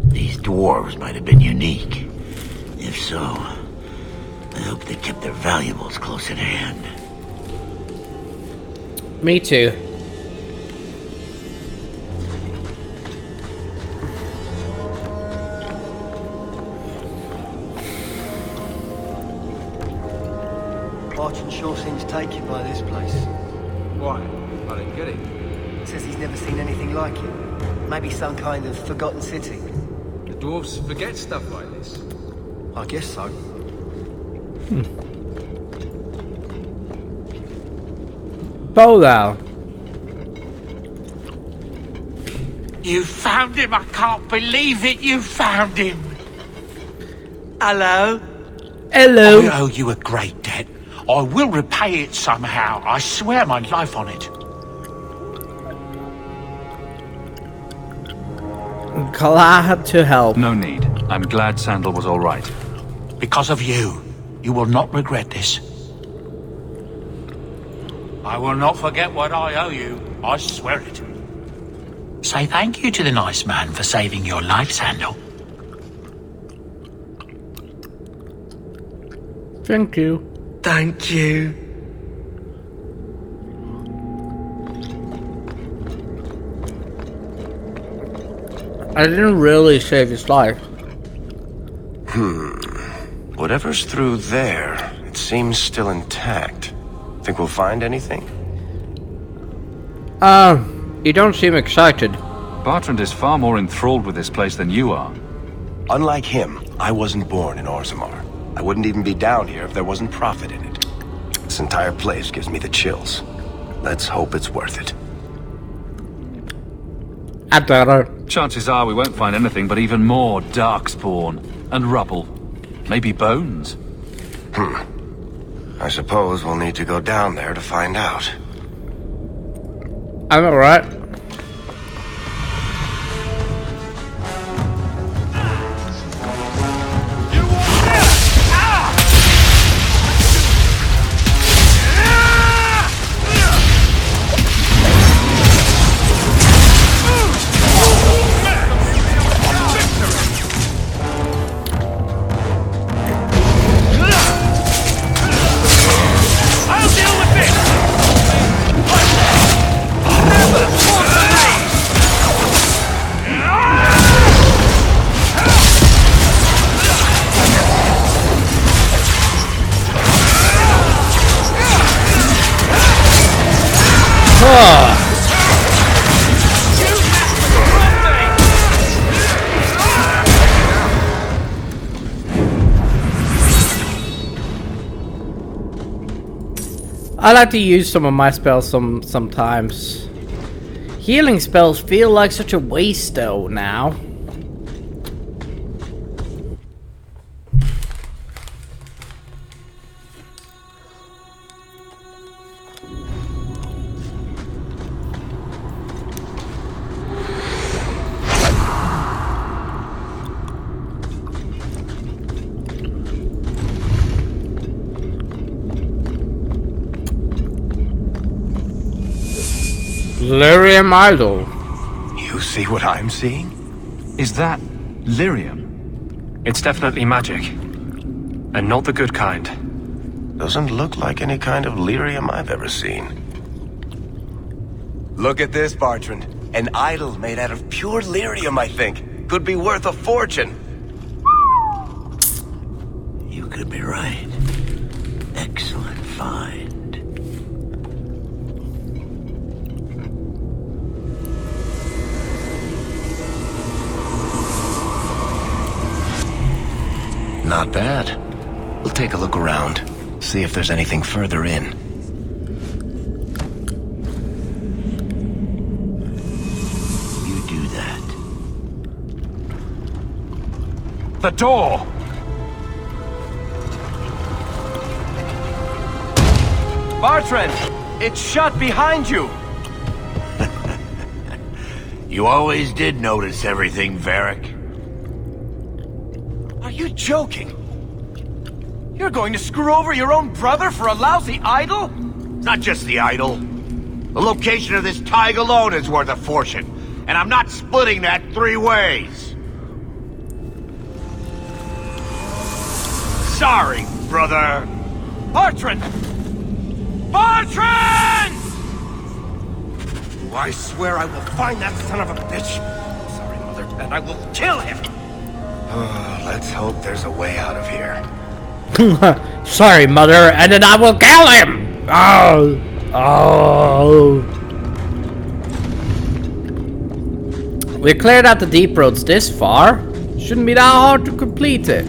These dwarves might have been unique. If so, I hope they kept their valuables close at hand. Me too. Bartrand sure seems taken by this place. Why? I don't get it. Says he's never seen anything like it. Maybe some kind of forgotten city. The dwarves forget stuff like this. I guess so. Bow. You found him! I can't believe it! You found him! Hello? Hello. I owe you a great debt. I will repay it somehow. I swear my life on it. Glad to help. No need. I'm glad Sandal was all right. Because of you. You will not regret this. I will not forget what I owe you. I swear it. Say thank you to the nice man for saving your life, Sandal. Thank you. Thank you. I didn't really save his life. Whatever's through there, it seems still intact. Think we'll find anything? You don't seem excited. Bartrand is far more enthralled with this place than you are. Unlike him, I wasn't born in Orzammar. I wouldn't even be down here if there wasn't profit in it. This entire place gives me the chills. Let's hope it's worth it. I better. Chances are we won't find anything but even more darkspawn and rubble. Maybe bones. I suppose we'll need to go down there to find out. I'm alright. I like to use some of my spells sometimes. Healing spells feel like such a waste though now. Lyrium idol. You see what I'm seeing? Is that lyrium? It's definitely magic. And not the good kind. Doesn't look like any kind of lyrium I've ever seen. Look at this, Bartrand. An idol made out of pure lyrium, I think. Could be worth a fortune. You could be right. Excellent find. Not bad. We'll take a look around. See if there's anything further in. You do that. The door! Bartrand! It's shut behind you! You always did notice everything, Varric. Are you joking? You're going to screw over your own brother for a lousy idol? It's not just the idol. The location of this tag alone is worth a fortune, and I'm not splitting that 3 ways. Sorry, brother. Bartrand! Bartrand! I swear I will find that son of a bitch. Sorry, Mother, and I will kill him. Let's hope there's a way out of here. Sorry, Mother, and then I will kill him! Oh! Oh! We cleared out the deep roads this far. Shouldn't be that hard to complete it.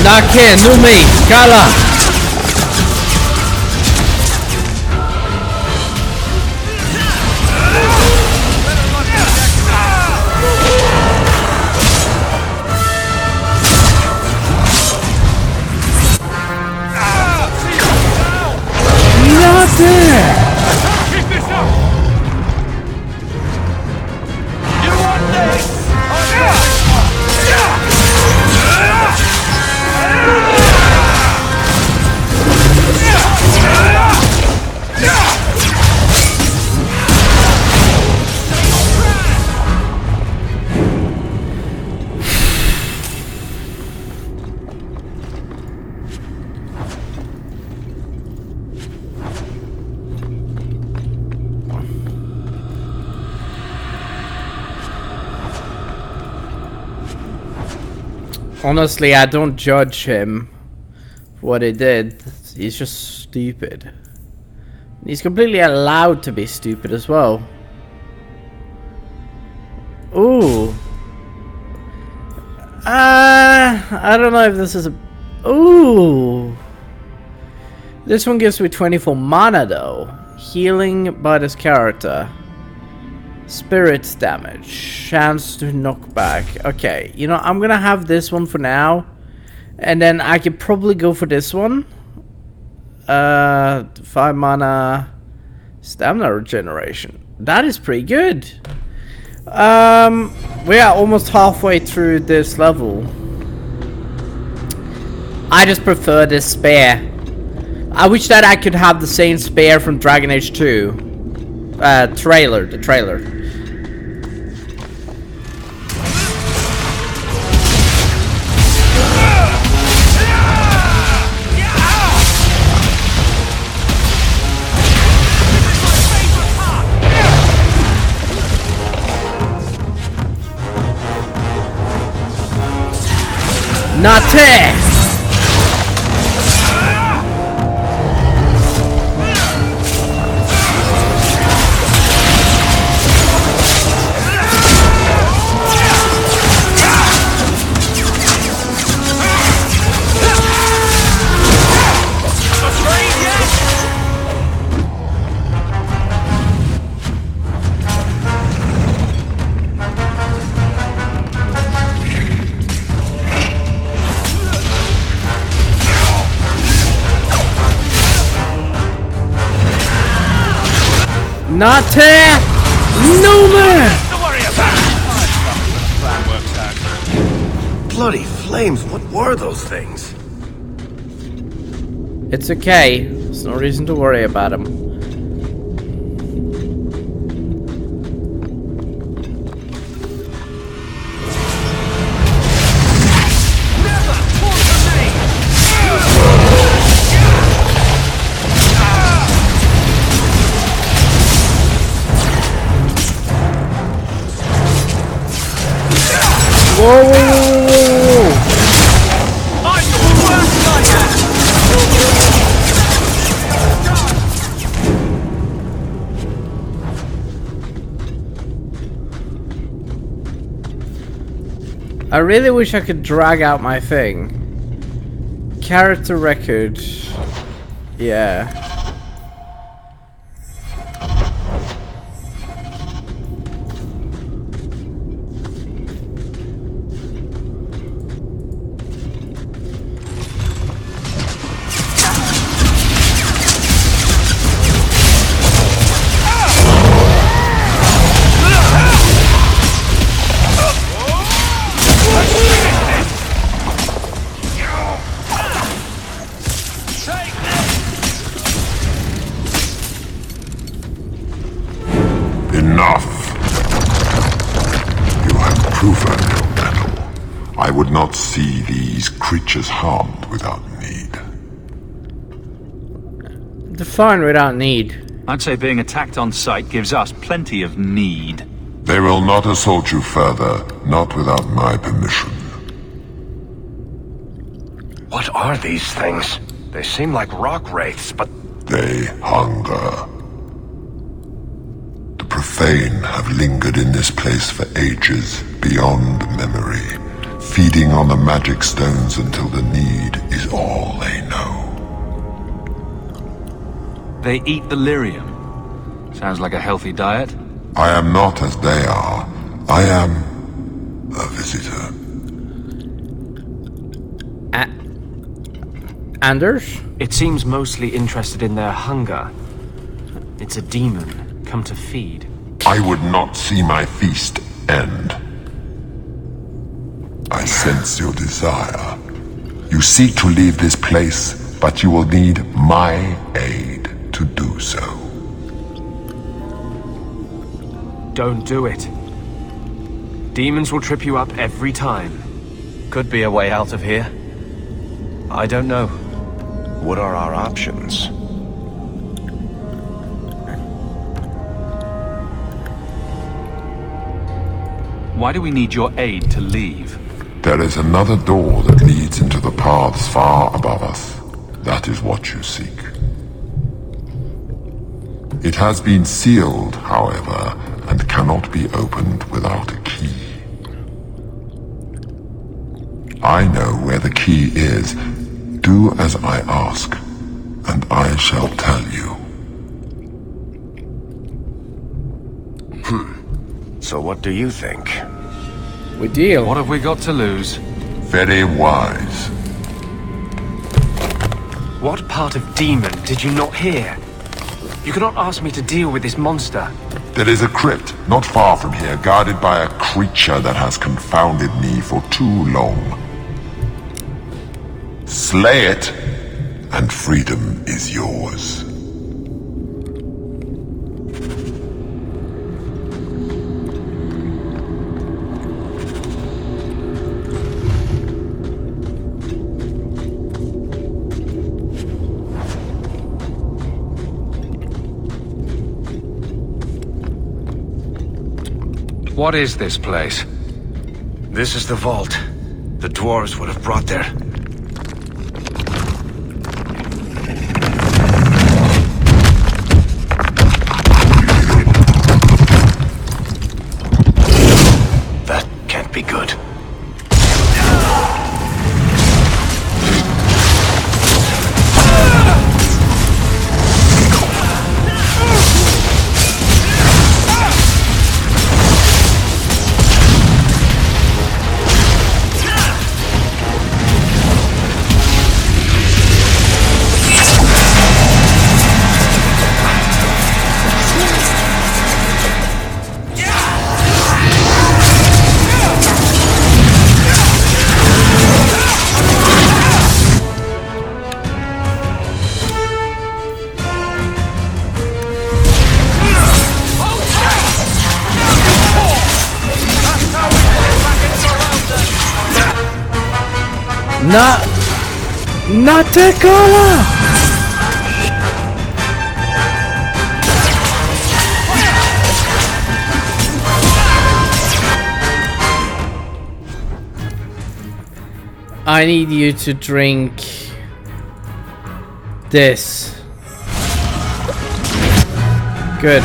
Nake, Numi, Kala. Not there. Honestly, I don't judge him for what he did. He's just stupid. He's completely allowed to be stupid as well. Ooh. I don't know if this is a... Ooh. This one gives me 24 mana though. Healing by this character. Spirits damage. Chance to knock back. Okay, you know, I'm gonna have this one for now. And then I could probably go for this one. 5 mana stamina regeneration. That is pretty good. We are almost halfway through this level. I just prefer this spear. I wish that I could have the same spear from Dragon Age 2. The trailer. Nate! Nate! No man! Don't worry about it. Bloody flames, what were those things? It's okay. There's no reason to worry about him. Whoa, whoa, whoa, whoa, whoa. I really wish I could drag out my thing. Character record. Yeah. Enough. You have proven your mettle. I would not see these creatures harmed without need. Define without need. I'd say being attacked on sight gives us plenty of need. They will not assault you further, not without my permission. What are these things? They seem like rock wraiths, but... They hunger. The profane have lingered in this place for ages, beyond memory, feeding on the magic stones until the need is all they know. They eat the lyrium. Sounds like a healthy diet. I am not as they are. I am a visitor. Anders? It seems mostly interested in their hunger. It's a demon, come to feed. I would not see my feast end. I sense your desire. You seek to leave this place, but you will need my aid to do so. Don't do it. Demons will trip you up every time. Could be a way out of here. I don't know. What are our options? Why do we need your aid to leave? There is another door that leads into the paths far above us. That is what you seek. It has been sealed, however, and cannot be opened without a key. I know where the key is. Do as I ask, and I shall tell you. So what do you think? We deal. What have we got to lose? Very wise. What part of demon did you not hear? You cannot ask me to deal with this monster. There is a crypt not far from here, guarded by a creature that has confounded me for too long. Slay it, and freedom is yours. What is this place? This is the vault. The dwarves would have brought their... That can't be good. Not the color! I need you to drink this. Good.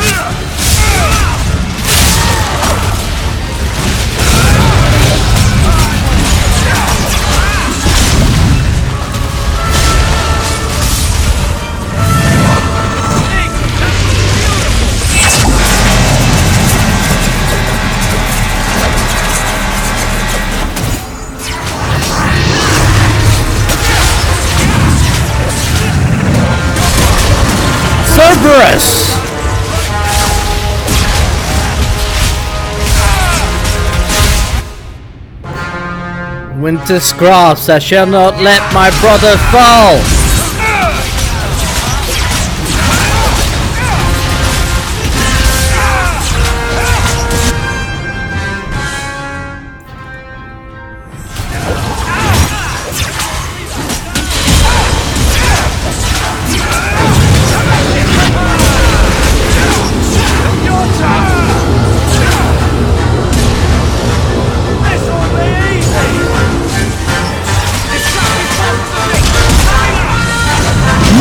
Cerberus! Winter's grasp, I shall not let my brother fall!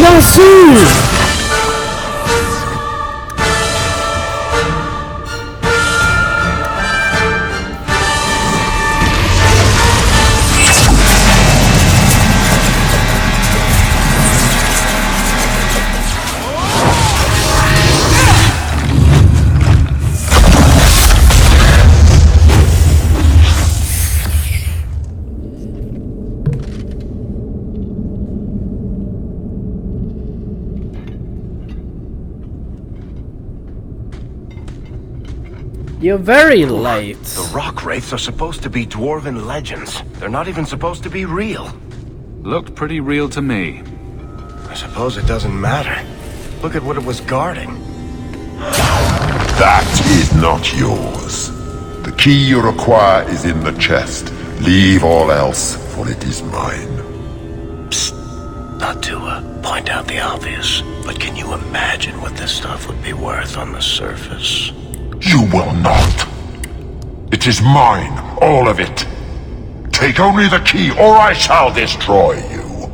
Nasu! You're very late. The rock wraiths are supposed to be dwarven legends. They're not even supposed to be real. Looked pretty real to me. I suppose it doesn't matter. Look at what it was guarding. That is not yours. The key you require is in the chest. Leave all else, for it is mine. Psst. Not to point out the obvious, but can you imagine what this stuff would be worth on the surface? You will not. It is mine, all of it. Take only the key, or I shall destroy you.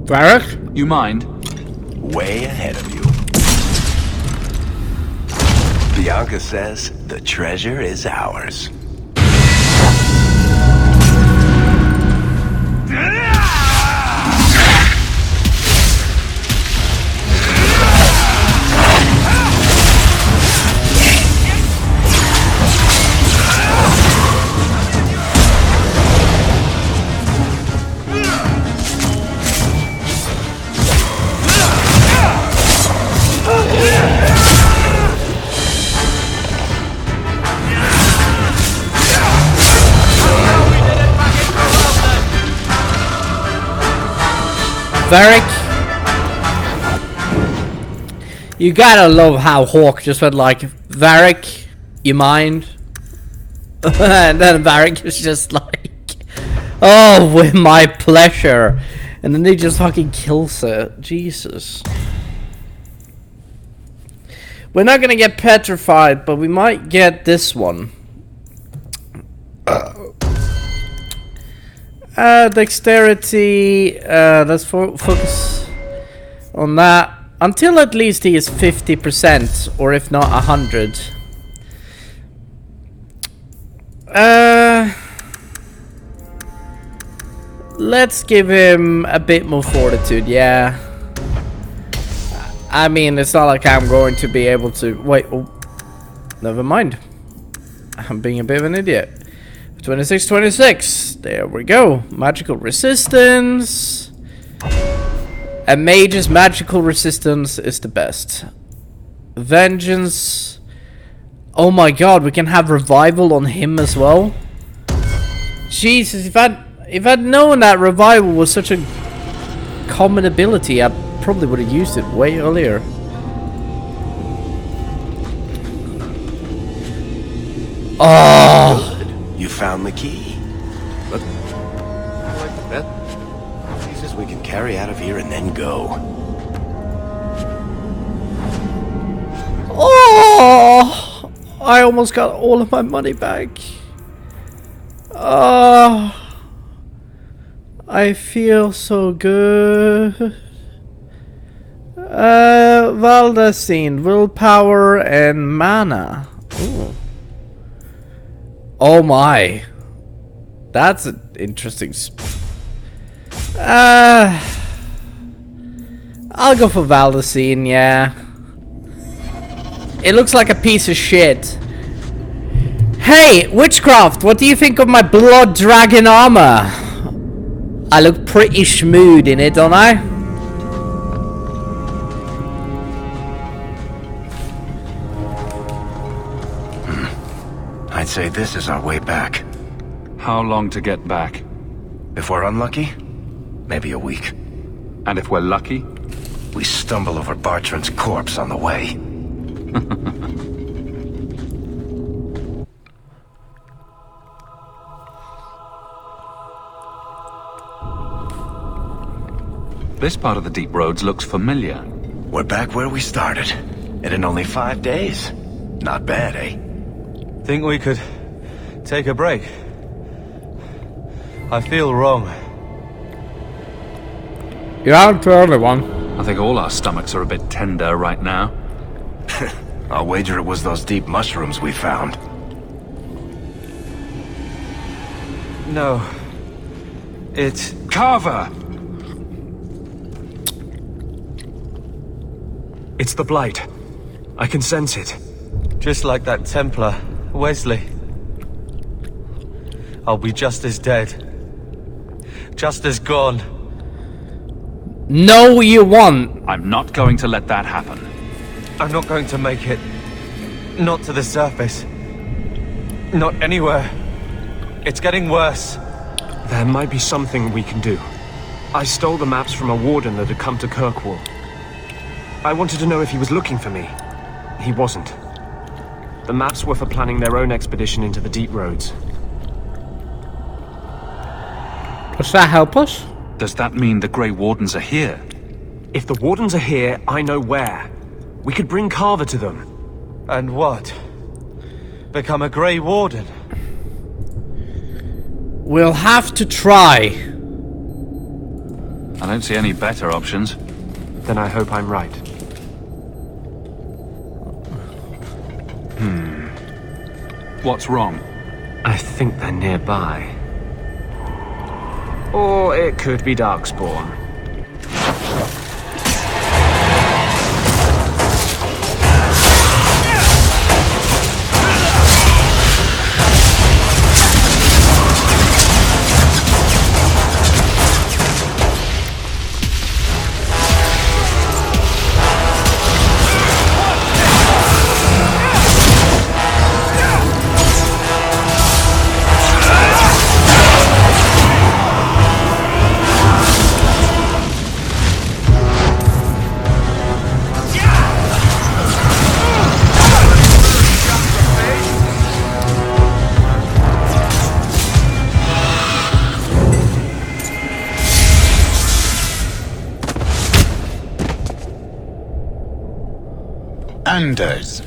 Varric? You mind? Way ahead of you. Bianca says the treasure is ours. Varric, you gotta love how Hawk just went like, Varric, you mind? And then Varric is just like, oh, with my pleasure. And then they just fucking kills it. Jesus. We're not gonna get petrified, but we might get this one. Dexterity. Let's focus on that until at least he is 50%, or if not 100. Let's give him a bit more fortitude. Yeah. I mean, it's not like I'm going to be able to... Wait, oh, never mind. I'm being a bit of an idiot. 26, 26. There we go. Magical resistance. A mage's magical resistance is the best. Vengeance. Oh my god, we can have revival on him as well. Jesus, if I'd known that revival was such a common ability, I probably would have used it way earlier. Oh! You found the key. But I like the bet. Pieces we can carry out of here and then go. Oh! I almost got all of my money back. Oh! I feel so good. Valdecine, willpower and mana. Ooh. Oh my. That's an interesting I'll go for Valdecine, yeah. It looks like a piece of shit. Hey, Witchcraft, what do you think of my blood dragon armor? I look pretty schmood in it, don't I? I'd say this is our way back. How long to get back? If we're unlucky, maybe a week. And if we're lucky? We stumble over Bartrand's corpse on the way. This part of the deep roads looks familiar. We're back where we started. And in only 5 days. Not bad, eh? Think we could take a break? I feel wrong. You aren't the only one. I think all our stomachs are a bit tender right now. I'll wager it was those deep mushrooms we found. No. It's... Carver! It's the Blight. I can sense it. just like that Templar, Wesley. I'll be just as dead. Just as gone. No, you won't. I'm not going to let that happen. I'm not going to make it. Not to the surface. Not anywhere. It's getting worse. There might be something we can do. I stole the maps from a warden that had come to Kirkwall. I wanted to know if he was looking for me. He wasn't. The maps were for planning their own expedition into the deep roads. Does that help us? Does that mean the Grey Wardens are here? If the Wardens are here, I know where. We could bring Carver to them. And what? Become a Grey Warden? We'll have to try. I don't see any better options. Then I hope I'm right. What's wrong? I think they're nearby. Or it could be Darkspawn. Anders.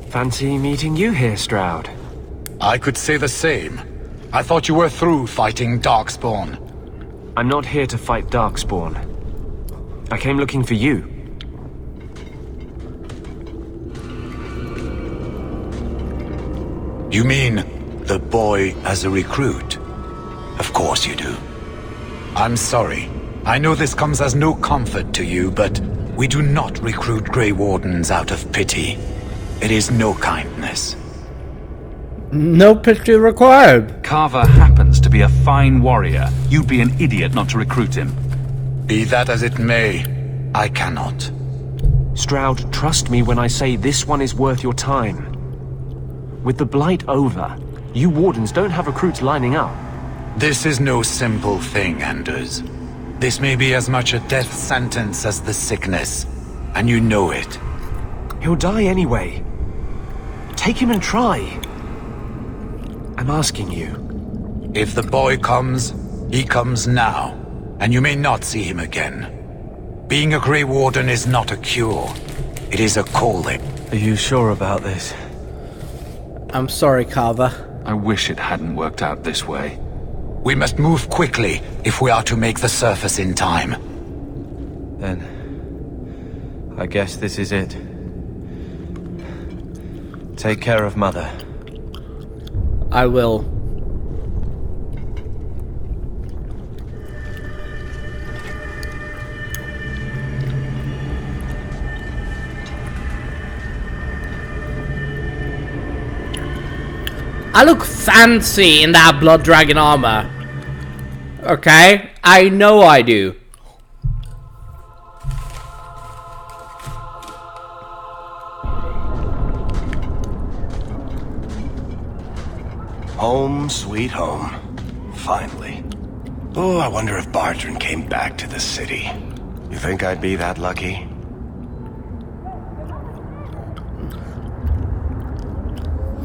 Fancy meeting you here, Stroud. I could say the same. I thought you were through fighting Darkspawn. I'm not here to fight Darkspawn. I came looking for you. You mean the boy as a recruit? Of course you do. I'm sorry. I know this comes as no comfort to you, but we do not recruit Grey Wardens out of pity. It is no kindness. No pity required. Carver happens to be a fine warrior. You'd be an idiot not to recruit him. Be that as it may, I cannot. Stroud, trust me when I say this one is worth your time. With the Blight over, you Wardens don't have recruits lining up. This is no simple thing, Anders. This may be as much a death sentence as the sickness, and you know it. He'll die anyway. Take him and try. I'm asking you. If the boy comes, he comes now, and you may not see him again. Being a Grey Warden is not a cure. It is a calling. Are you sure about this? I'm sorry, Carver. I wish it hadn't worked out this way. We must move quickly if we are to make the surface in time. Then, I guess this is it. Take care of Mother. I will. I look fancy in that Blood Dragon armor. Okay? I know I do. Home, sweet home. Finally. Oh, I wonder if Bartrand came back to the city. You think I'd be that lucky?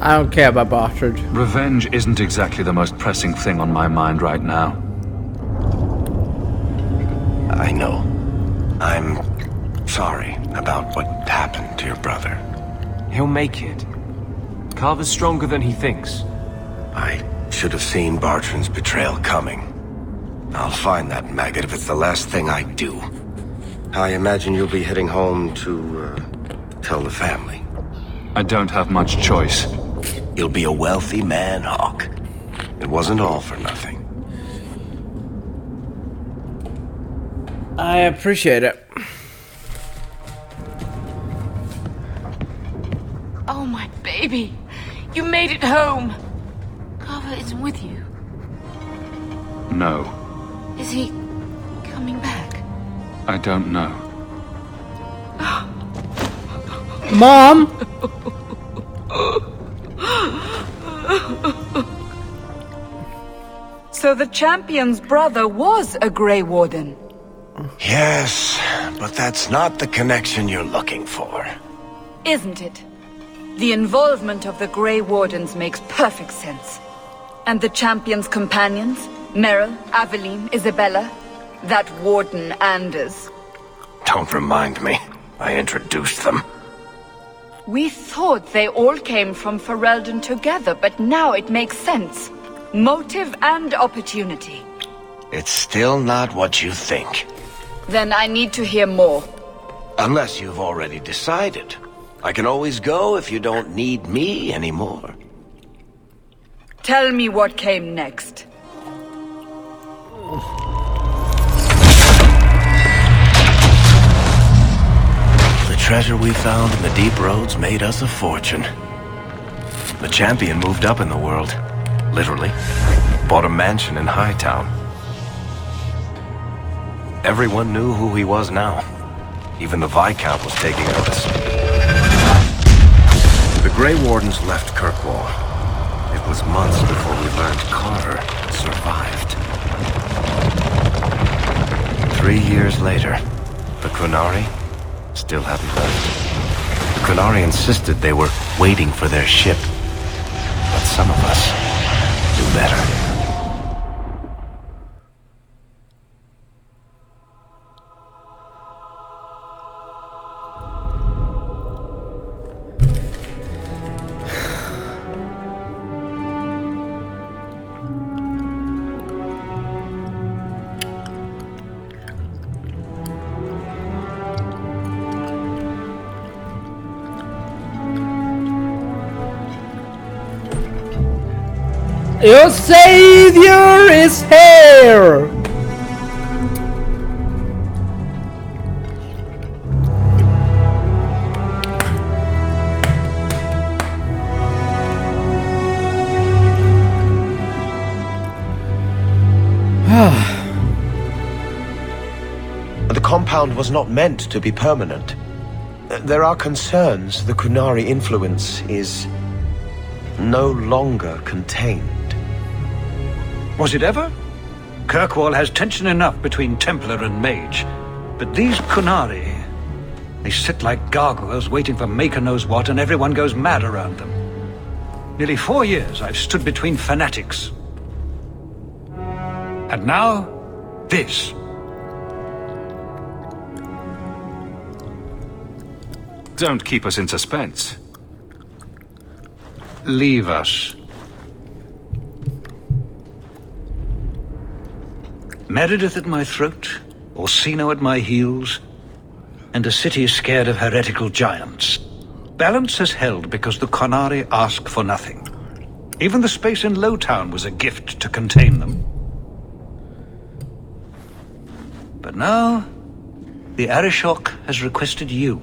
I don't care about Bartrand. Revenge isn't exactly the most pressing thing on my mind right now. I know. I'm sorry about what happened to your brother. He'll make it. Carver's stronger than he thinks. I should have seen Bartrand's betrayal coming. I'll find that maggot if it's the last thing I do. I imagine you'll be heading home to, tell the family. I don't have much choice. You'll be a wealthy man, Hawk. It wasn't all for nothing. I appreciate it. Oh, my baby. You made it home. Carver isn't with you. No. Is he coming back? I don't know. Mom! So the champion's brother was a Grey Warden? Yes, but that's not the connection you're looking for. Isn't it? The involvement of the Grey Wardens makes perfect sense. And the champion's companions? Meryl, Aveline, Isabella? That Warden Anders? Don't remind me. I introduced them. We thought they all came from Ferelden together, but now it makes sense. Motive and opportunity. It's still not what you think. Then I need to hear more. Unless you've already decided. I can always go if you don't need me anymore. Tell me what came next. The treasure we found in the deep roads made us a fortune. The champion moved up in the world. Literally. Bought a mansion in Hightown. Everyone knew who he was now. Even the Viscount was taking notice. The Grey Wardens left Kirkwall. It was months before we learned Carver survived. 3 years later, the Qunari still hadn't left. The Qunari insisted they were waiting for their ship. But some of us knew better. Your savior is here! The compound was not meant to be permanent. There are concerns the Kunari influence is no longer contained. Was it ever? Kirkwall has tension enough between Templar and Mage. But these Kunari, they sit like gargoyles waiting for Maker knows what, and everyone goes mad around them. Nearly 4 years I've stood between fanatics. And now, this. Don't keep us in suspense. Leave us. Meredith at my throat, Orsino at my heels, and a city scared of heretical giants. Balance has held because the Kunari ask for nothing. Even the space in Lowtown was a gift to contain them. But now, the Arishok has requested you.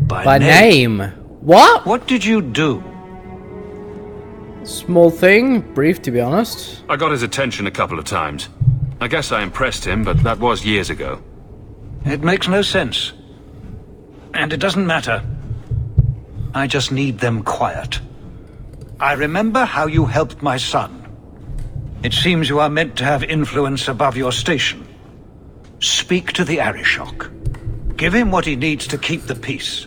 By name? What? What did you do? Small thing, brief to be honest. I got his attention a couple of times. I guess I impressed him, but that was years ago. It makes no sense. And it doesn't matter. I just need them quiet. I remember how you helped my son. It seems you are meant to have influence above your station. Speak to the Arishok. Give him what he needs to keep the peace.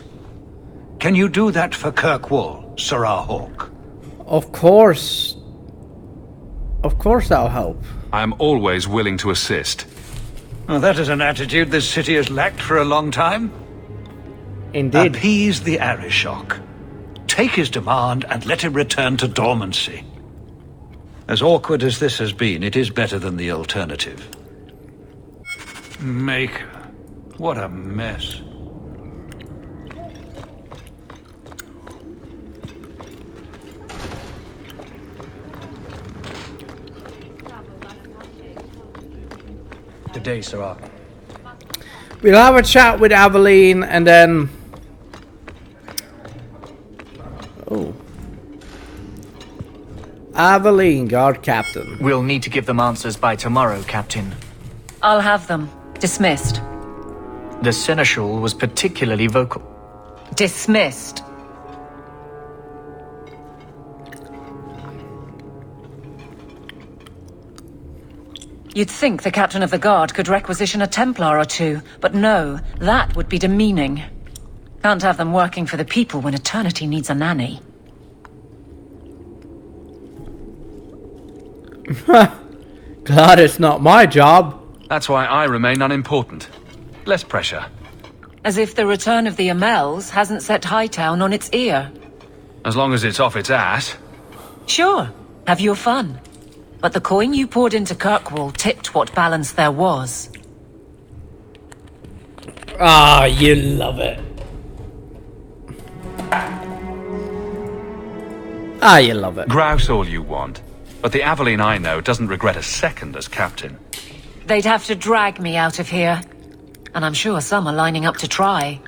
Can you do that for Kirkwall, Sirrah Hawk? Of course. Of course I'll help. I am always willing to assist. Well, that is an attitude this city has lacked for a long time. Indeed. Appease the Arishok. Take his demand and let him return to dormancy. As awkward as this has been, it is better than the alternative. Maker. What a mess. Good day, Sirrah. We'll have a chat with Aveline and then... Oh. Aveline, guard captain. We'll need to give them answers by tomorrow, Captain. I'll have them. Dismissed. The Seneschal was particularly vocal. Dismissed. You'd think the captain of the guard could requisition a Templar or two, but no, that would be demeaning. Can't have them working for the people when eternity needs a nanny. Glad it's not my job. That's why I remain unimportant. Less pressure. As if the return of the Amels hasn't set Hightown on its ear. As long as it's off its ass. Sure, have your fun. But the coin you poured into Kirkwall tipped what balance there was. Ah, you love it. Ah, you love it. Grouse all you want. But the Aveline I know doesn't regret a second as captain. They'd have to drag me out of here. And I'm sure some are lining up to try.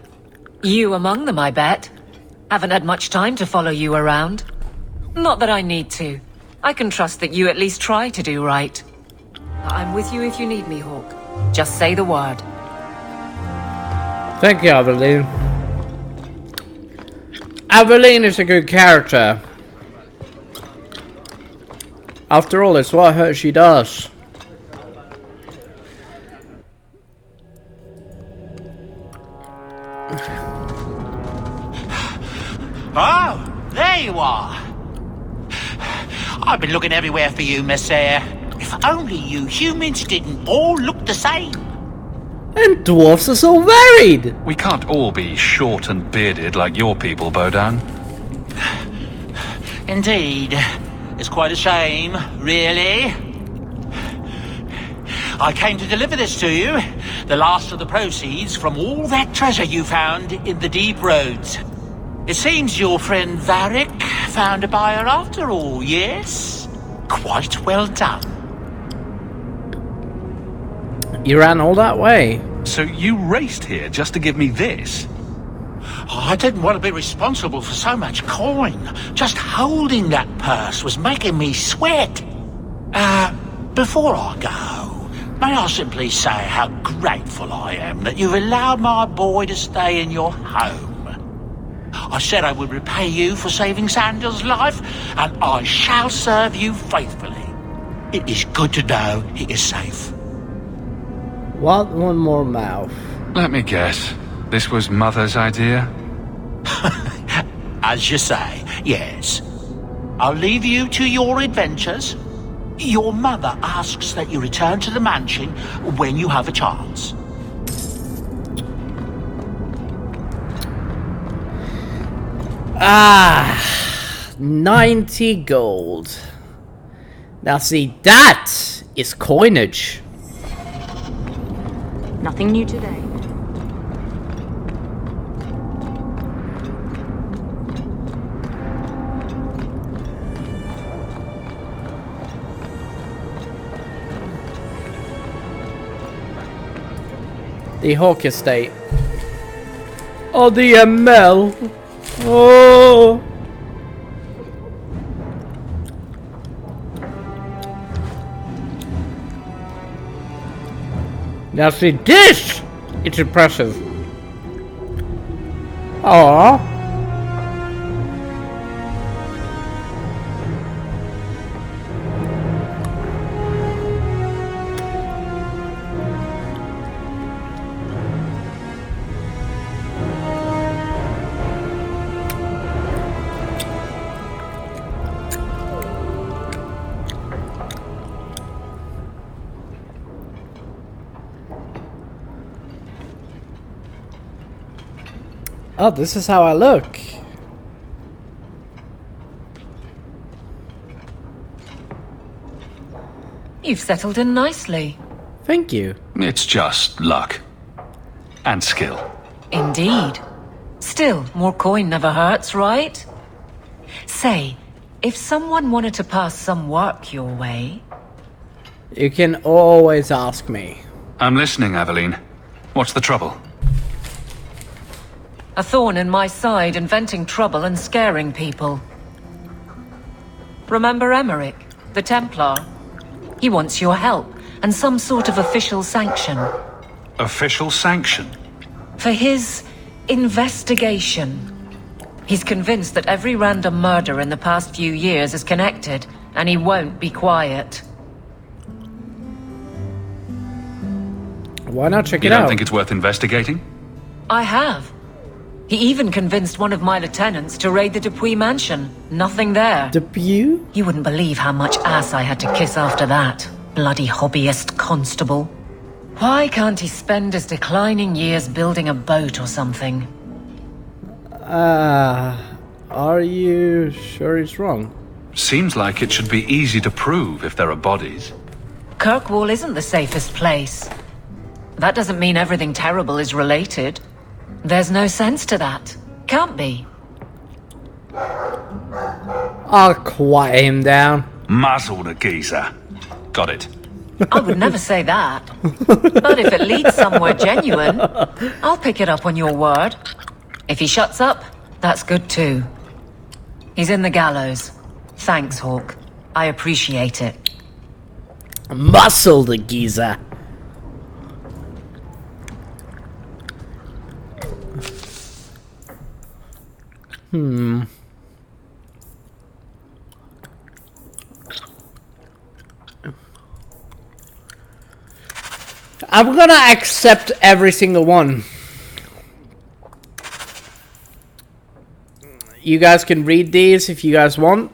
You among them, I bet. Haven't had much time to follow you around. Not that I need to. I can trust that you at least try to do right. I'm with you if you need me, Hawk. Just say the word. Thank you, Aveline. Aveline is a good character. After all, it's what I heard she does. Oh, there you are. I've been looking everywhere for you, Messiah. If only you humans didn't all look the same. And dwarfs are so varied. We can't all be short and bearded like your people, Bodan. Indeed. It's quite a shame, really. I came to deliver this to you. The last of the proceeds from all that treasure you found in the deep roads. It seems your friend Varric found a buyer after all, yes? Quite well done. You ran all that way. So you raced here just to give me this? I didn't want to be responsible for so much coin. Just holding that purse was making me sweat. Before I go, may I simply say how grateful I am that you've allowed my boy to stay in your home. I said I would repay you for saving Sandel's life, and I shall serve you faithfully. It is good to know he is safe. What one more mouth? Let me guess. This was Mother's idea? As you say, yes. I'll leave you to your adventures. Your mother asks that you return to the mansion when you have a chance. Ah, 90 gold. Now see, that is coinage. Nothing new today. The Hawk Estate. Oh, the ML. Oh. Now see, this! It's impressive. Aww. Oh, this is how I look. You've settled in nicely. Thank you. It's just luck. And skill. Indeed. Still, more coin never hurts, right? Say, if someone wanted to pass some work your way... You can always ask me. I'm listening, Aveline. What's the trouble? A thorn in my side, inventing trouble and scaring people. Remember Emmerich, the Templar? He wants your help, and some sort of official sanction. Official sanction? For his investigation. He's convinced that every random murder in the past few years is connected, and he won't be quiet. Why not check You it out? don't think it's worth investigating? I have. He even convinced one of my lieutenants to raid the Dupuis mansion. Nothing there. Dupuis? You wouldn't believe how much ass I had to kiss after that. Bloody hobbyist constable. Why can't he spend his declining years building a boat or something? Are you sure he's wrong? Seems like it should be easy to prove if there are bodies. Kirkwall isn't the safest place. That doesn't mean everything terrible is related. There's no sense to that. Can't be. I'll quiet him down. Muzzle the geezer. Got it. I would never say that. But if it leads somewhere genuine, I'll pick it up on your word. If he shuts up, that's good too. He's in the gallows. Thanks, Hawk. I appreciate it. Muscle the geezer. I'm gonna accept every single one. You guys can read these if you guys want.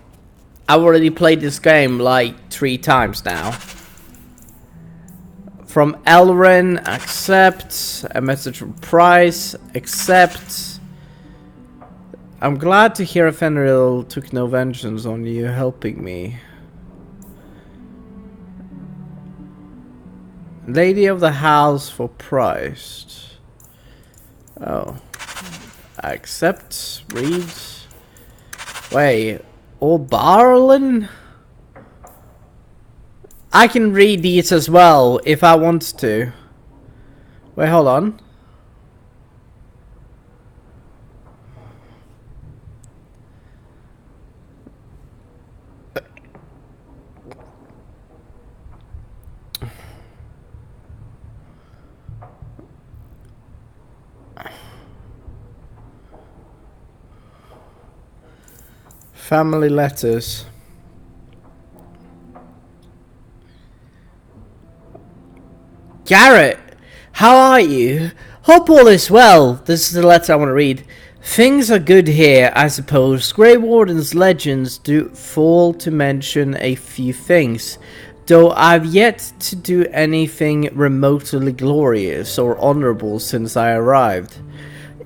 I've already played this game like 3 times now. From Elren, accept. A message from Price, accept. I'm glad to hear Fenrir took no vengeance on you helping me. Lady of the house for Price. Oh. Accept. Read. Wait. O'Barlin? I can read these as well if I want to. Wait, hold on. Family letters. Garrett, how are you? Hope all is well. This is the letter I want to read. Things are good here, I suppose. Grey Warden's legends do fall to mention a few things, though I've yet to do anything remotely glorious or honourable since I arrived.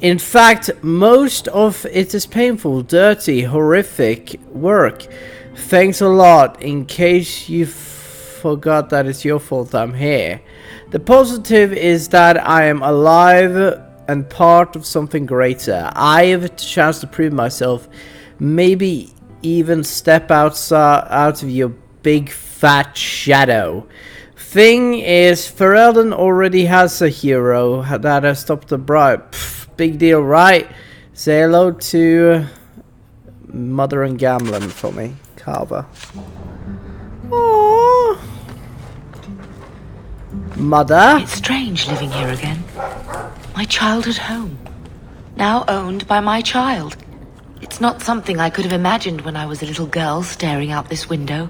In fact, most of it is painful, dirty, horrific work. Thanks a lot. In case you forgot that it's your fault I'm here. The positive is that I am alive and part of something greater. I have a chance to prove myself. Maybe even step out of your big fat shadow. Thing is, Ferelden already has a hero that has stopped the bribe. Big deal, right? Say hello to Mother and Gamlen for me, Carver. Aww. Mother? It's strange living here again. My childhood home. Now owned by my child. It's not something I could have imagined when I was a little girl staring out this window.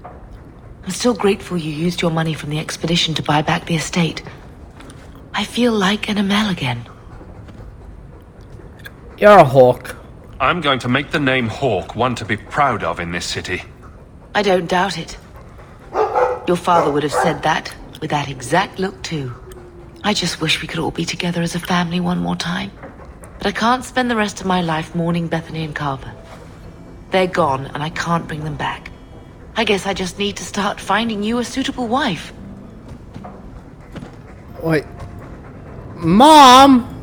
I'm still grateful you used your money from the expedition to buy back the estate. I feel like an Amel again. You're a hawk. I'm going to make the name Hawk one to be proud of in this city. I don't doubt it. Your father would have said that, with that exact look too. I just wish we could all be together as a family one more time. But I can't spend the rest of my life mourning Bethany and Carver. They're gone, and I can't bring them back. I guess I just need to start finding you a suitable wife. Wait. Mom!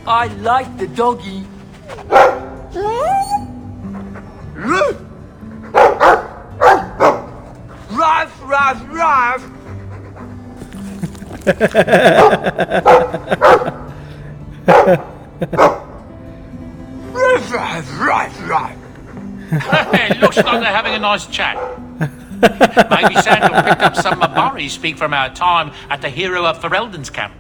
I like the doggy. Ruff, ruff, ruff. It looks like they're having a nice chat. Maybe Sandal picked up some Mabari speak from our time at the hero of Ferelden's camp.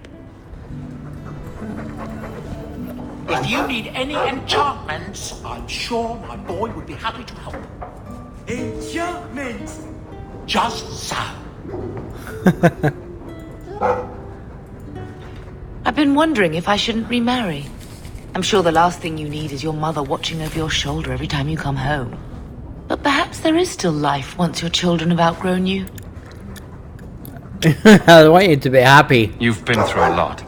If you need any enchantments, I'm sure my boy would be happy to help. Enchantments? Just so. I've been wondering if I shouldn't remarry. I'm sure the last thing you need is your mother watching over your shoulder every time you come home. But perhaps there is still life once your children have outgrown you. I want you to be happy. You've been through a lot.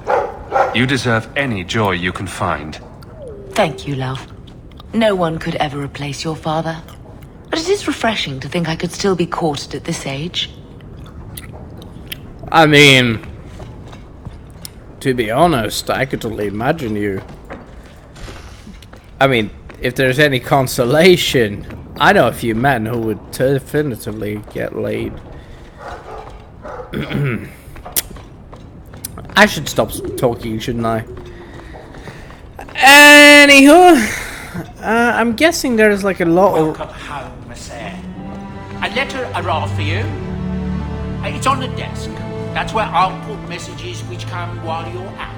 You deserve any joy you can find. Thank you, love. No one could ever replace your father. But it is refreshing to think I could still be courted at this age. I mean, to be honest, I could only imagine you. I mean, if there's any consolation, I know a few men who would definitively get laid. I should stop talking, shouldn't I? Anywho, I'm guessing there's like a lot of... Welcome home, sir. A letter arrived for you. It's on the desk. That's where I'll put messages which come while you're out.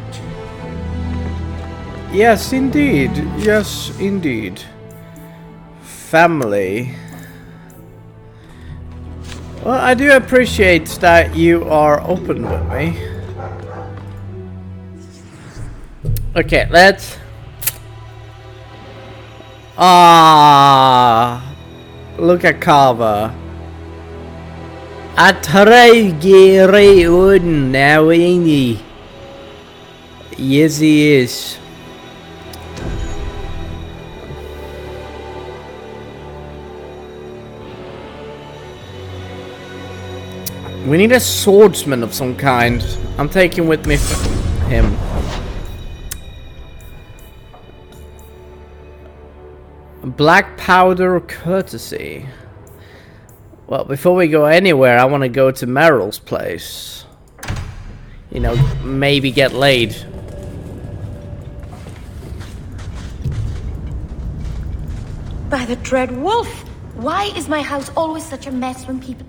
Yes, indeed. Yes, indeed. Family. Well, I do appreciate that you are open with me. Okay, let's... look at Carver. Now, ain't he? Yes, he is. We need a swordsman of some kind. I'm taking with me him. Black powder courtesy. Well, before we go anywhere, I want to go to Meryl's place. You know, maybe get laid. By the dread wolf! Why is my house always such a mess when people...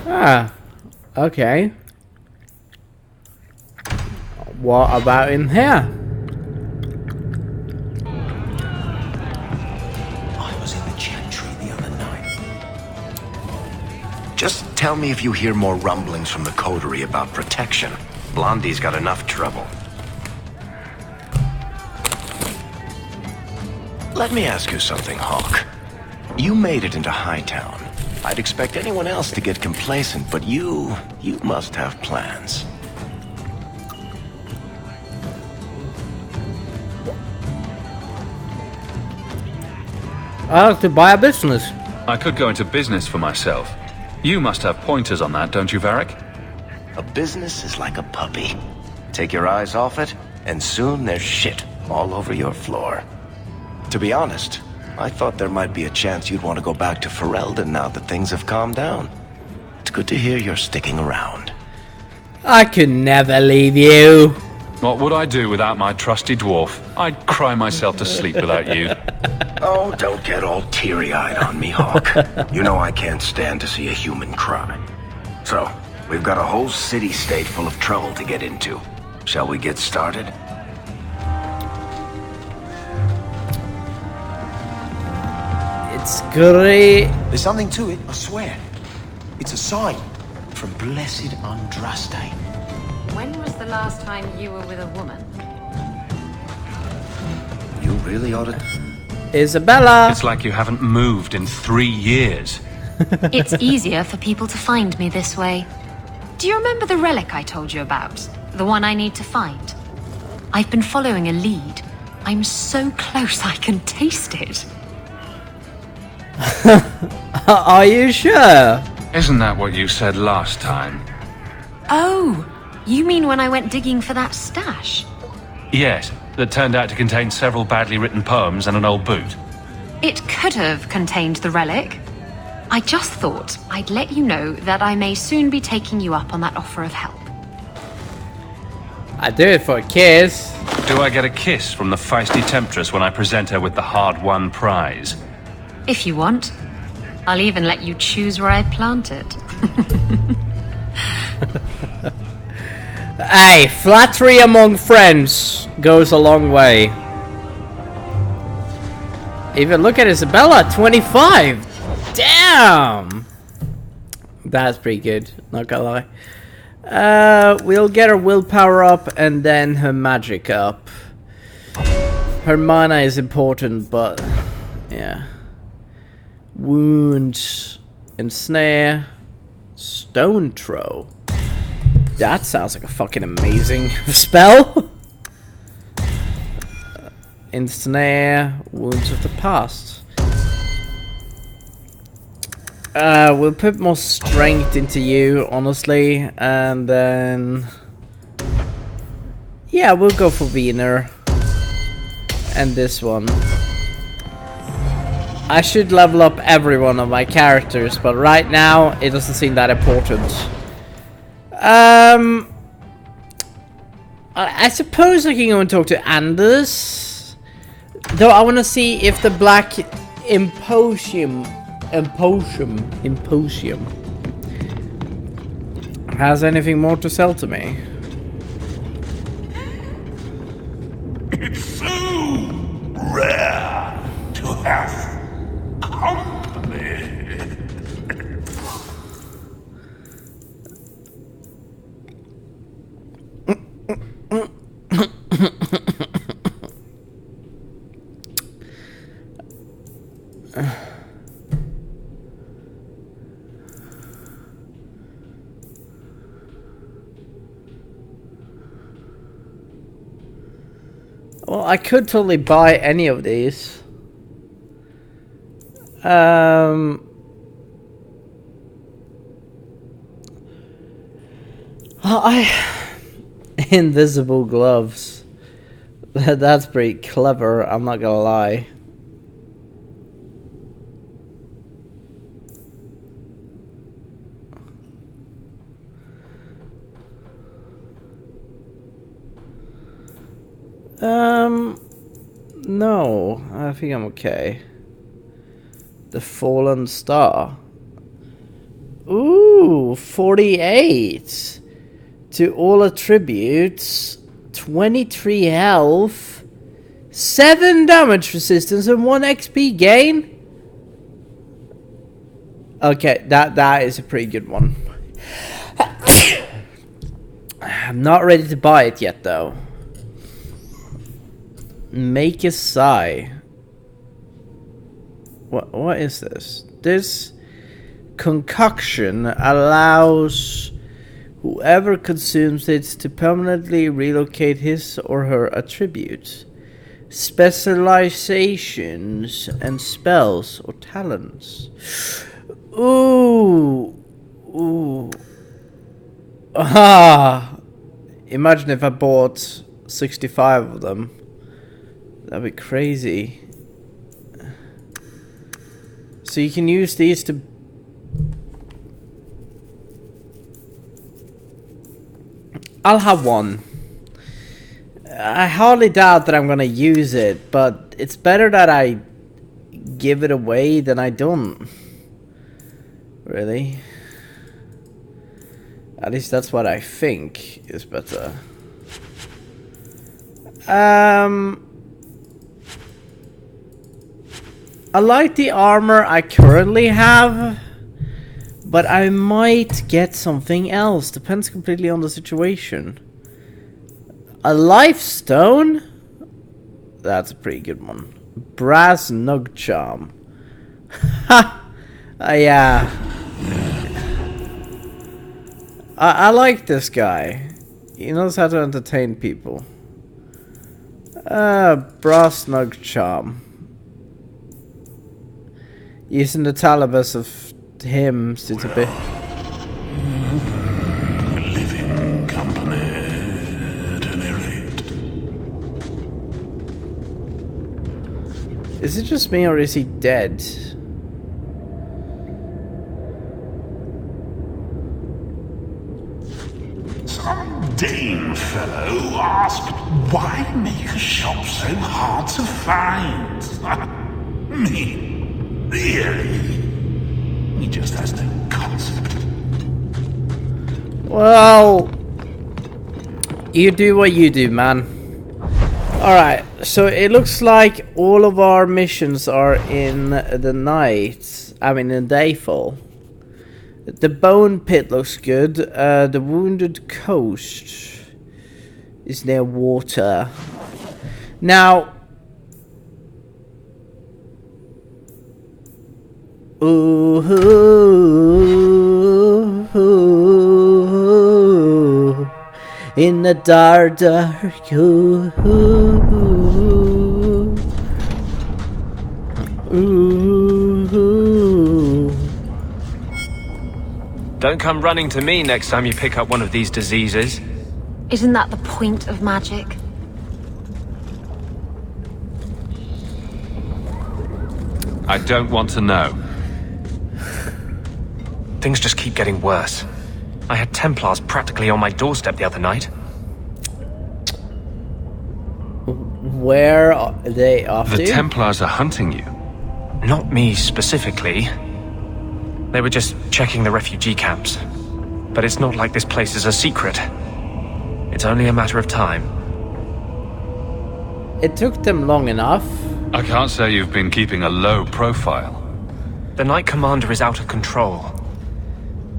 Ah, okay. What about in here? I was in the chantry the other night. Just tell me if you hear more rumblings from the coterie about protection. Blondie's got enough trouble. Let me ask you something, Hawk. You made it into Hightown. I'd expect anyone else to get complacent, but you must have plans. I like to buy a business. I could go into business for myself. You must have pointers on that, don't you, Varric? A business is like a puppy. Take your eyes off it, and soon there's shit all over your floor. To be honest, I thought there might be a chance you'd want to go back to Ferelden now that things have calmed down. It's good to hear you're sticking around. I could never leave you. What would I do without my trusty dwarf? I'd cry myself to sleep without you. Oh, don't get all teary-eyed on me, Hawk. You know I can't stand to see a human cry. So, we've got a whole city-state full of trouble to get into. Shall we get started? It's great. There's something to it, I swear. It's a sign from Blessed Andraste. When was the last time you were with a woman? You really ought to... Isabella! It's like you haven't moved in 3 years. It's easier for people to find me this way. Do you remember the relic I told you about? The one I need to find? I've been following a lead. I'm so close I can taste it. Are you sure? Isn't that what you said last time? Oh, you mean when I went digging for that stash? Yes, that turned out to contain several badly written poems and an old boot. It could have contained the relic. I just thought I'd let you know that I may soon be taking you up on that offer of help. I do it for a kiss. Do I get a kiss from the feisty temptress when I present her with the hard-won prize? If you want. I'll even let you choose where I plant it. Hey, flattery among friends goes a long way. Even look at Isabella, 25. Damn. That's pretty good, not gonna lie. We'll get her willpower up and then her magic up. Her mana is important, but yeah. Wound, ensnare, stone throw. That sounds like a fucking amazing spell. Ensnare, wounds of the past. We'll put more strength into you, honestly, and then yeah, we'll go for Wiener and this one. I should level up every one of my characters, but right now it doesn't seem that important. I suppose I can go and talk to Anders, though I want to see if the black imposium has anything more to sell to me. It's so rare to have company. Well, I could totally buy any of these. Invisible gloves. That's pretty clever, I'm not gonna lie. No, I think I'm okay. The Fallen Star. Ooh, 48. To all attributes, 23 health, 7 damage resistance, and 1 XP gain. Okay, that is a pretty good one. I'm not ready to buy it yet, though. Make a sigh. What is this? This concoction allows whoever consumes it to permanently relocate his or her attributes, specializations, and spells or talents. Ooh. Ooh. Ah. Imagine if I bought 65 of them. That'd be crazy. So you can use these to... I'll have one. I hardly doubt that I'm gonna use it, but it's better that I give it away than I don't. Really? At least that's what I think is better. I like the armor I currently have, but I might get something else. Depends completely on the situation. A life stone? That's a pretty good one. Brass nug charm. Ha! Yeah. I like this guy. He knows how to entertain people. Brass nug charm. Using the talibus of hymns to be... Living company at any rate. Is it just me or is he dead? Some Dane fellow asked why make a shop so hard to find. Me. Really? He just has no concept. Well, you do what you do, man. Alright, so it looks like all of our missions are in the night. I mean, in dayfall. The Bone Pit looks good. The Wounded Coast is near water. Now... Ooh, in the dark, ooh, Don't come running to me next time you pick up one of these diseases. Isn't that the point of magic? I don't want to know. Things just keep getting worse. I had Templars practically on my doorstep the other night. Where are they after you? The Templars are hunting you. Not me specifically. They were just checking the refugee camps. But it's not like this place is a secret. It's only a matter of time. It took them long enough. I can't say you've been keeping a low profile. The Knight Commander is out of control.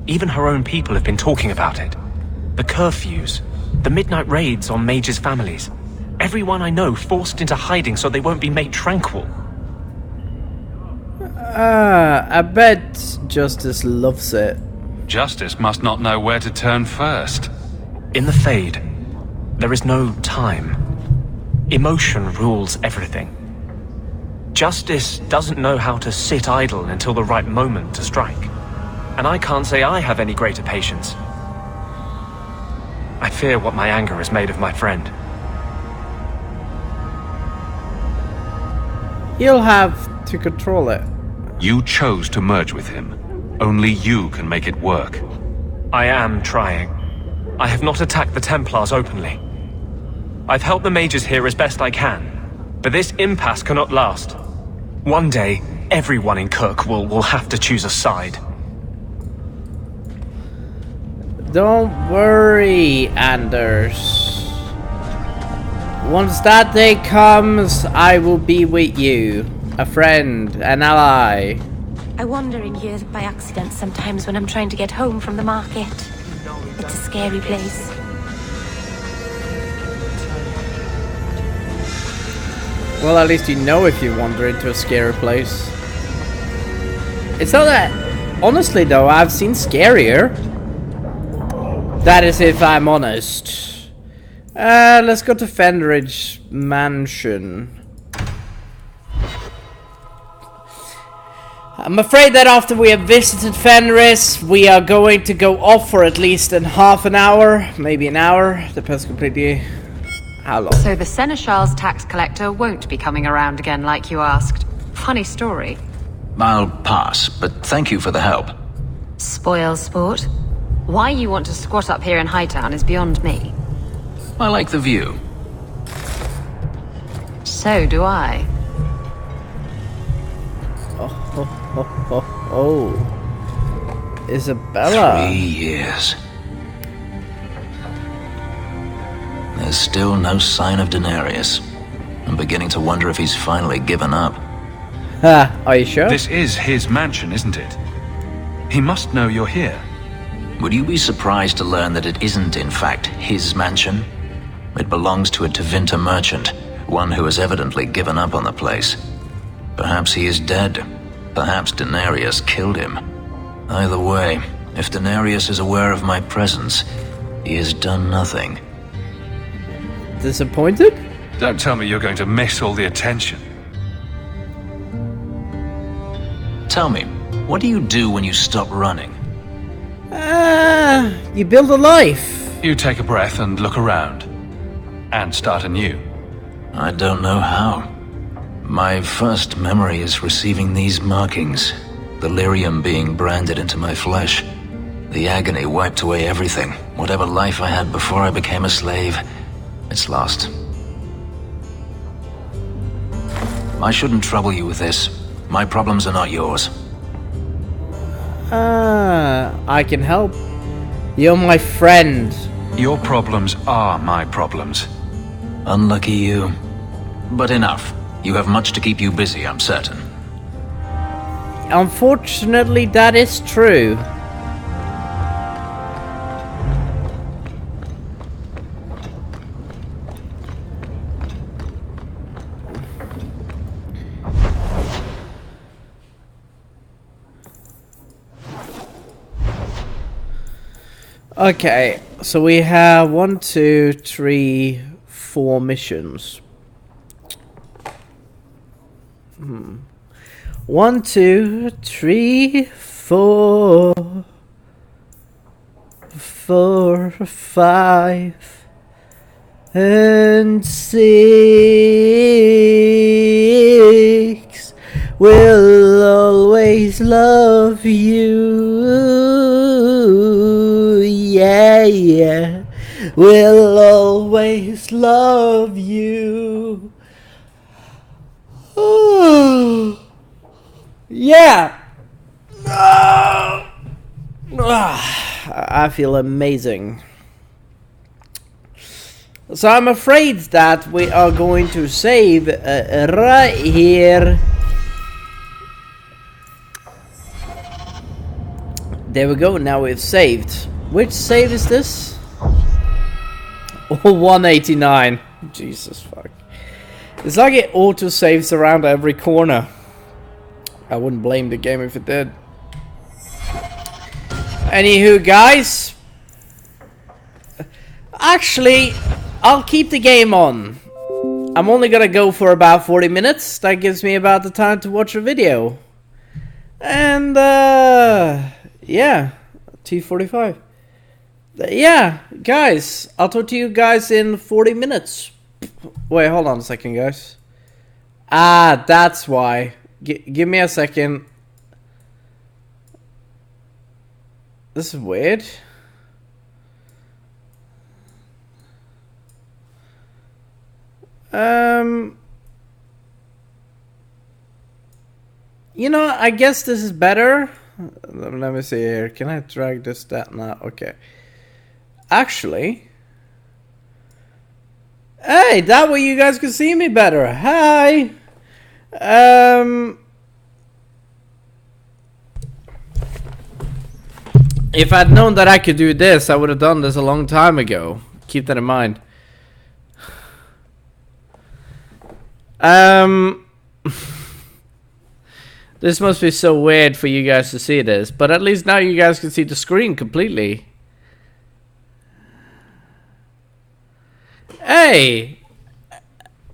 Even her own people have been talking about it. The curfews, the midnight raids on mages' families. Everyone I know forced into hiding so they won't be made tranquil. I bet Justice loves it. Justice must not know where to turn first. In the Fade, there is no time. Emotion rules everything. Justice doesn't know how to sit idle until the right moment to strike. And I can't say I have any greater patience. I fear what my anger has made of my friend. You'll have to control it. You chose to merge with him. Only you can make it work. I am trying. I have not attacked the Templars openly. I've helped the mages here as best I can, but this impasse cannot last. One day, everyone in Kirk will have to choose a side. Don't worry, Anders. Once that day comes, I will be with you. A friend, an ally. I wander in here by accident sometimes when I'm trying to get home from the market. It's a scary place. Well, at least you know if you wander into a scary place. It's not that... Honestly, though, I've seen scarier. That is if I'm honest. Let's go to Fenridge Mansion. I'm afraid that after we have visited Fenris, we are going to go off for at least half an hour, maybe an hour, depends completely how long. So the Seneschal's tax collector won't be coming around again like you asked. Funny story. I'll pass, but thank you for the help. Spoil sport. Why you want to squat up here in Hightown is beyond me. I like the view. So do I. Oh. Isabella. 3 years. There's still no sign of Denarius. I'm beginning to wonder if he's finally given up. Are you sure? This is his mansion, isn't it? He must know you're here. Would you be surprised to learn that it isn't, in fact, his mansion? It belongs to a Tevinter merchant, one who has evidently given up on the place. Perhaps he is dead. Perhaps Denarius killed him. Either way, if Denarius is aware of my presence, he has done nothing. Disappointed? Don't tell me you're going to miss all the attention. Tell me, what do you do when you stop running? You build a life. You take a breath and look around. And start anew. I don't know how. My first memory is receiving these markings. The lyrium being branded into my flesh. The agony wiped away everything. Whatever life I had before I became a slave, it's lost. I shouldn't trouble you with this. My problems are not yours. I can help. You're my friend. Your problems are my problems. Unlucky you. But enough. You have much to keep you busy, I'm certain. Unfortunately, that is true. Okay, so we have 1, 2, 3, 4 missions. 1, 2, 3, 4, 5, and 6. Will always love you. Yeah. Will always love you. Yeah. I feel amazing. So I'm afraid that we are going to save right here. There we go. Now we've saved. Which save is this? 189. Jesus fuck. It's like it auto saves around every corner. I wouldn't blame the game if it did. Anywho, guys. Actually, I'll keep the game on. I'm only gonna go for about 40 minutes. That gives me about the time to watch a video. And, yeah. T45. Yeah, guys. I'll talk to you guys in 40 minutes. Wait, hold on a second, guys. Ah, that's why. Give me a second. This is weird. You know, I guess this is better. Let me see here. Can I drag this down now? Okay. Actually. Hey, that way you guys can see me better. Hi. If I'd known that I could do this, I would have done this a long time ago. Keep that in mind. This must be so weird for you guys to see this, but at least now you guys can see the screen completely. Hey!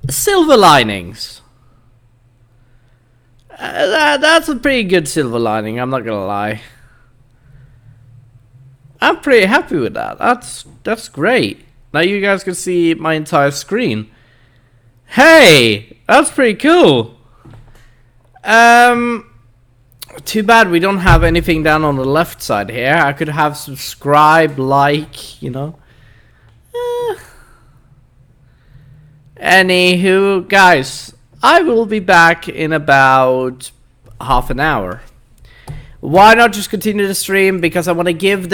Silver linings. That's a pretty good silver lining, I'm not gonna lie. I'm pretty happy with that. That's great. Now you guys can see my entire screen. Hey! That's pretty cool. Too bad we don't have anything down on the left side here. I could have subscribe, like, you know. Anywho, guys, I will be back in about half an hour. Why not just continue the stream? Because I want to give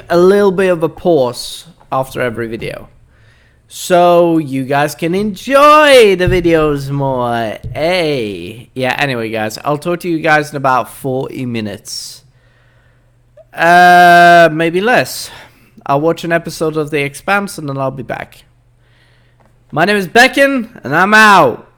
a little bit of a pause after every video, so you guys can enjoy the videos more. Hey, yeah. Anyway, guys, I'll talk to you guys in about 40 minutes. Maybe less. I'll watch an episode of The Expanse and then I'll be back. My name is Becken, and I'm out.